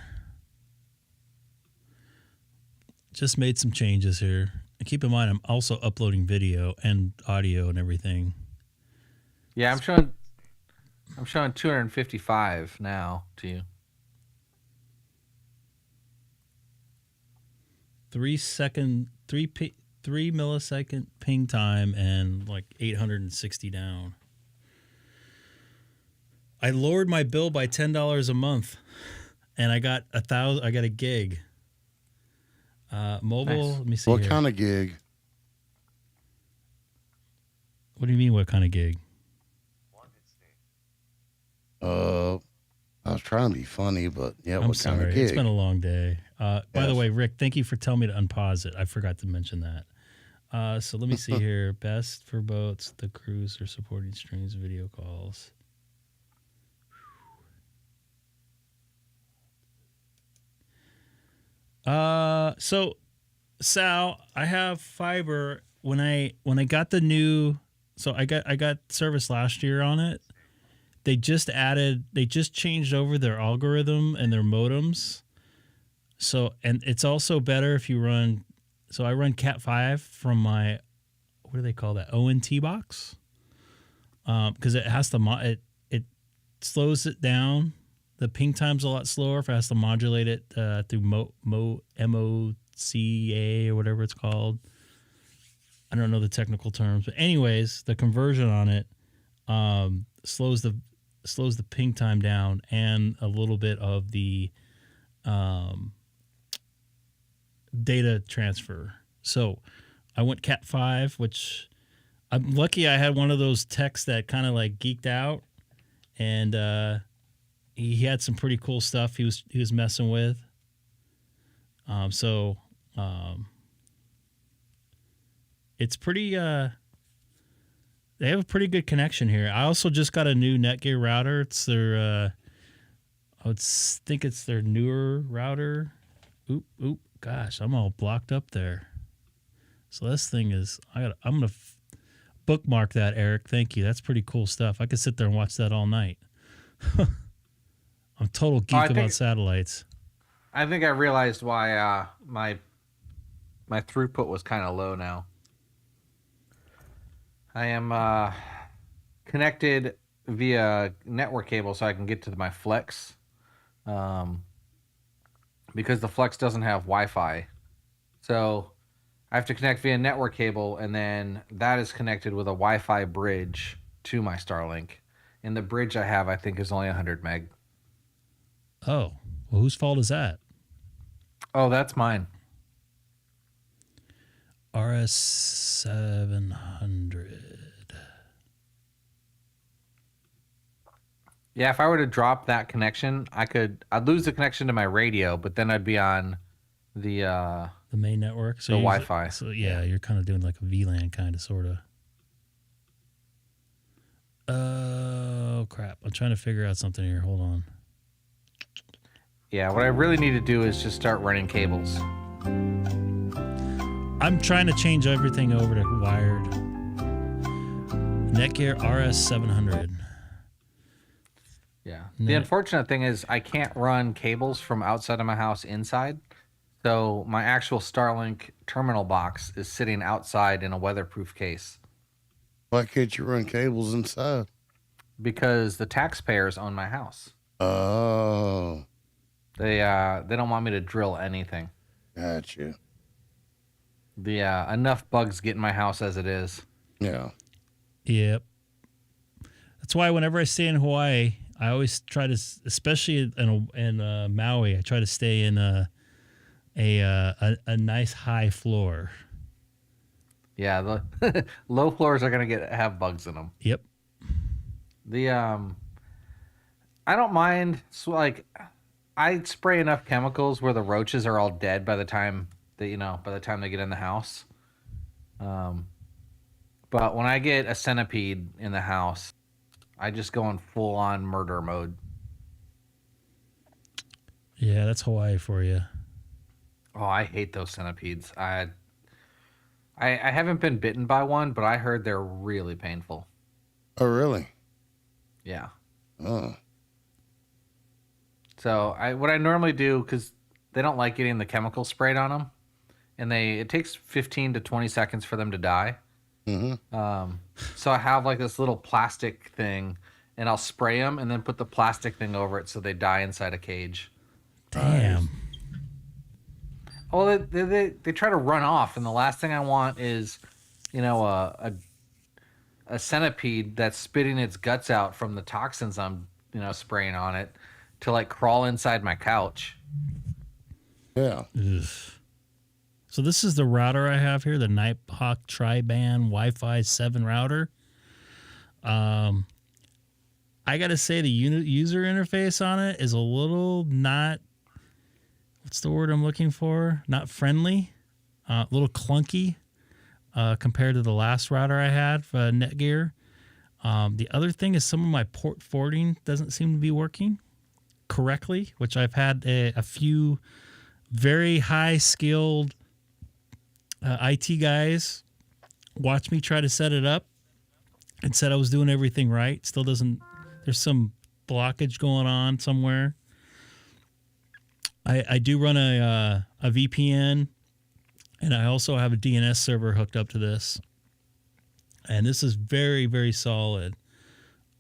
Just made some changes here. And keep in mind, I'm also uploading video and audio and everything. Yeah, I'm showing 255 now to you. 3 millisecond ping time and like 860 down. I lowered my bill by $10 a month, and I got a gig. Mobile. Nice. Let me see. What here. kind of gig? What do you mean? What kind of gig? I was trying to be funny, but yeah, I'm what sorry. kind of gig? It's been a long day. By Yes. the way, Rick, thank you for telling me to unpause it. I forgot to mention that. So let me see here. Best for boats, the cruise or supporting streams, video calls. So Sal, I have fiber. When I got the new, so I got service last year on it. They just changed over their algorithm and their modems. So, and it's also better if you run, so I run Cat 5 from my, what do they call that? ONT box. Cause it has to, it slows it down. The ping time's a lot slower if it has to modulate it, through MOCA or whatever it's called. I don't know the technical terms, but anyways, the conversion on it, slows the ping time down and a little bit of the data transfer. So I went Cat 5, which I'm lucky I had one of those techs that kind of like geeked out, and he had some pretty cool stuff he was messing with. It's pretty they have a pretty good connection here. I also just got a new Netgear router. It's their I would think it's their newer router. Oop, gosh, I'm all blocked up there. So this thing is, I'm gonna bookmark that, Eric. Thank you. That's pretty cool stuff. I could sit there and watch that all night. I'm total geek about satellites. I think I realized why my throughput was kind of low now. I am connected via network cable so I can get to my Flex, because the Flex doesn't have Wi-Fi. So I have to connect via network cable, and then that is connected with a Wi-Fi bridge to my Starlink. And the bridge I have, I think, is only 100 meg. Oh, well, whose fault is that? Oh, that's mine. RS-700. Yeah, if I were to drop that connection, I'd lose the connection to my radio, but then I'd be on the main network, the Wi-Fi. So yeah, you're kind of doing like a VLAN kind of, sort of. Oh crap! I'm trying to figure out something here. Hold on. Yeah, what I really need to do is just start running cables. I'm trying to change everything over to wired. Netgear RS-700. Yeah. The unfortunate thing is I can't run cables from outside of my house inside. So my actual Starlink terminal box is sitting outside in a weatherproof case. Why can't you run cables inside? Because the taxpayers own my house. Oh. They don't want me to drill anything. Gotcha. Enough bugs get in my house as it is. Yeah. Yep. That's why whenever I stay in Hawaii, I always try to, especially in Maui, I try to stay in a nice high floor. Yeah, the low floors are gonna have bugs in them. Yep. I don't mind. So like, I spray enough chemicals where the roaches are all dead by the time they get in the house. But when I get a centipede in the house, I just go in full on murder mode. Yeah, that's Hawaii for you. Oh, I hate those centipedes. I haven't been bitten by one, but I heard they're really painful. Oh, really? Yeah. Oh. So what I normally do, because they don't like getting the chemical sprayed on them, and it takes 15 to 20 seconds for them to die. Mm-hmm. So I have like this little plastic thing, and I'll spray them and then put the plastic thing over it so they die inside a cage. Damn. Well, they try to run off, and the last thing I want is, a centipede that's spitting its guts out from the toxins I'm, spraying on it to like crawl inside my couch. Yeah. Ugh. So this is the router I have here, the Nighthawk Tri-Band Wi-Fi 7 router. I got to say the user interface on it is a little not, what's the word I'm looking for? Not friendly, a little clunky compared to the last router I had for Netgear. The other thing is some of my port forwarding doesn't seem to be working correctly, which I've had a few very high-skilled IT guys watch me try to set it up and said I was doing everything right. Still doesn't, there's some blockage going on somewhere. I do run a VPN, and I also have a DNS server hooked up to this. And this is very, very solid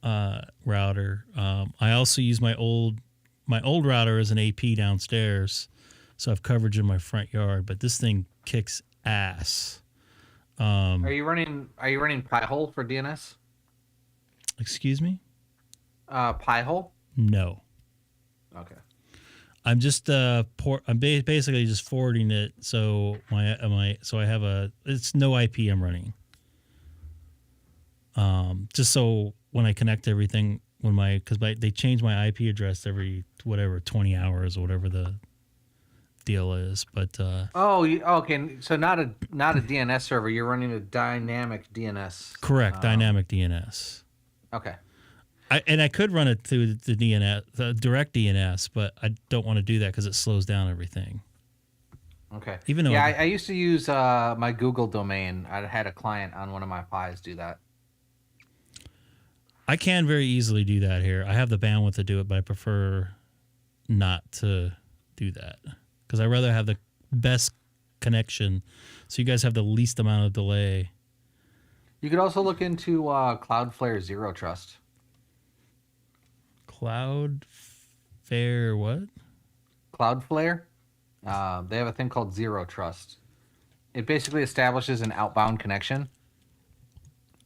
router. I also use my old router as an AP downstairs, so I have coverage in my front yard. But this thing kicks ass. Are you running Pi-hole for DNS? Excuse me? Pi-hole? No. Okay. I'm just I'm basically just forwarding it, so so I have it's no IP I'm running. Just so when I connect everything, because they change my IP address every 20 hours or whatever the deal is. But okay. So not a DNS server. You're running a dynamic DNS. Correct, dynamic DNS. Okay. I could run it through the DNS, the direct DNS, but I don't want to do that because it slows down everything. Okay. Even though I used to use my Google domain. I had a client on one of my Pis do that. I can very easily do that here. I have the bandwidth to do it, but I prefer not to do that because I'd rather have the best connection so you guys have the least amount of delay. You could also look into Cloudflare Zero Trust. Cloudflare what? Cloudflare. They have a thing called Zero Trust. It basically establishes an outbound connection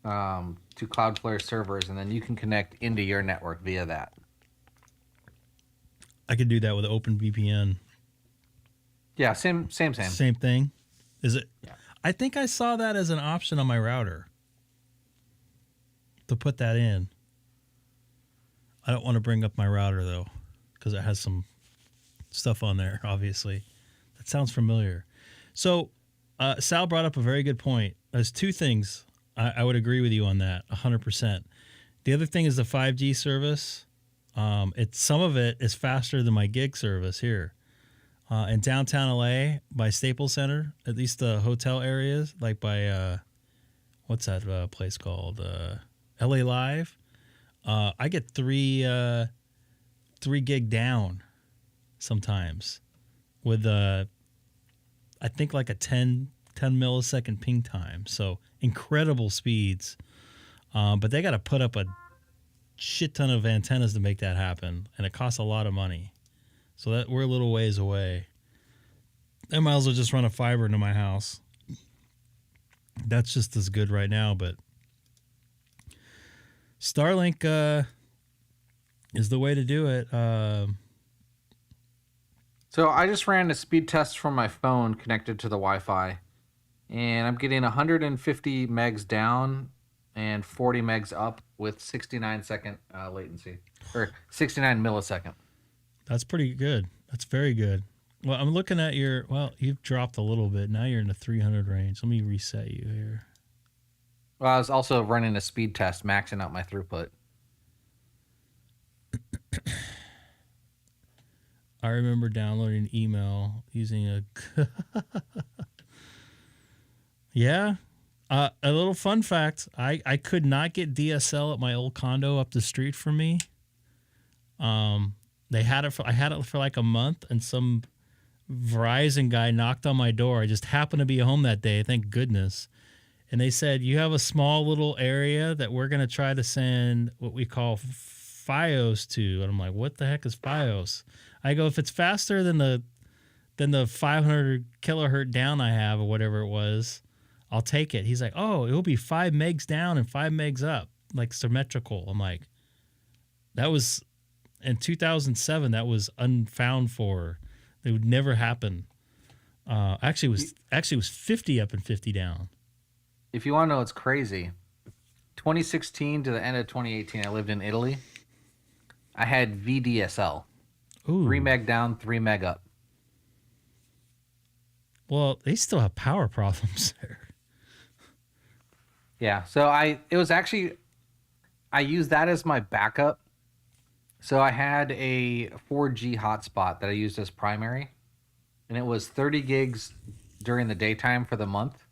to Cloudflare servers, and then you can connect into your network via that. I could do that with OpenVPN. Yeah, same. Same thing. Is it? Yeah. I think I saw that as an option on my router to put that in. I don't want to bring up my router though, because it has some stuff on there. Obviously, that sounds familiar. So, Sal brought up a very good point. There's two things I would agree with you on that 100%. The other thing is the 5G service. Some of it is faster than my gig service here. In downtown LA by Staples Center, at least the hotel areas, like by what's that place called? LA Live. I get 3 gig down sometimes with I think like a 10 millisecond ping time. So incredible speeds. But they got to put up a shit ton of antennas to make that happen, and it costs a lot of money. So that we're a little ways away. I might as well just run a fiber into my house. That's just as good right now, but Starlink is the way to do it. So I just ran a speed test from my phone connected to the Wi-Fi, and I'm getting 150 megs down and 40 megs up with 69 second latency, or 69 millisecond. That's pretty good. That's very good. Well, I'm looking at you've dropped a little bit. Now you're in the 300 range. Let me reset you here. Well, I was also running a speed test, maxing out my throughput. I remember downloading email using a... Yeah. A little fun fact. I could not get DSL at my old condo up the street from me. I had it for like a month, and some Verizon guy knocked on my door. I just happened to be home that day, thank goodness. And they said, you have a small little area that we're going to try to send what we call FiOS to. And I'm like, what the heck is FiOS? I go, if it's faster than the 500 kilohertz down I have, or whatever it was, I'll take it. He's like, oh, it will be 5 megs down and 5 megs up, like symmetrical. I'm like, that was in 2007. That was unfound for. It would never happen. Actually, it was 50 up and 50 down. If you want to know what's crazy, 2016 to the end of 2018, I lived in Italy. I had VDSL. Ooh. 3 meg down, 3 meg up. Well, they still have power problems there. Yeah, so I used that as my backup. So I had a 4G hotspot that I used as primary, and it was 30 gigs during the daytime for the month.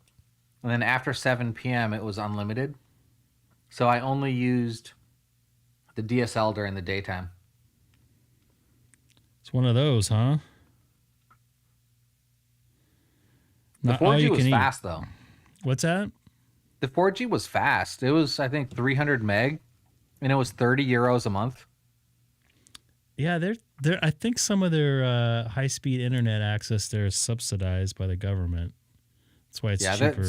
And then after 7 p.m., it was unlimited. So I only used the DSL during the daytime. It's one of those, huh? The 4G was fast, though. What's that? The 4G was fast. It was, I think, 300 meg, and it was 30 euros a month. Yeah, they're. I think some of their high-speed internet access there is subsidized by the government. That's why it's cheaper.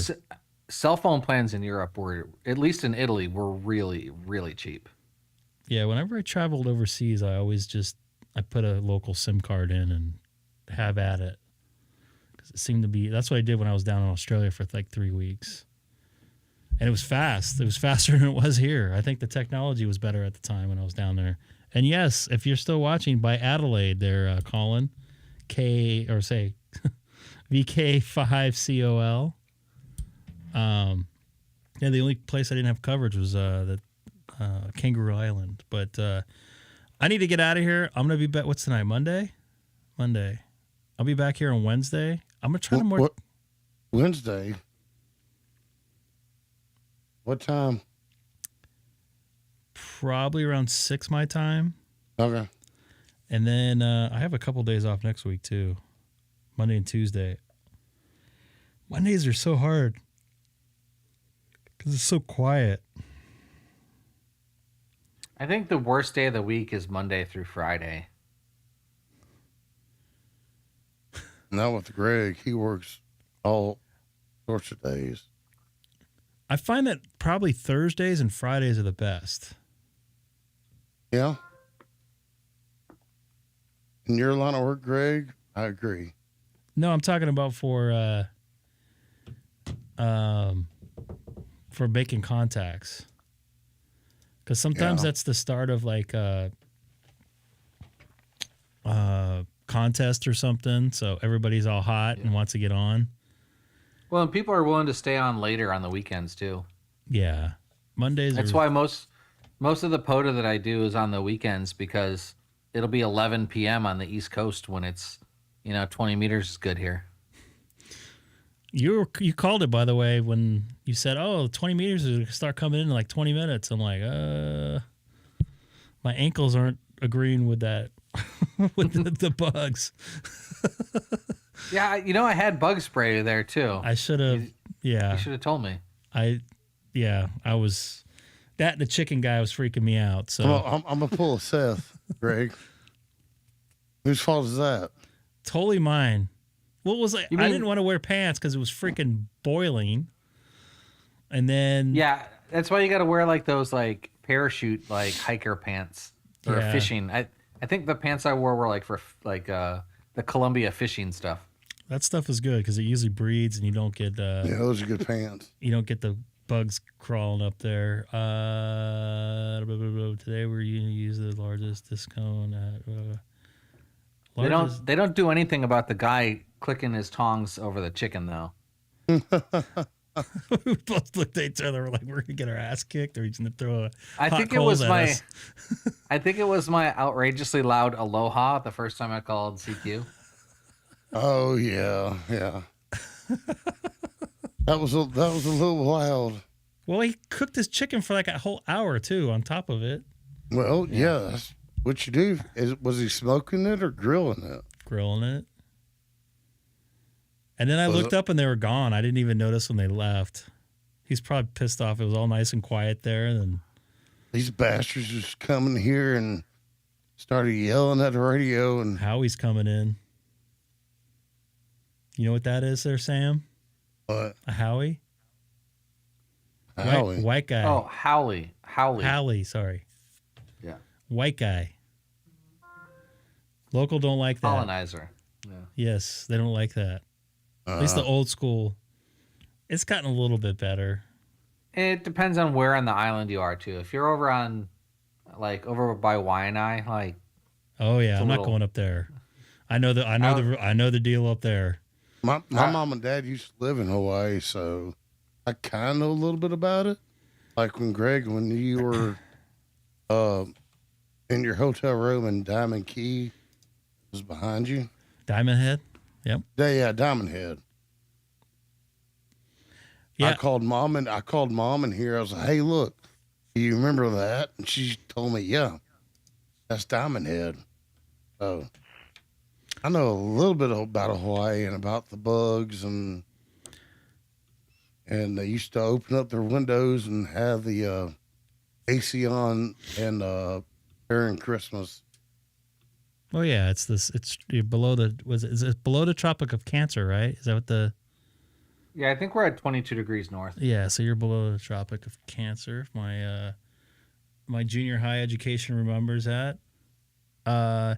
Cell phone plans in Europe were, at least in Italy, were really, really cheap. Yeah, whenever I traveled overseas, I put a local SIM card in and have at it. Because it seemed to be, that's what I did when I was down in Australia for like 3 weeks. And it was fast. It was faster than it was here. I think the technology was better at the time when I was down there. And yes, if you're still watching by Adelaide there, Colin, VK5COL. Yeah, the only place I didn't have coverage was the Kangaroo Island. But I need to get out of here. I'm going to be back. What's tonight? Monday? I'll be back here on Wednesday. I'm going to try to more. Wednesday? What time? Probably around 6 my time. Okay. And then I have a couple days off next week too. Monday and Tuesday. Mondays are so hard because it's so quiet. I think the worst day of the week is Monday through Friday. Not with Greg. He works all sorts of days. I find that probably Thursdays and Fridays are the best. Yeah. In your line of work, Greg, I agree. No, I'm talking about for making contacts. Because sometimes that's the start of like contest or something. So everybody's all hot and wants to get on. Well, and people are willing to stay on later on the weekends too. Yeah, Mondays. That's why most of the POTA that I do is on the weekends, because it'll be 11 p.m. on the East Coast when it's 20 meters is good here. You called it, by the way, when you said, 20 meters is going to start coming in like 20 minutes. I'm like, my ankles aren't agreeing with that, with the bugs. Yeah, I had bug spray there too. I should have, You should have told me. I was, that and the chicken guy was freaking me out. So I'm going to pull a Seth, Greg. Whose fault is that? Totally mine. What was it? I didn't want to wear pants because it was freaking boiling. And then that's why you got to wear like those like parachute like hiker pants or fishing. I think the pants I wore were like for like the Columbia fishing stuff. That stuff is good because it usually breeds and you don't get those are good pants. You don't get the bugs crawling up there. Today we're going to use the largest discount at. They don't do anything about the guy clicking his tongs over the chicken though. We both looked at each other like we're gonna get our ass kicked, or he's gonna throw I think it was my outrageously loud aloha the first time I called CQ. Oh yeah. That was a little loud. Well, he cooked his chicken for like a whole hour too on top of it. Well, that's what you do. Was he smoking it or grilling it? Grilling it. And then I looked up and they were gone. I didn't even notice when they left. He's probably pissed off. It was all nice and quiet there. And then these bastards just coming here and started yelling at the radio. And Howie's coming in. You know what that is there, Sam? What? A Howie? Howie. White guy. Oh, Howley. Howley, sorry. Yeah. White guy. Local don't like that. Colonizer. Yeah. Yes, they don't like that. At least the old school. It's gotten a little bit better. It depends on where on the island you are too. If you're over on, like over by Waianae, like. Oh yeah, I'm not going up there. I know the deal up there. My mom and dad used to live in Hawaii, so I kind of know a little bit about it. Like when you were in your hotel room and Diamond Key was behind you. Diamond Head? Yep. Yeah, Diamond Head. Yeah. I called mom in here. I was like, "Hey, look, do you remember that?" And she told me, "Yeah, that's Diamond Head." So I know a little bit about Hawaii and about the bugs, and they used to open up their windows and have the AC on and during Christmas. Oh yeah, it's below is it below the Tropic of Cancer, right? Is that what the? Yeah, I think we're at 22 degrees north. Yeah, so you're below the Tropic of Cancer. My junior high education remembers that. Yeah,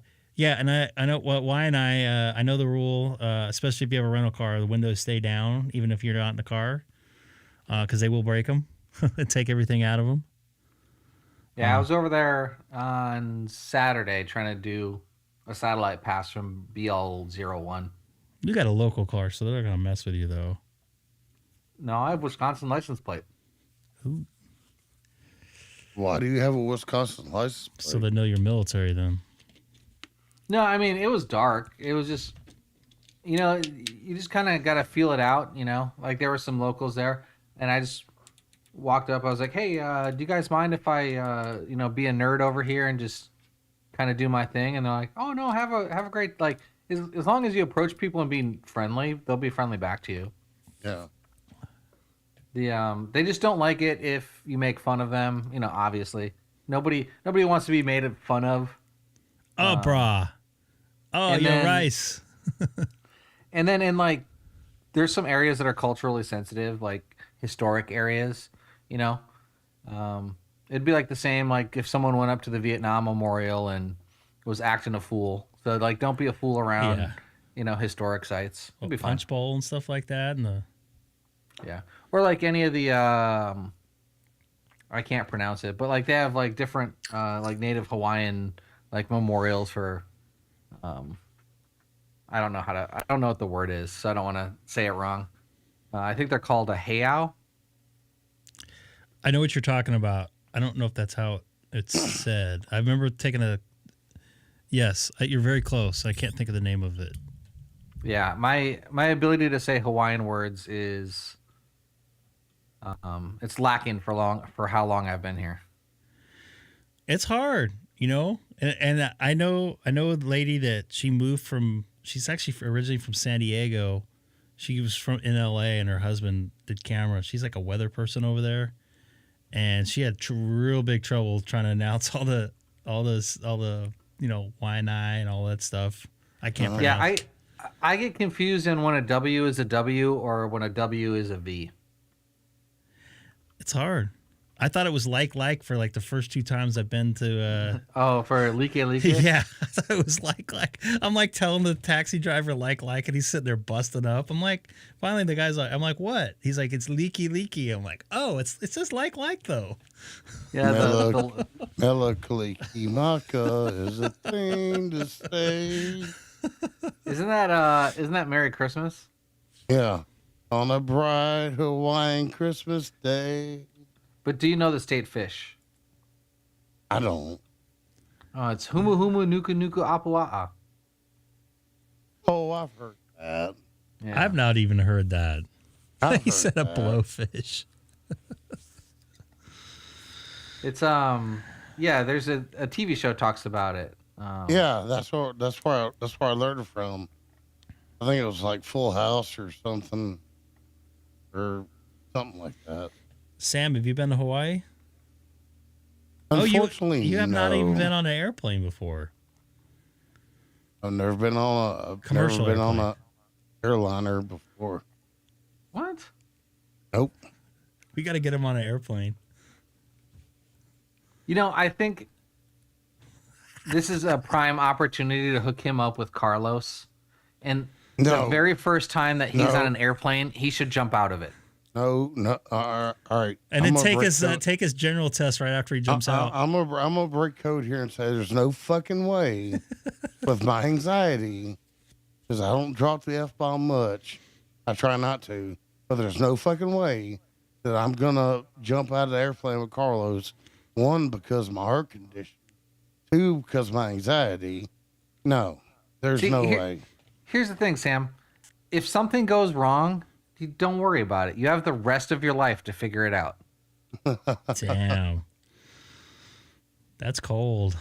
and I know I know the rule, especially if you have a rental car, the windows stay down even if you're not in the car, because they will break them and take everything out of them. Yeah, I was over there on Saturday trying to do a satellite pass from BL01. You got a local car, so they're not gonna mess with you though. No, I have Wisconsin license plate. Ooh. Why do you have a Wisconsin license plate? So they know you're military then. No, I mean, it was dark. It was just, you just kind of got to feel it out, Like there were some locals there, and I just walked up. I was like, "Hey, do you guys mind if I, be a nerd over here and just kind of do my thing?" And they're like, "Oh no, have a great like as long as you approach people and be friendly, they'll be friendly back to you." Yeah. They just don't like it if you make fun of them. Obviously, nobody wants to be made fun of. Oh, brah. Oh, you're rice. And then in there's some areas that are culturally sensitive, like historic areas. It'd be like the same like if someone went up to the Vietnam Memorial and was acting a fool. So like, don't be a fool around. Yeah. You know, historic sites. It'll be fun. Punch Bowl and stuff like that, and Yeah, or like any of the I can't pronounce it, but like they have like different like Native Hawaiian like memorials for I don't know what the word is, so I don't want to say it wrong. I think they're called a heiau. I know what you're talking about. I don't know if that's how it's said. I remember taking a. Yes, you're very close. I can't think of the name of it. Yeah, my ability to say Hawaiian words is it's lacking for how long I've been here. It's hard, you know, and I know a lady that she moved from. She's actually originally from San Diego. She was in LA, and her husband did camera. She's like a weather person over there, and she had real big trouble trying to announce all the you know, Waianae and all that stuff. I can't pronounce. Yeah, I get confused in when a W is a W or when a W is a V. It's hard. I thought it was like for like the first 2 times I've been to. For Like. Yeah, I thought it was like. I'm like telling the taxi driver like, and he's sitting there busting up. I'm like, finally the guy's like, I'm like, what? He's like, it's leaky. I'm like, oh, it's just like though. Yeah, Melakaliki Maka is a thing to say. Isn't that Merry Christmas? Yeah, on a bright Hawaiian Christmas day. But do you know the state fish? I don't. Oh, it's Humu Humu Nuku Nuku Apua'a. Oh, I've heard that. Yeah. I've not even heard that. He said a blowfish. It's yeah. There's a TV show talks about it. Yeah, that's where I learned it from. I think it was like Full House or something like that. Sam, have you been to Hawaii? Unfortunately, you have no. not even been on an airplane before. I've never been on a commercial never been airplane. on a airliner before. What? Nope. We got to get him on an airplane. You know, I think this is a prime opportunity to hook him up with Carlos. And the very first time that he's on an airplane, he should jump out of it. No. All right. And then take his general test right after he jumps out. I'm gonna break code here and say there's no fucking way with my anxiety, because I don't drop the F-bomb much. I try not to, but there's no fucking way that I'm gonna jump out of the airplane with Carlos. 1, because of my heart condition. 2, because of my anxiety. No, there's no way. Here's the thing, Sam. If something goes wrong, you don't worry about it. You have the rest of your life to figure it out. Damn. That's cold.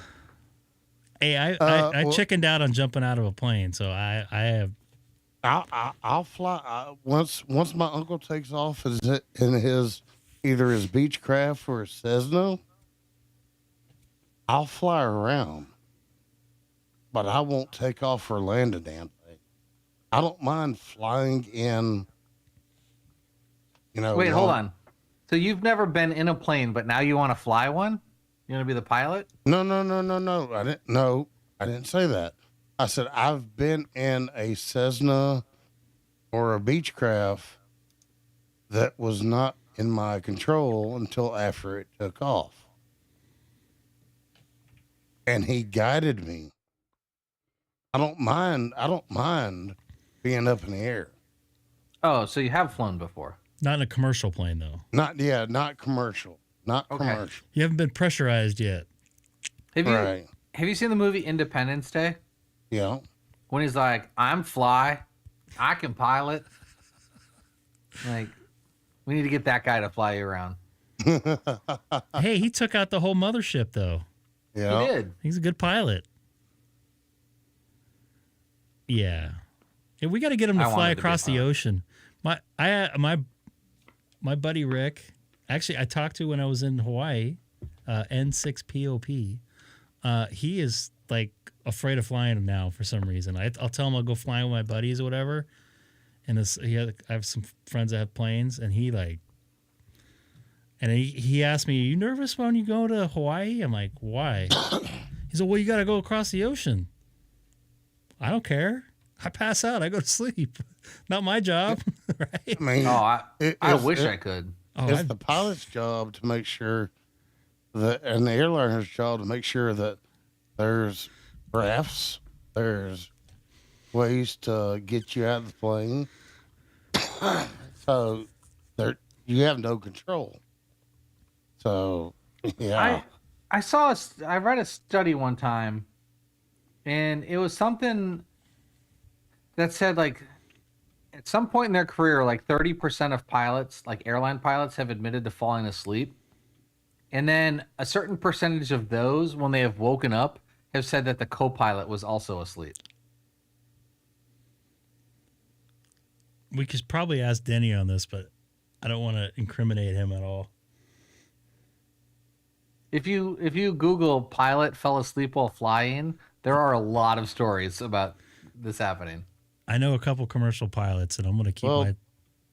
Hey, I chickened out on jumping out of a plane, so I have. I'll fly once my uncle takes off in his either his Beechcraft or his Cessna. I'll fly around, but I won't take off or land a damn thing. I don't mind flying in. You know. Wait, hold on. So you've never been in a plane, but now you want to fly one? You want to be the pilot? No. I didn't say that. I said I've been in a Cessna or a Beechcraft that was not in my control until after it took off. And he guided me. I don't mind being up in the air. Oh, so you have flown before? Not in a commercial plane, though. Not commercial. Commercial. You haven't been pressurized yet. Have you seen the movie Independence Day? Yeah. When he's like, I'm fly, I can pilot. Like, we need to get that guy to fly you around. Hey, he took out the whole mothership, though. Yeah. He did. He's a good pilot. Yeah. We got to get him to fly across the ocean. My buddy Rick, actually, I talked to when I was in Hawaii, N6POP. He is like afraid of flying now for some reason. I'll tell him I'll go fly with my buddies or whatever. And I have some friends that have planes, and he asked me, "Are you nervous when you go to Hawaii?" I'm like, "Why?" He said, "Well, you got to go across the ocean." I don't care. I pass out. I go to sleep. Not my job, right? I mean, I wish I could. It's the pilot's job to make sure that, and the airliner's job to make sure that there's rafts, there's ways to get you out of the plane. So you have no control. So yeah, I read a study one time, and it was something that said like at some point in their career, like 30% of pilots, like airline pilots, have admitted to falling asleep. And then a certain percentage of those, when they have woken up, have said that the co-pilot was also asleep. We could probably ask Denny on this, but I don't want to incriminate him at all. If you Google pilot fell asleep while flying, there are a lot of stories about this happening. I know a couple commercial pilots, and I'm going to keep my I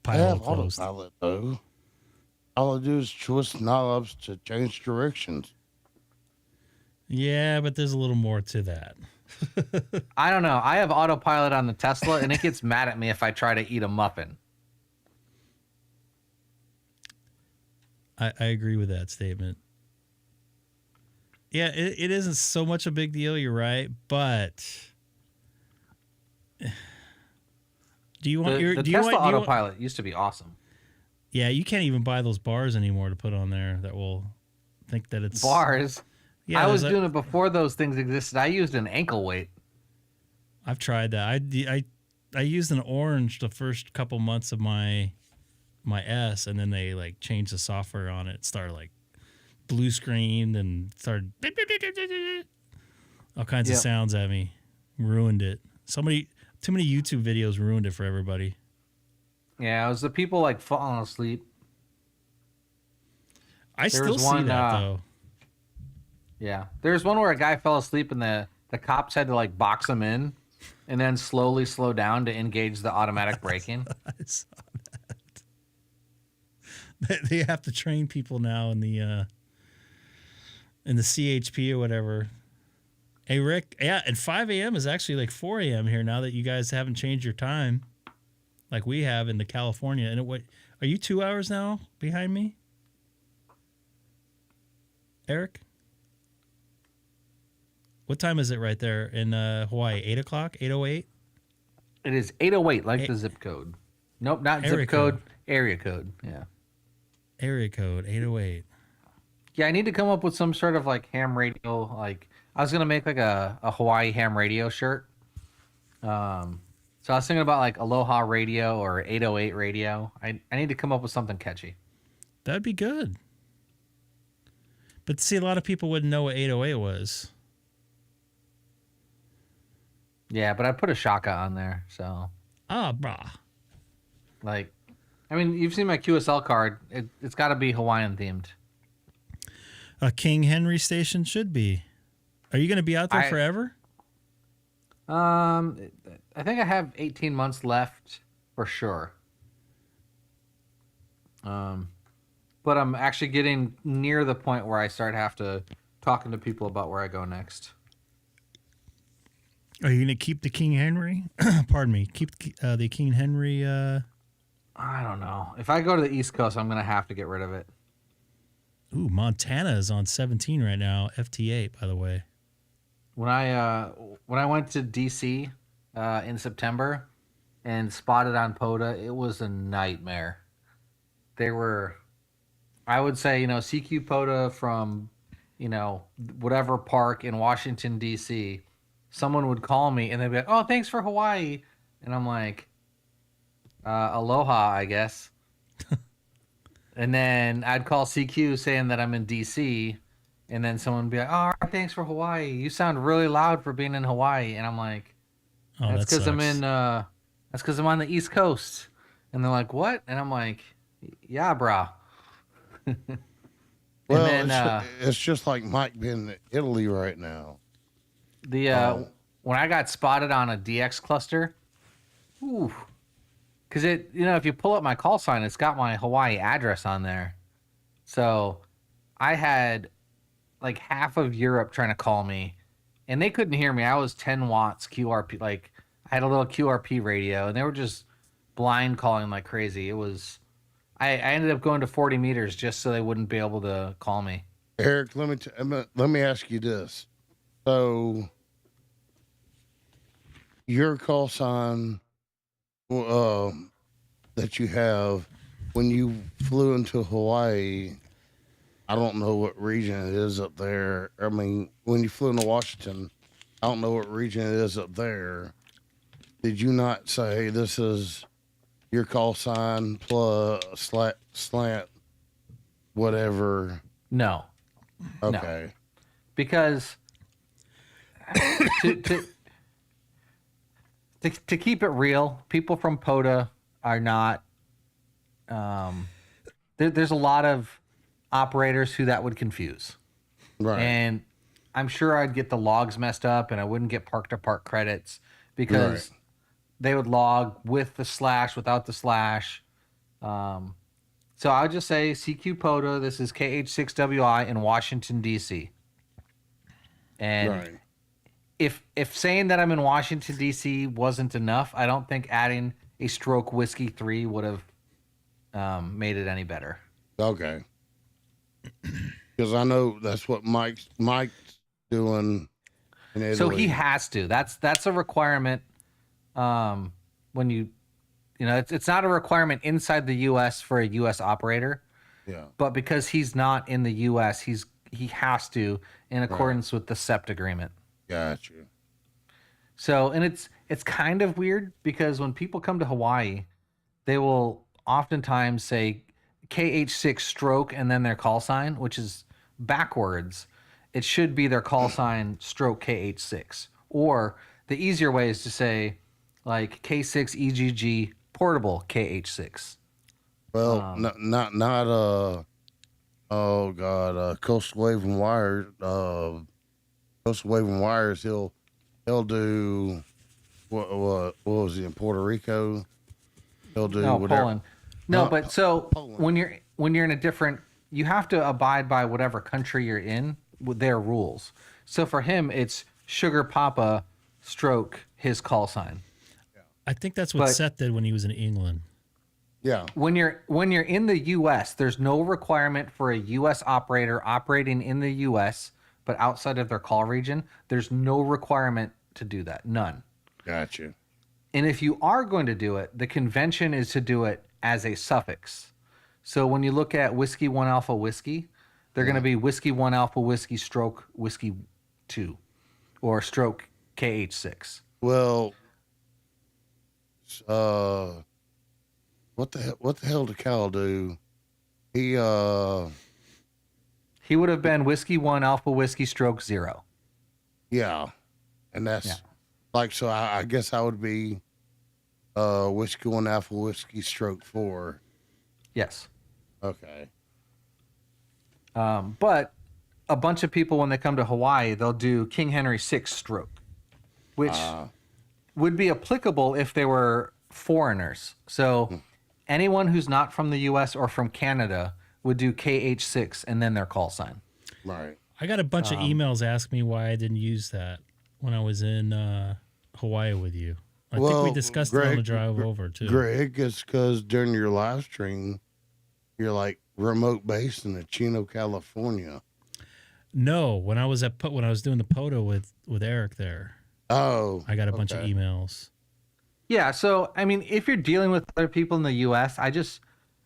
pilot have closed. autopilot though. All I do is twist knobs to change directions. Yeah, but there's a little more to that. I don't know. I have autopilot on the Tesla, and it gets mad at me if I try to eat a muffin. I agree with that statement. Yeah, it isn't so much a big deal. You're right, but do you want the Tesla autopilot used to be awesome. Yeah, you can't even buy those bars anymore to put on there that will think that it's bars. Yeah, I was doing it before those things existed. I used an ankle weight. I've tried that. I used an orange the first couple months of my S, and then they like changed the software on it. It started like blue screened and started all kinds of sounds at me. Ruined it. Too many YouTube videos ruined it for everybody. Yeah, it was the people like falling asleep. I still see that though. Yeah, there's one where a guy fell asleep and the cops had to like box him in, and then slowly slow down to engage the automatic braking. I saw that. They have to train people now in the CHP or whatever. Hey Rick, yeah, and 5 a.m. is actually like 4 a.m. here now that you guys haven't changed your time, like we have in the California. And what are you 2 hours now behind me, Eric? What time is it right there in Hawaii? 8 o'clock? 8:08? It is 8:08, like the zip code. Nope, not Area zip code. Area code. Yeah. Area code 808. Yeah, I need to come up with some sort of like ham radio. Like I was gonna make like a Hawaii ham radio shirt. So I was thinking about like Aloha Radio or 808 Radio. I need to come up with something catchy. That'd be good. But see, a lot of people wouldn't know what 808 was. Yeah, but I put a shaka on there, so. Brah. Like, I mean, you've seen my QSL card. It's got to be Hawaiian themed. A King Henry station should be. Are you going to be out there forever? I think I have 18 months left for sure. But I'm actually getting near the point where I start talking to people about where I go next. Are you going to keep the King Henry? Pardon me. Keep the King Henry. I don't know. If I go to the East Coast, I'm going to have to get rid of it. Ooh, Montana is on 17 right now. FT8, by the way. When I went to DC in September and spotted on POTA, it was a nightmare. They were, I would say, CQ POTA from, whatever park in Washington, D.C., someone would call me and they'd be like, "Oh, thanks for Hawaii." And I'm like, aloha, I guess. And then I'd call CQ saying that I'm in DC, and then someone would be like, "Oh, all right, thanks for Hawaii. You sound really loud for being in Hawaii." And I'm like, "That's because I'm in. That's because I'm on the East Coast." And they're like, "What?" And I'm like, "Yeah, brah." Well, then, it's just like Mike being in Italy right now. When I got spotted on a DX cluster, ooh. Because if you pull up my call sign, it's got my Hawaii address on there. So I had like half of Europe trying to call me, and they couldn't hear me. I was 10 watts QRP, like I had a little QRP radio, and they were just blind calling like crazy. It was, I ended up going to 40 meters just so they wouldn't be able to call me. Eric, let me ask you this. So your call sign that you have when you flew into Hawaii, I don't know what region it is up there. I mean, when you flew into Washington, I don't know what region it is up there. Did you not say this is your call sign plus slant, whatever? No. Okay. No. Because to keep it real, people from POTA are not. There's a lot of operators who that would confuse. Right. And I'm sure I'd get the logs messed up, and I wouldn't get park-to-park credits because they would log with the slash, without the slash. So I would just say CQ POTA, this is KH6WI in Washington, D.C. And if saying that I'm in Washington, D.C. wasn't enough, I don't think adding a stroke whiskey 3 would have made it any better. Okay. Because I know that's what Mike's doing in Italy. So he has to. That's a requirement when you know, it's not a requirement inside the U.S. for a U.S. operator. Yeah. But because he's not in the U.S., he has to in accordance with the SEPT agreement. Gotcha. So, and it's kind of weird because when people come to Hawaii, they will oftentimes say KH6 stroke and then their call sign, which is backwards. It should be their call sign stroke KH6. Or the easier way is to say like K6EGG portable KH6. Well, not oh god, Coastal Wave and Wires. Coastal Wave and Wires. He'll do what was he in Puerto Rico? He'll do whatever. Poland. No, but so Poland. when you're in a different, you have to abide by whatever country you're in with their rules. So for him, it's Sugar Papa stroke his call sign. I think that's what Seth did when he was in England. Yeah. When you're in the U.S., there's no requirement for a U.S. operator operating in the U.S. but outside of their call region. There's no requirement to do that. None. Gotcha. And if you are going to do it, the convention is to do it as a suffix. So when you look at Whiskey 1 Alpha Whiskey, they're going to be Whiskey 1 Alpha Whiskey stroke Whiskey 2 or stroke KH6. Well, what the hell did Cal do? He would have been Whiskey 1 Alpha Whiskey stroke 0. Yeah. And that's like, so I guess I would be Whiskey 1 Alpha Whiskey stroke 4. Yes. Okay. But a bunch of people, when they come to Hawaii, they'll do King Henry 6 stroke, which would be applicable if they were foreigners. So anyone who's not from the U.S. or from Canada would do KH6 and then their call sign. Right. I got a bunch of emails asking me why I didn't use that when I was in Hawaii with you. I think we discussed it on the drive over too. Greg, it's because during your live stream, you're like remote based in Chino, California. No, when I was doing the POTA with Eric there. Oh, I got a bunch of emails. Yeah, so I mean, if you're dealing with other people in the U.S., I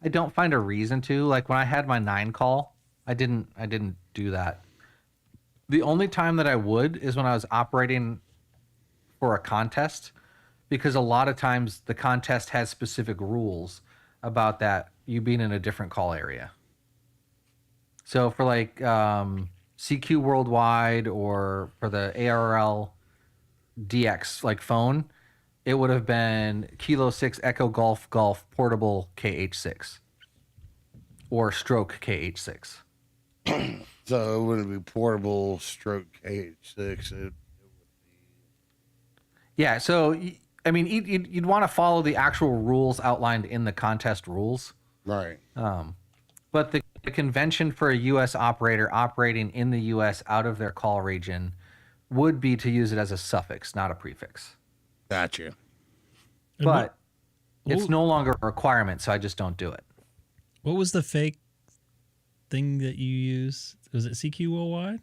don't find a reason to. Like when I had my 9 call, I didn't do that. The only time that I would is when I was operating for a contest, because a lot of times the contest has specific rules about that, you being in a different call area. So for like CQ Worldwide or for the ARL DX like phone, it would have been Kilo 6 Echo Golf Golf Portable KH6 or Stroke KH6. So it wouldn't be portable stroke KH6. Yeah, so I mean, you'd want to follow the actual rules outlined in the contest rules. Right. But the convention for a U.S. operator operating in the U.S. out of their call region would be to use it as a suffix, not a prefix. Gotcha. But it's no longer a requirement, so I just don't do it. What was the fake thing that you used? Was it CQ Worldwide?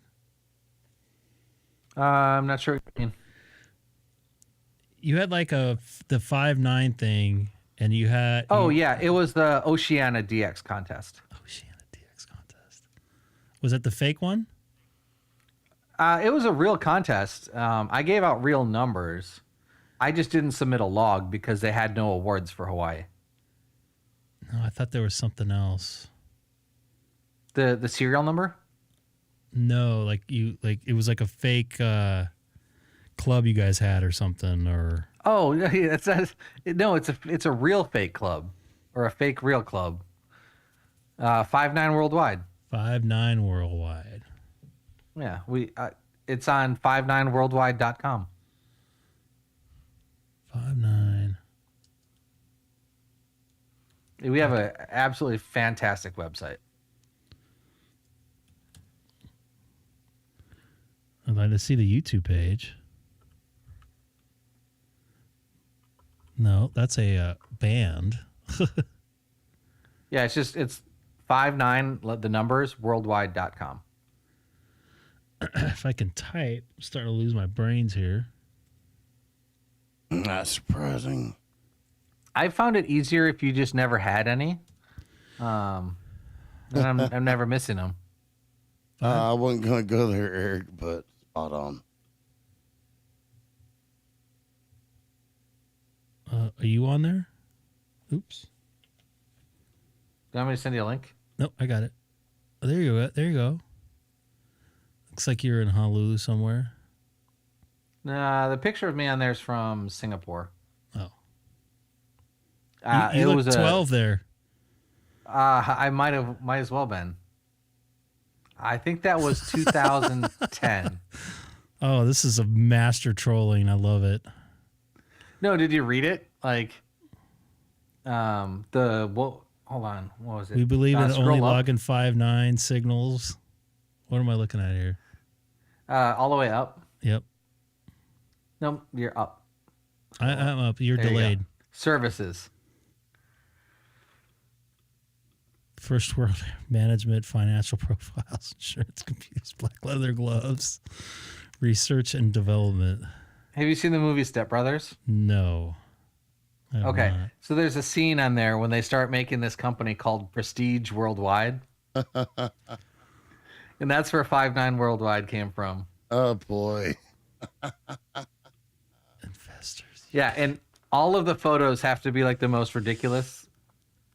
I'm not sure what you mean. You had like the 5.9 thing, and you had... yeah, it was the Oceana DX contest. Was that the fake one? It was a real contest. I gave out real numbers. I just didn't submit a log because they had no awards for Hawaii. No, I thought there was something else. The serial number? No, it was like a fake club you guys had or something, or... Oh, yeah, it's a real fake club, or a fake real club. 5.9 Worldwide. 5.9 Worldwide. Yeah, it's on 59worldwide.com. 5.9. We have an absolutely fantastic website. I'd like to see the YouTube page. No, that's a band. Yeah, it's 59, the numbers, worldwide.com. If I can type, I'm starting to lose my brains here. Not surprising. I found it easier if you just never had any. And I'm never missing them. I wasn't going to go there, Eric, but spot on. Are you on there? Oops. Do you want me to send you a link? Nope, I got it. Oh, there you go. There you go. Looks like you're in Honolulu somewhere. Nah, the picture of me on there is from Singapore. Oh. It look was 12 there. I might as well been. I think that was 2010. Oh, this is a master trolling. I love it. No, did you read it? Like, hold on. What was it? We believe in only scroll up. logging 5.9 signals. What am I looking at here? All the way up. Yep. No, you're up. I'm up. You're There you delayed. go. Services. First world management, financial profiles, insurance, computers, black leather gloves, research and development. Have you seen the movie Step Brothers? No. I have Okay. not. So there's a scene on there when they start making this company called Prestige Worldwide. And that's where 5.9 Worldwide came from. Oh, boy. Investors. Yeah, and all of the photos have to be like the most ridiculous.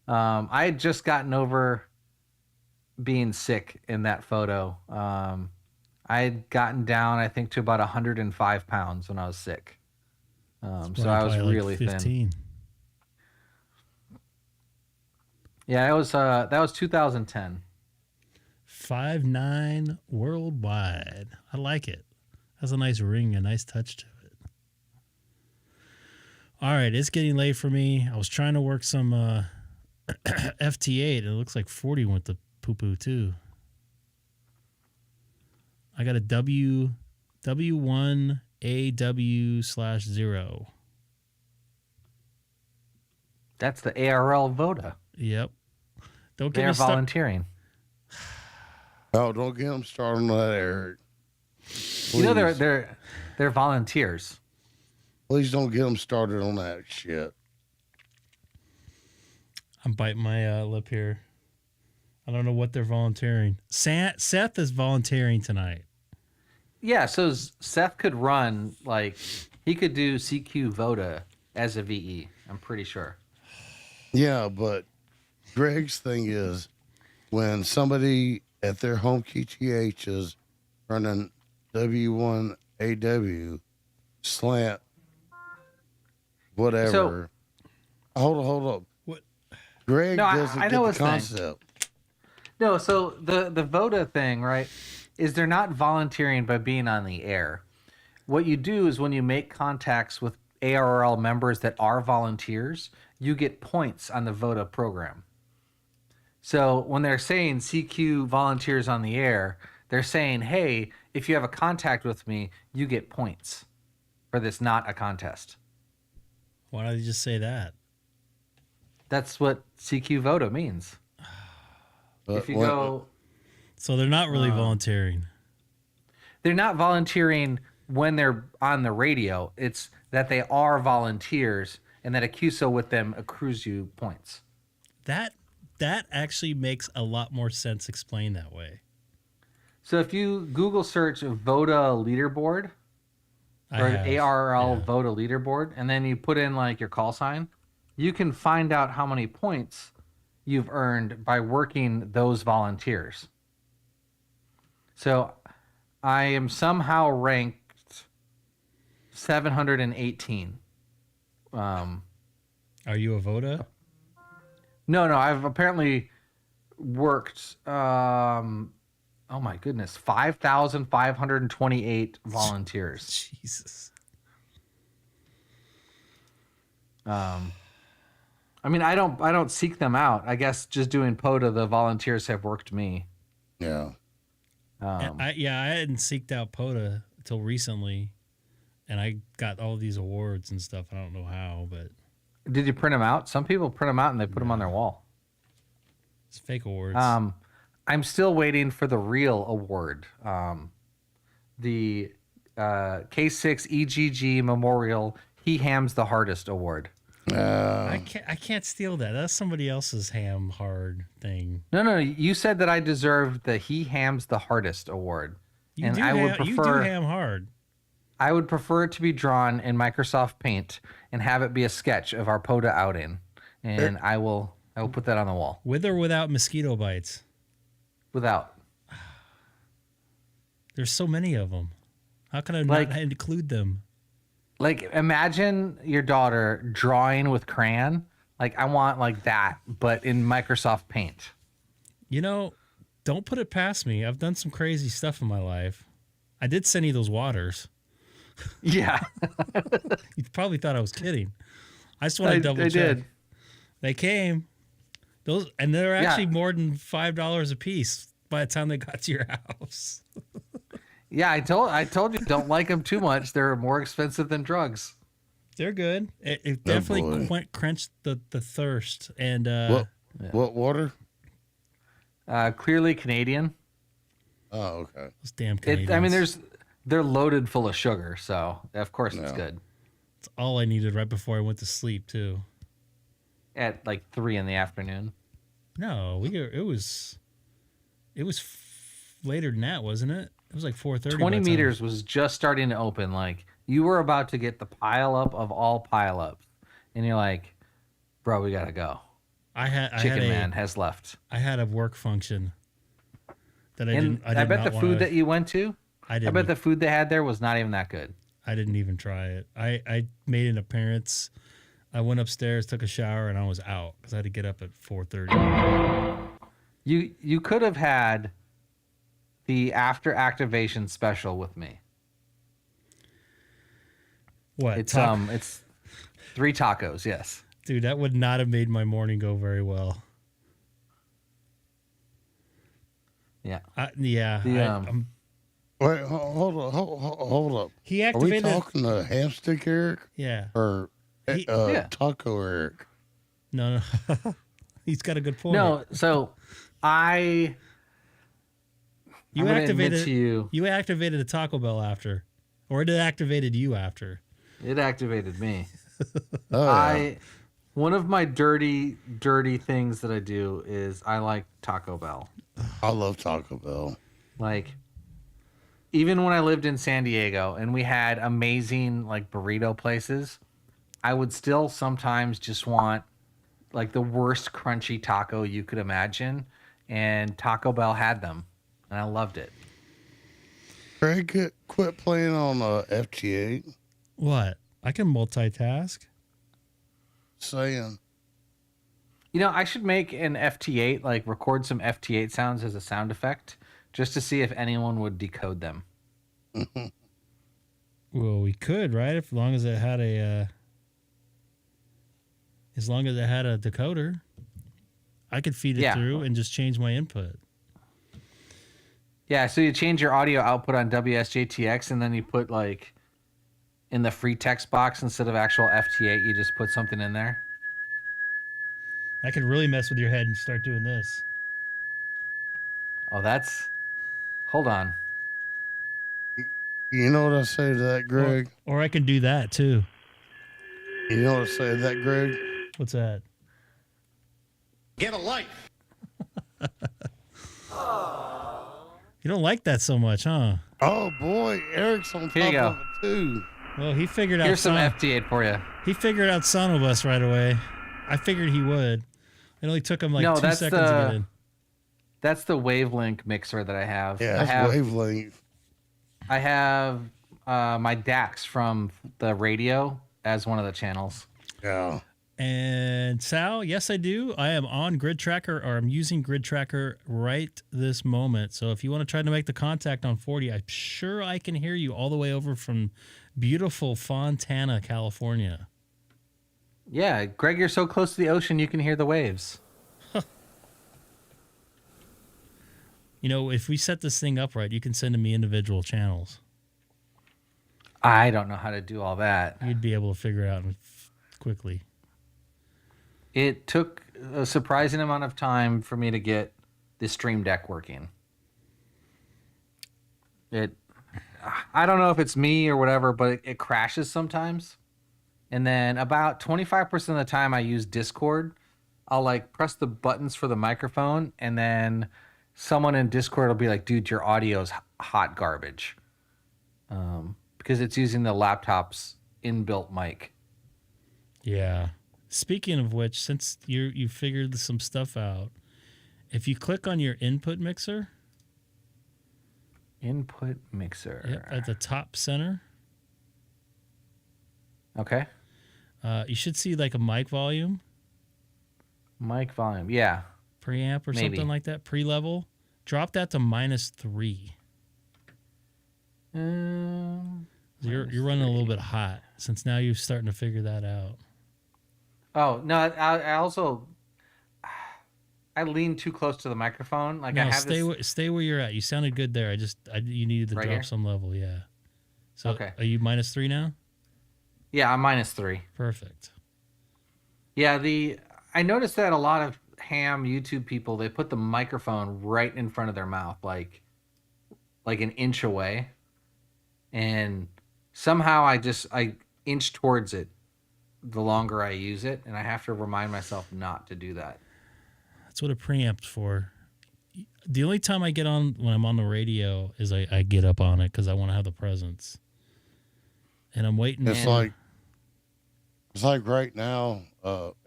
I had just gotten over being sick in that photo. I had gotten down, I think, to about 105 pounds when I was sick. So I was really thin. Yeah, that was 2010. 5.9 Worldwide. I like it. Has a nice ring, a nice touch to it. All right, it's getting late for me. I was trying to work some FT8. It looks like 40 went to poo-poo too. I got a W1AW/0. That's the ARL VODA. Yep. Don't get They're me started. volunteering. Oh, don't get them started on that, Eric. Please. You know they're volunteers. Please don't get them started on that shit. I'm biting my lip here. I don't know what they're volunteering. Seth is volunteering tonight. Yeah, so Seth could run, like, he could do CQ VODA as a VE, I'm pretty sure. Yeah, but Greg's thing is when somebody at their home QTH is running W1AW slant, whatever. So, hold up. What? Greg doesn't I get know the his thing. concept. No, so the VODA thing, right, is they're not volunteering by being on the air. What you do is when you make contacts with ARL members that are volunteers, you get points on the VODA program. So when they're saying CQ volunteers on the air, They're saying, hey, if you have a contact with me, you get points for this not a contest. Why don't they just say that? That's what CQ Voto means. If you go... So they're not really volunteering. They're not volunteering when they're on the radio. It's that they are volunteers and that a QSO with them accrues you points. That actually makes a lot more sense explained that way. So if you Google search Voda leaderboard or ARL Voda leaderboard, and then you put in like your call sign, you can find out how many points you've earned by working those volunteers. So I am somehow ranked 718. Are you a Voda? No, I've apparently worked, oh my goodness, 5,528 volunteers. Jesus. I mean, I don't seek them out. I guess just doing POTA, the volunteers have worked me. Yeah. I hadn't seeked out POTA until recently, and I got all these awards and stuff. I don't know how, but... Did you print them out? Some people print them out and they put them on their wall. It's fake awards. I'm still waiting for the real award. The K6EGG Memorial He Hams the Hardest Award. I can't steal that. That's somebody else's ham hard thing. No. You said that I deserved the He Hams the Hardest award, you do ham hard. I would prefer it to be drawn in Microsoft Paint and have it be a sketch of our POTA outing, and I will put that on the wall. With or without mosquito bites? Without. There's so many of them. How can I not include them? Like, imagine your daughter drawing with crayon. Like, I want like that, but in Microsoft Paint. You know, don't put it past me. I've done some crazy stuff in my life. I did send you those waters. Yeah. You probably thought I was kidding. I just want to double check. Did. They came. Those, and they're actually more than $5 a piece by the time they got to your house. Yeah, I told you don't like them too much. They're more expensive than drugs. They're good. It definitely quenched the thirst. And what water? Clearly Canadian. Oh, okay. Those damn Canadians. They're loaded full of sugar, so of course it's good. It's all I needed right before I went to sleep too. At like 3 p.m. No, it was later than that, wasn't it? It was like 4:30. 20 meters was just starting to open. Like, you were about to get the pile up of all pile ups, and you're like, "Bro, we gotta go." Chicken Man has left. I had a work function that I didn't. I bet the food that you went to. I bet the food they had there was not even that good. I didn't even try it. I made an appearance. I went upstairs, took a shower, and I was out because I had to get up at 4:30. You could have had the after activation special with me. What? It's 3 tacos, yes. Dude, that would not have made my morning go very well. Yeah. I'm Wait, hold up. He activated. Are we talking to Hamstick Eric? Yeah. Or Taco Eric? No. He's got a good point. No, so You activated a Taco Bell after, or it activated you after. It activated me. Yeah. One of my dirty things that I do is I like Taco Bell. I love Taco Bell. Like, even when I lived in San Diego and we had amazing like burrito places, I would still sometimes just want like the worst crunchy taco you could imagine, and Taco Bell had them, and I loved it. Craig, quit playing on FT8. What? I can multitask. Saying. You know, I should make an FT8, like record some FT8 sounds as a sound effect, just to see if anyone would decode them. Well, we could, right? As long as it had a decoder, I could feed it through and just change my input. Yeah, so you change your audio output on wsjtx, and then you put like in the free text box instead of actual FT8, you just put something in there. That could really mess with your head and start doing this. Oh, that's. Hold on. You know what I say to that, Greg? Or I can do that too. You know what I say to that, Greg? What's that? Get a life. You don't like that so much, huh? Oh boy, Eric's on Here you top go. of it too. Well, he figured out. Here's some FT8 for you. He figured out SonoBus right away. I figured he would. It only took him like 2 seconds to get in. That's the wavelength mixer that I have. Yeah, that's wavelength. I have my DAX from the radio as one of the channels. Yeah. And Sal, yes, I do. I am on Grid Tracker, or I'm using Grid Tracker right this moment. So if you want to try to make the contact on 40, I'm sure I can hear you all the way over from beautiful Fontana, California. Yeah, Greg, you're so close to the ocean, you can hear the waves. You know, if we set this thing up right, you can send me individual channels. I don't know how to do all that. You'd be able to figure it out quickly. It took a surprising amount of time for me to get the Stream Deck working. I don't know if it's me or whatever, but it crashes sometimes. And then about 25% of the time I use Discord. I'll like press the buttons for the microphone, and then someone in Discord will be like, dude, your audio is hot garbage. Because it's using the laptop's inbuilt mic. Yeah. Speaking of which, since you figured some stuff out, if you click on your input mixer. Input mixer. Yep, at the top center. Okay. You should see like a mic volume. Mic volume, yeah. Preamp or Maybe. something like that, pre-level. Drop that to -3. You're running a little bit hot since now you're starting to figure that out. Oh no! I also lean too close to the microphone. Like No, I have stay where you're at. You sounded good there. You needed to Right drop here? some level. Yeah. So Okay. Are you -3 now? Yeah, I'm -3. Perfect. Yeah, I noticed that a lot of ham YouTube people, they put the microphone right in front of their mouth, like an inch away, and somehow I inch towards it the longer I use it, and I have to remind myself not to do that. That's what a preamp's for. The only time I get on when I'm on the radio is I get up on it because I want to have the presence. And I'm waiting. It's like right now,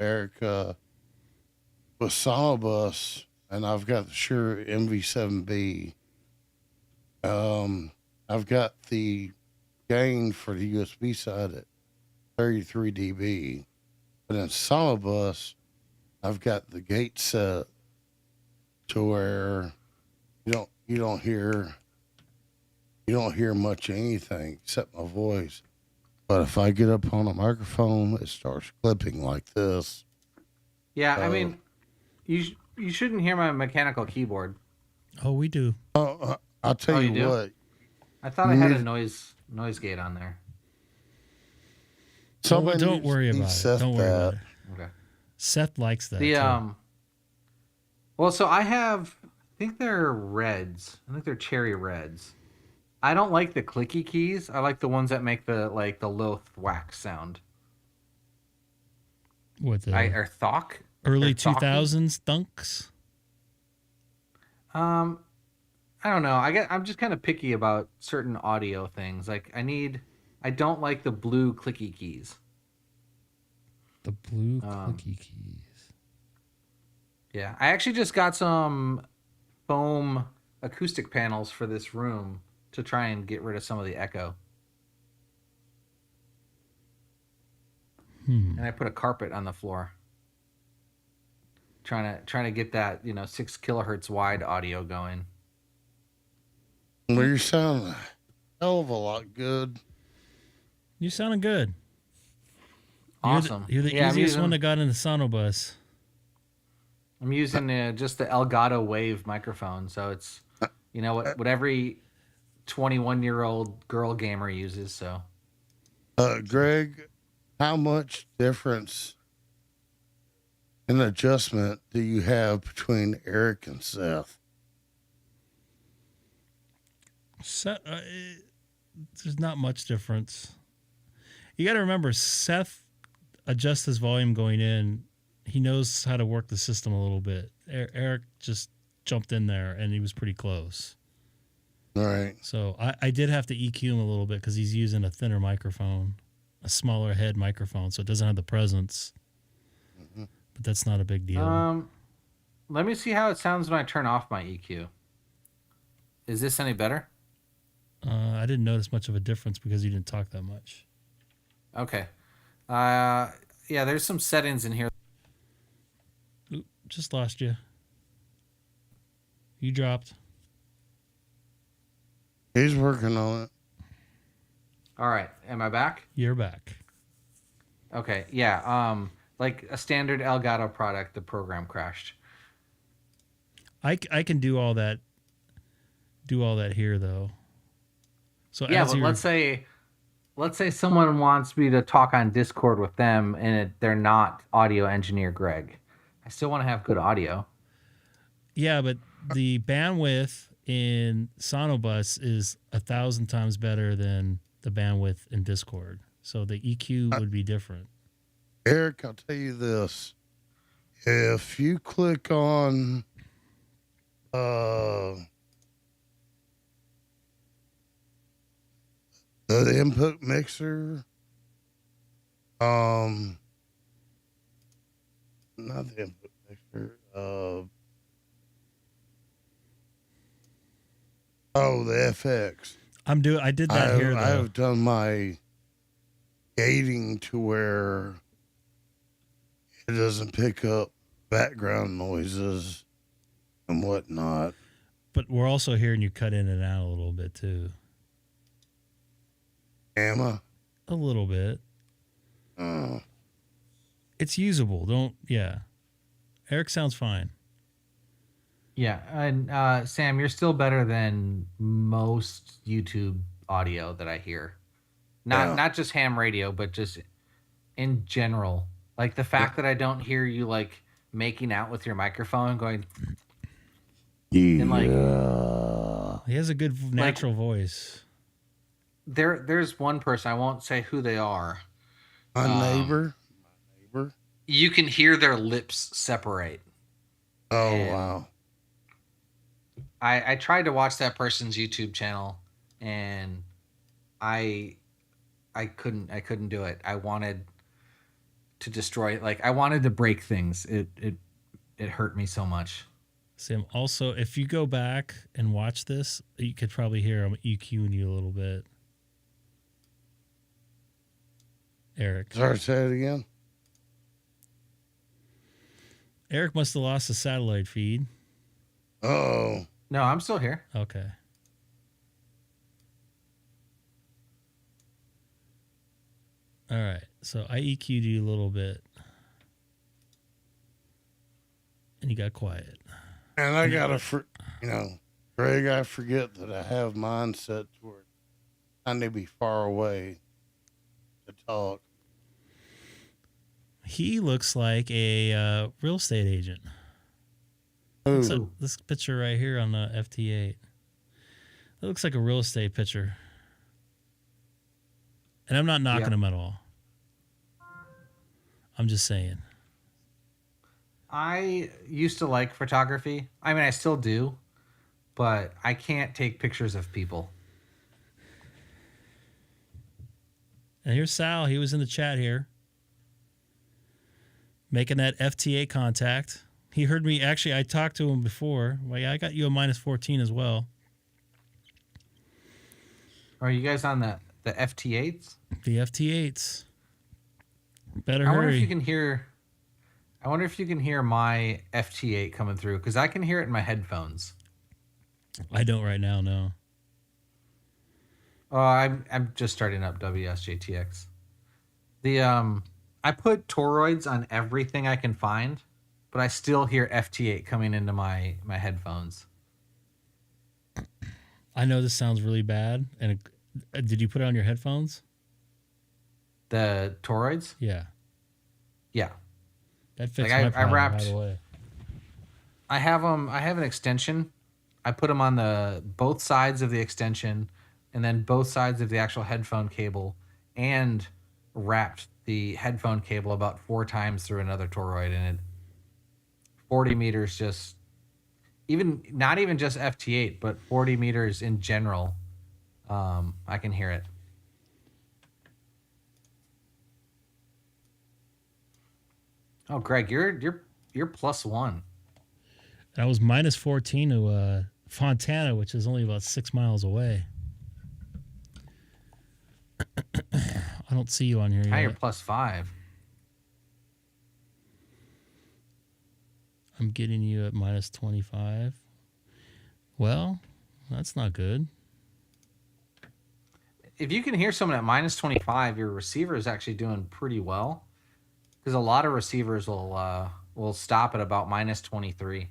Eric, with SonoBus, and I've got the Shure MV7B. I've got the gain for the USB side at 33 dB, but in SonoBus, I've got the gate set to where you don't hear much of anything except my voice. But if I get up on a microphone, it starts clipping like this. Yeah, I mean, you shouldn't hear my mechanical keyboard. Oh, we do. I'll tell you do? what. I thought I had a noise gate on there. Somebody don't worry about it. Don't worry about it. Okay. Seth likes that. too. Well, so I think they're reds. I think they're cherry reds. I don't like the clicky keys. I like the ones that make the low thwack sound. What the or thwack? early Or thwacky? 2000s thunks? I don't know. I'm just kind of picky about certain audio things. Like I don't like the blue clicky keys. The blue clicky keys. Yeah, I actually just got some foam acoustic panels for this room to try and get rid of some of the echo. And I put a carpet on the floor. Trying to get that 6 kilohertz wide audio going. Well, you sound a hell of a lot good. You sounded good. Awesome. You're the easiest one that got into SonoBus. I'm using just the Elgato Wave microphone, so it's You know what every 21-year-old girl gamer uses. So, Greg, how much difference in adjustment do you have between Eric and Seth? There's not much difference. You got to remember, Seth adjusts his volume going in. He knows how to work the system a little bit. Eric just jumped in there, and he was pretty close. All right. So I did have to EQ him a little bit because he's using a thinner microphone, a smaller head microphone, so it doesn't have the presence. Mm-hmm. But that's not a big deal. Let me see how it sounds when I turn off my EQ. Is this any better? I didn't notice much of a difference because you didn't talk that much. Okay. Yeah, there's some settings in here. Oop, just lost you. You dropped. He's working on it. All right. Am I back? You're back. Okay. Yeah. Like a standard Elgato product, the program crashed. I can do all that. Do all that here though. So yeah, but let's say someone wants me to talk on Discord with them, and they're not audio engineer Greg. I still want to have good audio. Yeah, but the bandwidth in SonoBus is 1,000 times better than the bandwidth in Discord. So the EQ would be different. Eric, I'll tell you this. If you click on the input mixer, not the input mixer, the FX. I did that here though. I have done my gating to where it doesn't pick up background noises and whatnot. But we're also hearing you cut in and out a little bit too. Am I? A little bit. Oh. It's usable. Yeah. Eric sounds fine. Yeah, and Sam, you're still better than most YouTube audio that I hear. Not just ham radio, but just in general. Like the fact that I don't hear you like making out with your microphone going. Yeah. And like, he has a good natural voice. There's one person, I won't say who they are. My neighbor. You can hear their lips separate. Oh, wow. I tried to watch that person's YouTube channel, and I couldn't do it. I wanted to destroy it. Like I wanted to break things. It hurt me so much. Sam, also, if you go back and watch this, you could probably hear him EQing you a little bit. Eric. Sorry, say it again. Eric must have lost the satellite feed. Oh. No, I'm still here. Okay. All right. So I EQ'd you a little bit. And you got quiet. And I gotta, Greg, I forget that I have mine set toward I need to be far away to talk. He looks like a real estate agent. Ooh. This picture right here on the FT8. It looks like a real estate picture. And I'm not knocking him at all. I'm just saying. I used to like photography. I mean, I still do, but I can't take pictures of people. And here's Sal. He was in the chat here, making that FT8 contact. He heard me. Actually, I talked to him before. Well, yeah, I got you a -14 as well. Are you guys on the FT8s? The FT8s. Better I wonder hurry. if you can hear. I wonder if you can hear my FT8 coming through, because I can hear it in my headphones. I don't right now. No. I'm just starting up wsjtx. I put toroids on everything I can find, but I still hear FT8 coming into my headphones. I know this sounds really bad. And did you put it on your headphones? The toroids? Yeah. Yeah. That fits Like my problem I wrapped. right away. I have them. I have an extension. I put them on the both sides of the extension, and then both sides of the actual headphone cable, and wrapped the headphone cable about 4 times through another toroid, and 40 meters just, not even just FT8, but 40 meters in general. I can hear it. Oh, Greg, you're +1. I was -14 to Fontana, which is only about 6 miles away. I don't see you on here Now yet. you're +5. I'm getting you at -25. Well, that's not good. If you can hear someone at -25, your receiver is actually doing pretty well. Because a lot of receivers will stop at about -23.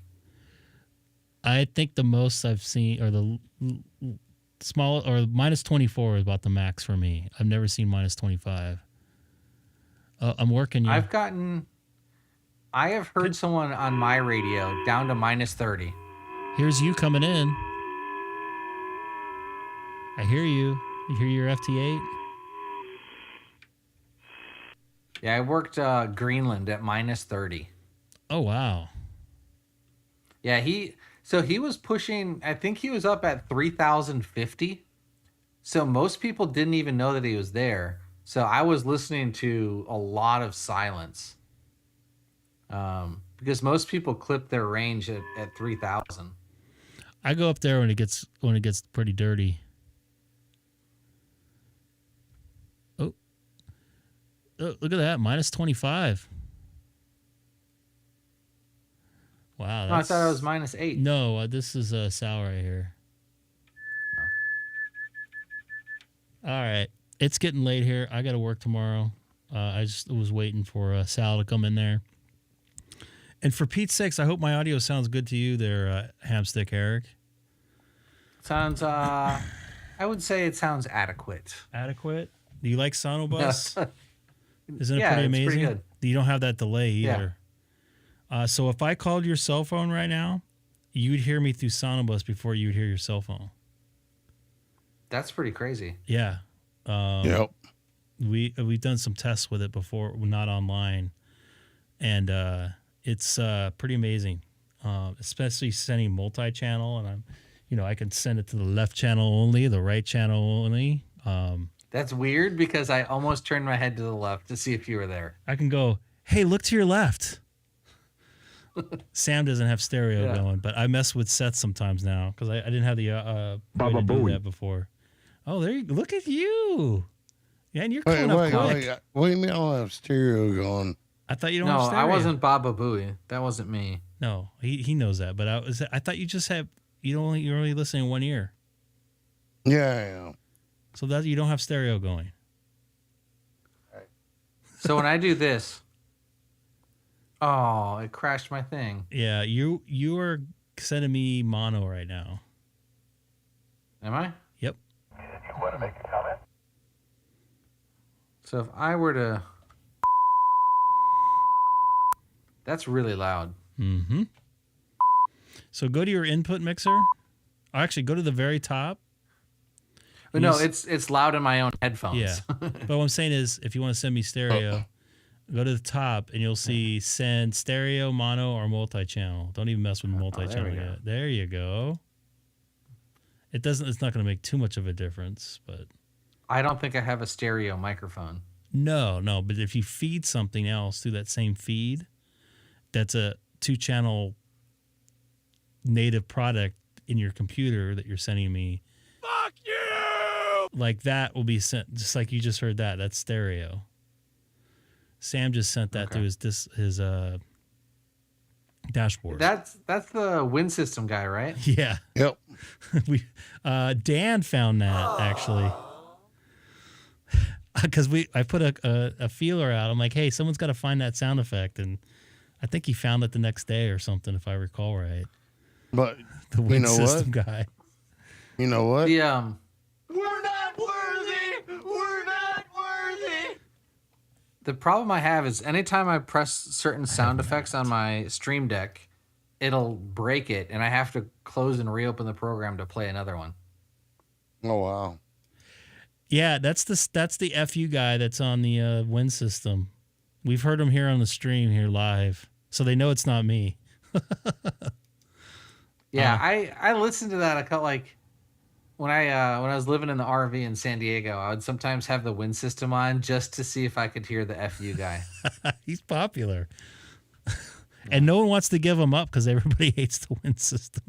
I think the most I've seen, or the small, or -24 is about the max for me. I've never seen -25. I'm working you. I have heard someone on my radio down to -30. Here's you coming in. I hear you. You hear your FT8? Yeah, I worked Greenland at -30. Oh, wow. Yeah, he was pushing, I think he was up at 3,050. So most people didn't even know that he was there. So I was listening to a lot of silence. Because most people clip their range at 3,000. I go up there when it gets pretty dirty. Oh, look at that, -25. Wow. I thought it was -8. No, this is Sal right here. Oh. All right. It's getting late here. I got to work tomorrow. I just was waiting for Sal to come in there. And for Pete's sakes, I hope my audio sounds good to you there, Hamstick Eric. Sounds, I would say it sounds adequate. Adequate? Do you like SonoBus? Isn't it Yeah, pretty it's amazing? pretty good. You don't have that delay either. Yeah. So if I called your cell phone right now, you'd hear me through SonoBus before you would hear your cell phone. That's pretty crazy. Yeah. Yep. We've done some tests with it before, not online, and it's pretty amazing. Especially sending multi-channel, and I can send it to the left channel only, the right channel only. That's weird because I almost turned my head to the left to see if you were there. I can go, hey, look to your left. Sam doesn't have stereo going, but I mess with sets sometimes now because I didn't have the way to do that before. Oh, there you go. Look at you. Yeah, and you're coming up quick. What do you mean I don't have stereo going? I thought you don't have stereo. No, I wasn't Baba Booey. That wasn't me. No, he knows that, but I thought you just have you're only listening in one ear. Yeah. So that you don't have stereo going. So when I do this, oh, it crashed my thing. Yeah, you are sending me mono right now. Am I? Yep. You want to make a comment? So if I were to, that's really loud. Mm-hmm. So go to your input mixer. Actually, go to the very top. But no, it's loud in my own headphones. Yeah. But what I'm saying is, if you want to send me stereo, go to the top and you'll see send stereo, mono, or multi-channel. Don't even mess with multi-channel yet. There you go. It's not going to make too much of a difference, but I don't think I have a stereo microphone. No. But if you feed something else through that same feed, that's a 2-channel native product in your computer that you're sending me. Fuck you! Like that will be sent, just like you just heard that. That's stereo. Sam just sent that through his dashboard. That's the wind system guy, right? Yeah. Yep. Dan found that actually. Because I put a feeler out. I'm like, hey, someone's got to find that sound effect, and I think he found it the next day or something, if I recall right. But the wind you know system what? guy. You know what? The We're not worthy. We're not worthy. The problem I have is anytime I press certain sound effects on my Stream Deck, it'll break it, and I have to close and reopen the program to play another one. Oh wow. Yeah, that's the FU guy that's on the Win system. We've heard him here on the stream here live, so they know it's not me. Yeah, I listened to that when I was living in the RV in San Diego. I would sometimes have the Win system on just to see if I could hear the FU guy. He's popular. And no one wants to give him up because everybody hates the Win system.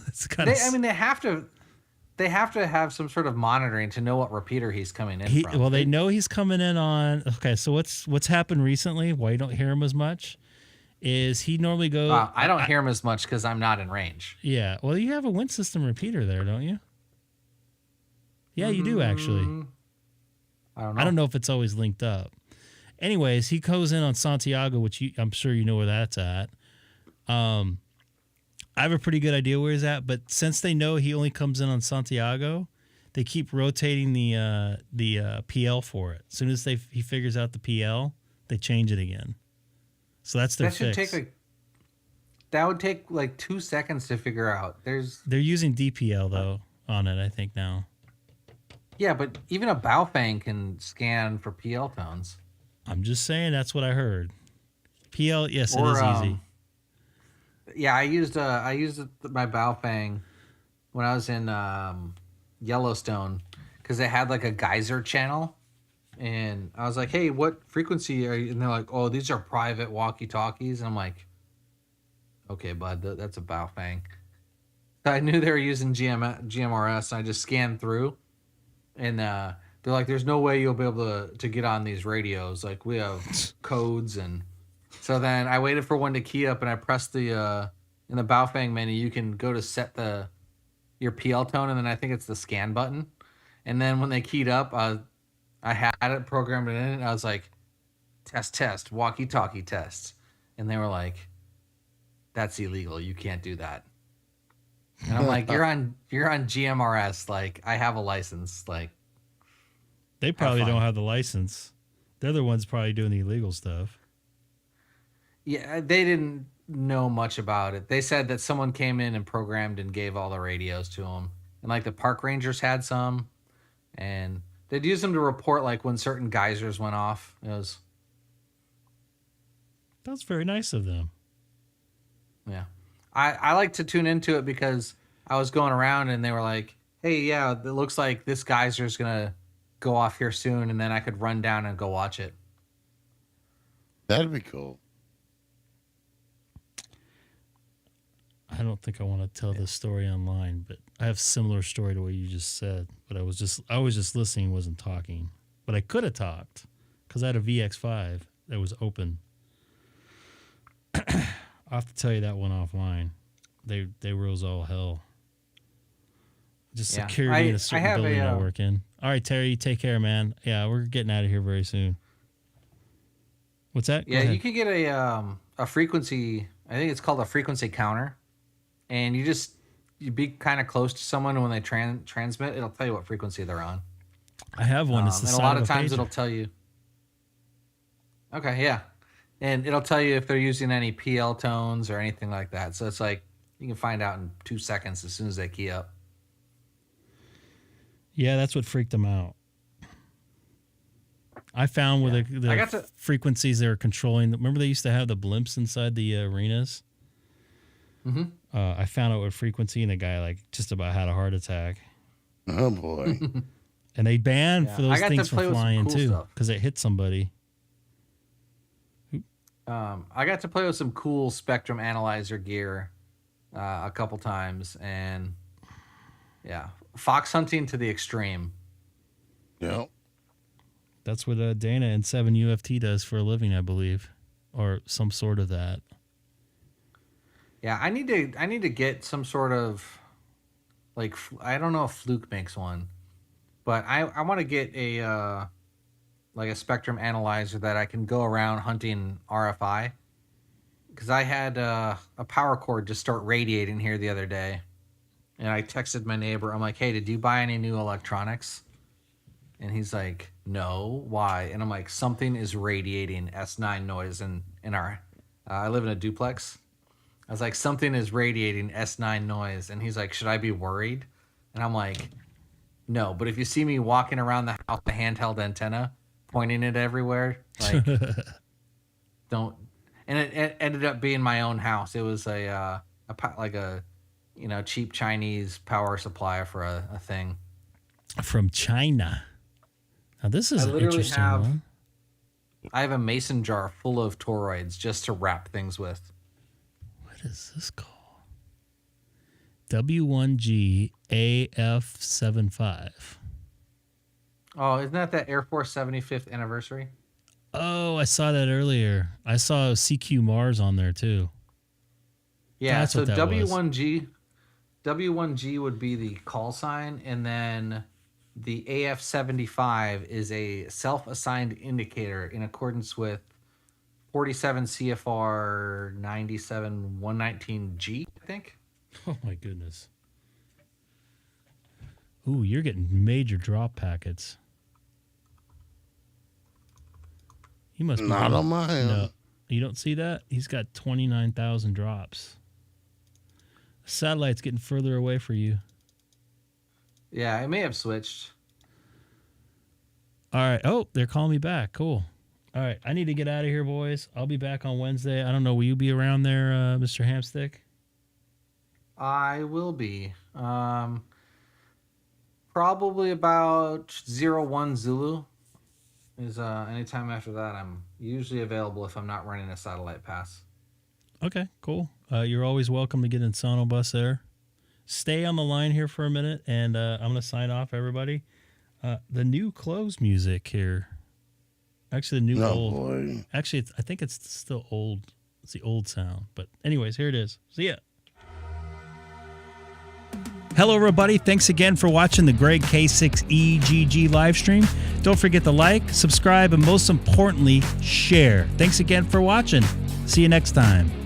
It's kind of. I mean, they have to have some sort of monitoring to know what repeater he's coming in from. Well, they know he's coming in on. Okay, so what's happened recently? Why you don't hear him as much? Is he normally go? I don't hear him as much because I'm not in range. Yeah, well, you have a Win system repeater there, don't you? Yeah, you do actually. I don't know if it's always linked up. Anyways, he goes in on Santiago, which I'm sure you know where that's at. I have a pretty good idea where he's at, but since they know he only comes in on Santiago, they keep rotating the PL for it. As soon as he figures out the PL, they change it again. So that's their fix. That would take like 2 seconds to figure out. They're using DPL though on it, I think now. Yeah, but even a Baofeng can scan for PL tones. I'm just saying that's what I heard. PL, yes, it is easy. Yeah, I used my Baofeng when I was in Yellowstone because they had like a geyser channel, and I was like, "Hey, what frequency are you?" And they're like, "Oh, these are private walkie-talkies." And I'm like, "Okay, bud, that's a Baofeng." So I knew they were using GMRS, and I just scanned through, and they're like, "There's no way you'll be able to get on these radios. Like we have codes." And so then I waited for one to key up, and I pressed the in the Baofeng menu. You can go to set your PL tone, and then I think it's the scan button. And then when they keyed up, I had it programmed in, and I was like, "Test, walkie-talkie test," and they were like, "That's illegal. You can't do that." And I'm like, "You're on GMRS. Like I have a license. Like." They probably don't have the license. They're the ones probably doing the illegal stuff. Yeah, they didn't know much about it. They said that someone came in and programmed and gave all the radios to them. And like the park rangers had some, and they'd use them to report like when certain geysers went off. That's very nice of them. Yeah. I like to tune into it because I was going around and they were like, "Hey, yeah, it looks like this geyser's going to go off here soon," and then I could run down and go watch it. That'd be cool. I don't think I want to tell this story online, but I have a similar story to what you just said. But I was just listening, wasn't talking. But I could have talked because I had a VX5 that was open. I'll have to tell you that one offline. They rose all hell. Just security in a certain building I work in. All right, Terry, you take care, man. Yeah, we're getting out of here very soon. What's that? Yeah, you could get a frequency. I think it's called a frequency counter, and you be kind of close to someone when they transmit. It'll tell you what frequency they're on. I have one. It's the and a lot of times it'll tell you. Okay, yeah, and it'll tell you if they're using any PL tones or anything like that. So it's like you can find out in 2 seconds as soon as they key up. Yeah, that's what freaked them out. I found where the frequencies they were controlling. Remember they used to have the blimps inside the arenas? Mm-hmm. I found out what frequency, and the guy like just about had a heart attack. Oh boy! And they banned for those things from flying too because it hit somebody. I got to play with some cool spectrum analyzer gear a couple times, and yeah, fox hunting to the extreme. Yeah. That's what Dana and 7UFT does for a living, I believe, or some sort of that. Yeah, I need to get some sort of like I don't know if Fluke makes one, but I want to get a like a spectrum analyzer that I can go around hunting RFI, because I had a power cord just start radiating here the other day, And I texted my neighbor. I'm like, hey, did you buy any new electronics? And he's like, no, why? And I'm like, something is radiating S9 noise in our, I live in a duplex. I was like, something is radiating S9 noise. And he's like, should I be worried? And I'm like, no, but if you see me walking around the house with a handheld antenna, pointing it everywhere, like, don't. And it ended up being my own house. It was a cheap Chinese power supply for a thing. From China. Now this is an interesting one. I have a mason jar full of toroids just to wrap things with. What is this called? W1G AF75. Oh, isn't that Air Force 75th anniversary? Oh, I saw that earlier. I saw CQ Mars on there too. Yeah, That's so what that W1G would be the call sign, and then the AF75 is a self-assigned indicator in accordance with 47 CFR 97119G, I think. Oh my goodness. Ooh, you're getting major drop packets. He must be not on my end. No, you don't see that? He's got 29,000 drops. The satellite's getting further away for you. Yeah, it may have switched. All right. Oh, they're calling me back. Cool. All right. I need to get out of here, boys. I'll be back on Wednesday. I don't know. Will you be around there, Mr. Hamstick? I will be. Probably about 01 Zulu. Is anytime after that, I'm usually available if I'm not running a satellite pass. Okay, cool. You're always welcome to get in SonoBus there. Stay on the line here for a minute, and I'm going to sign off, everybody. The new close music here. Actually, the new old. Boy. Actually, I think it's still old. It's the old sound. But anyways, here it is. See ya. Hello, everybody. Thanks again for watching the Greg K6EGG live stream. Don't forget to like, subscribe, and most importantly, share. Thanks again for watching. See you next time.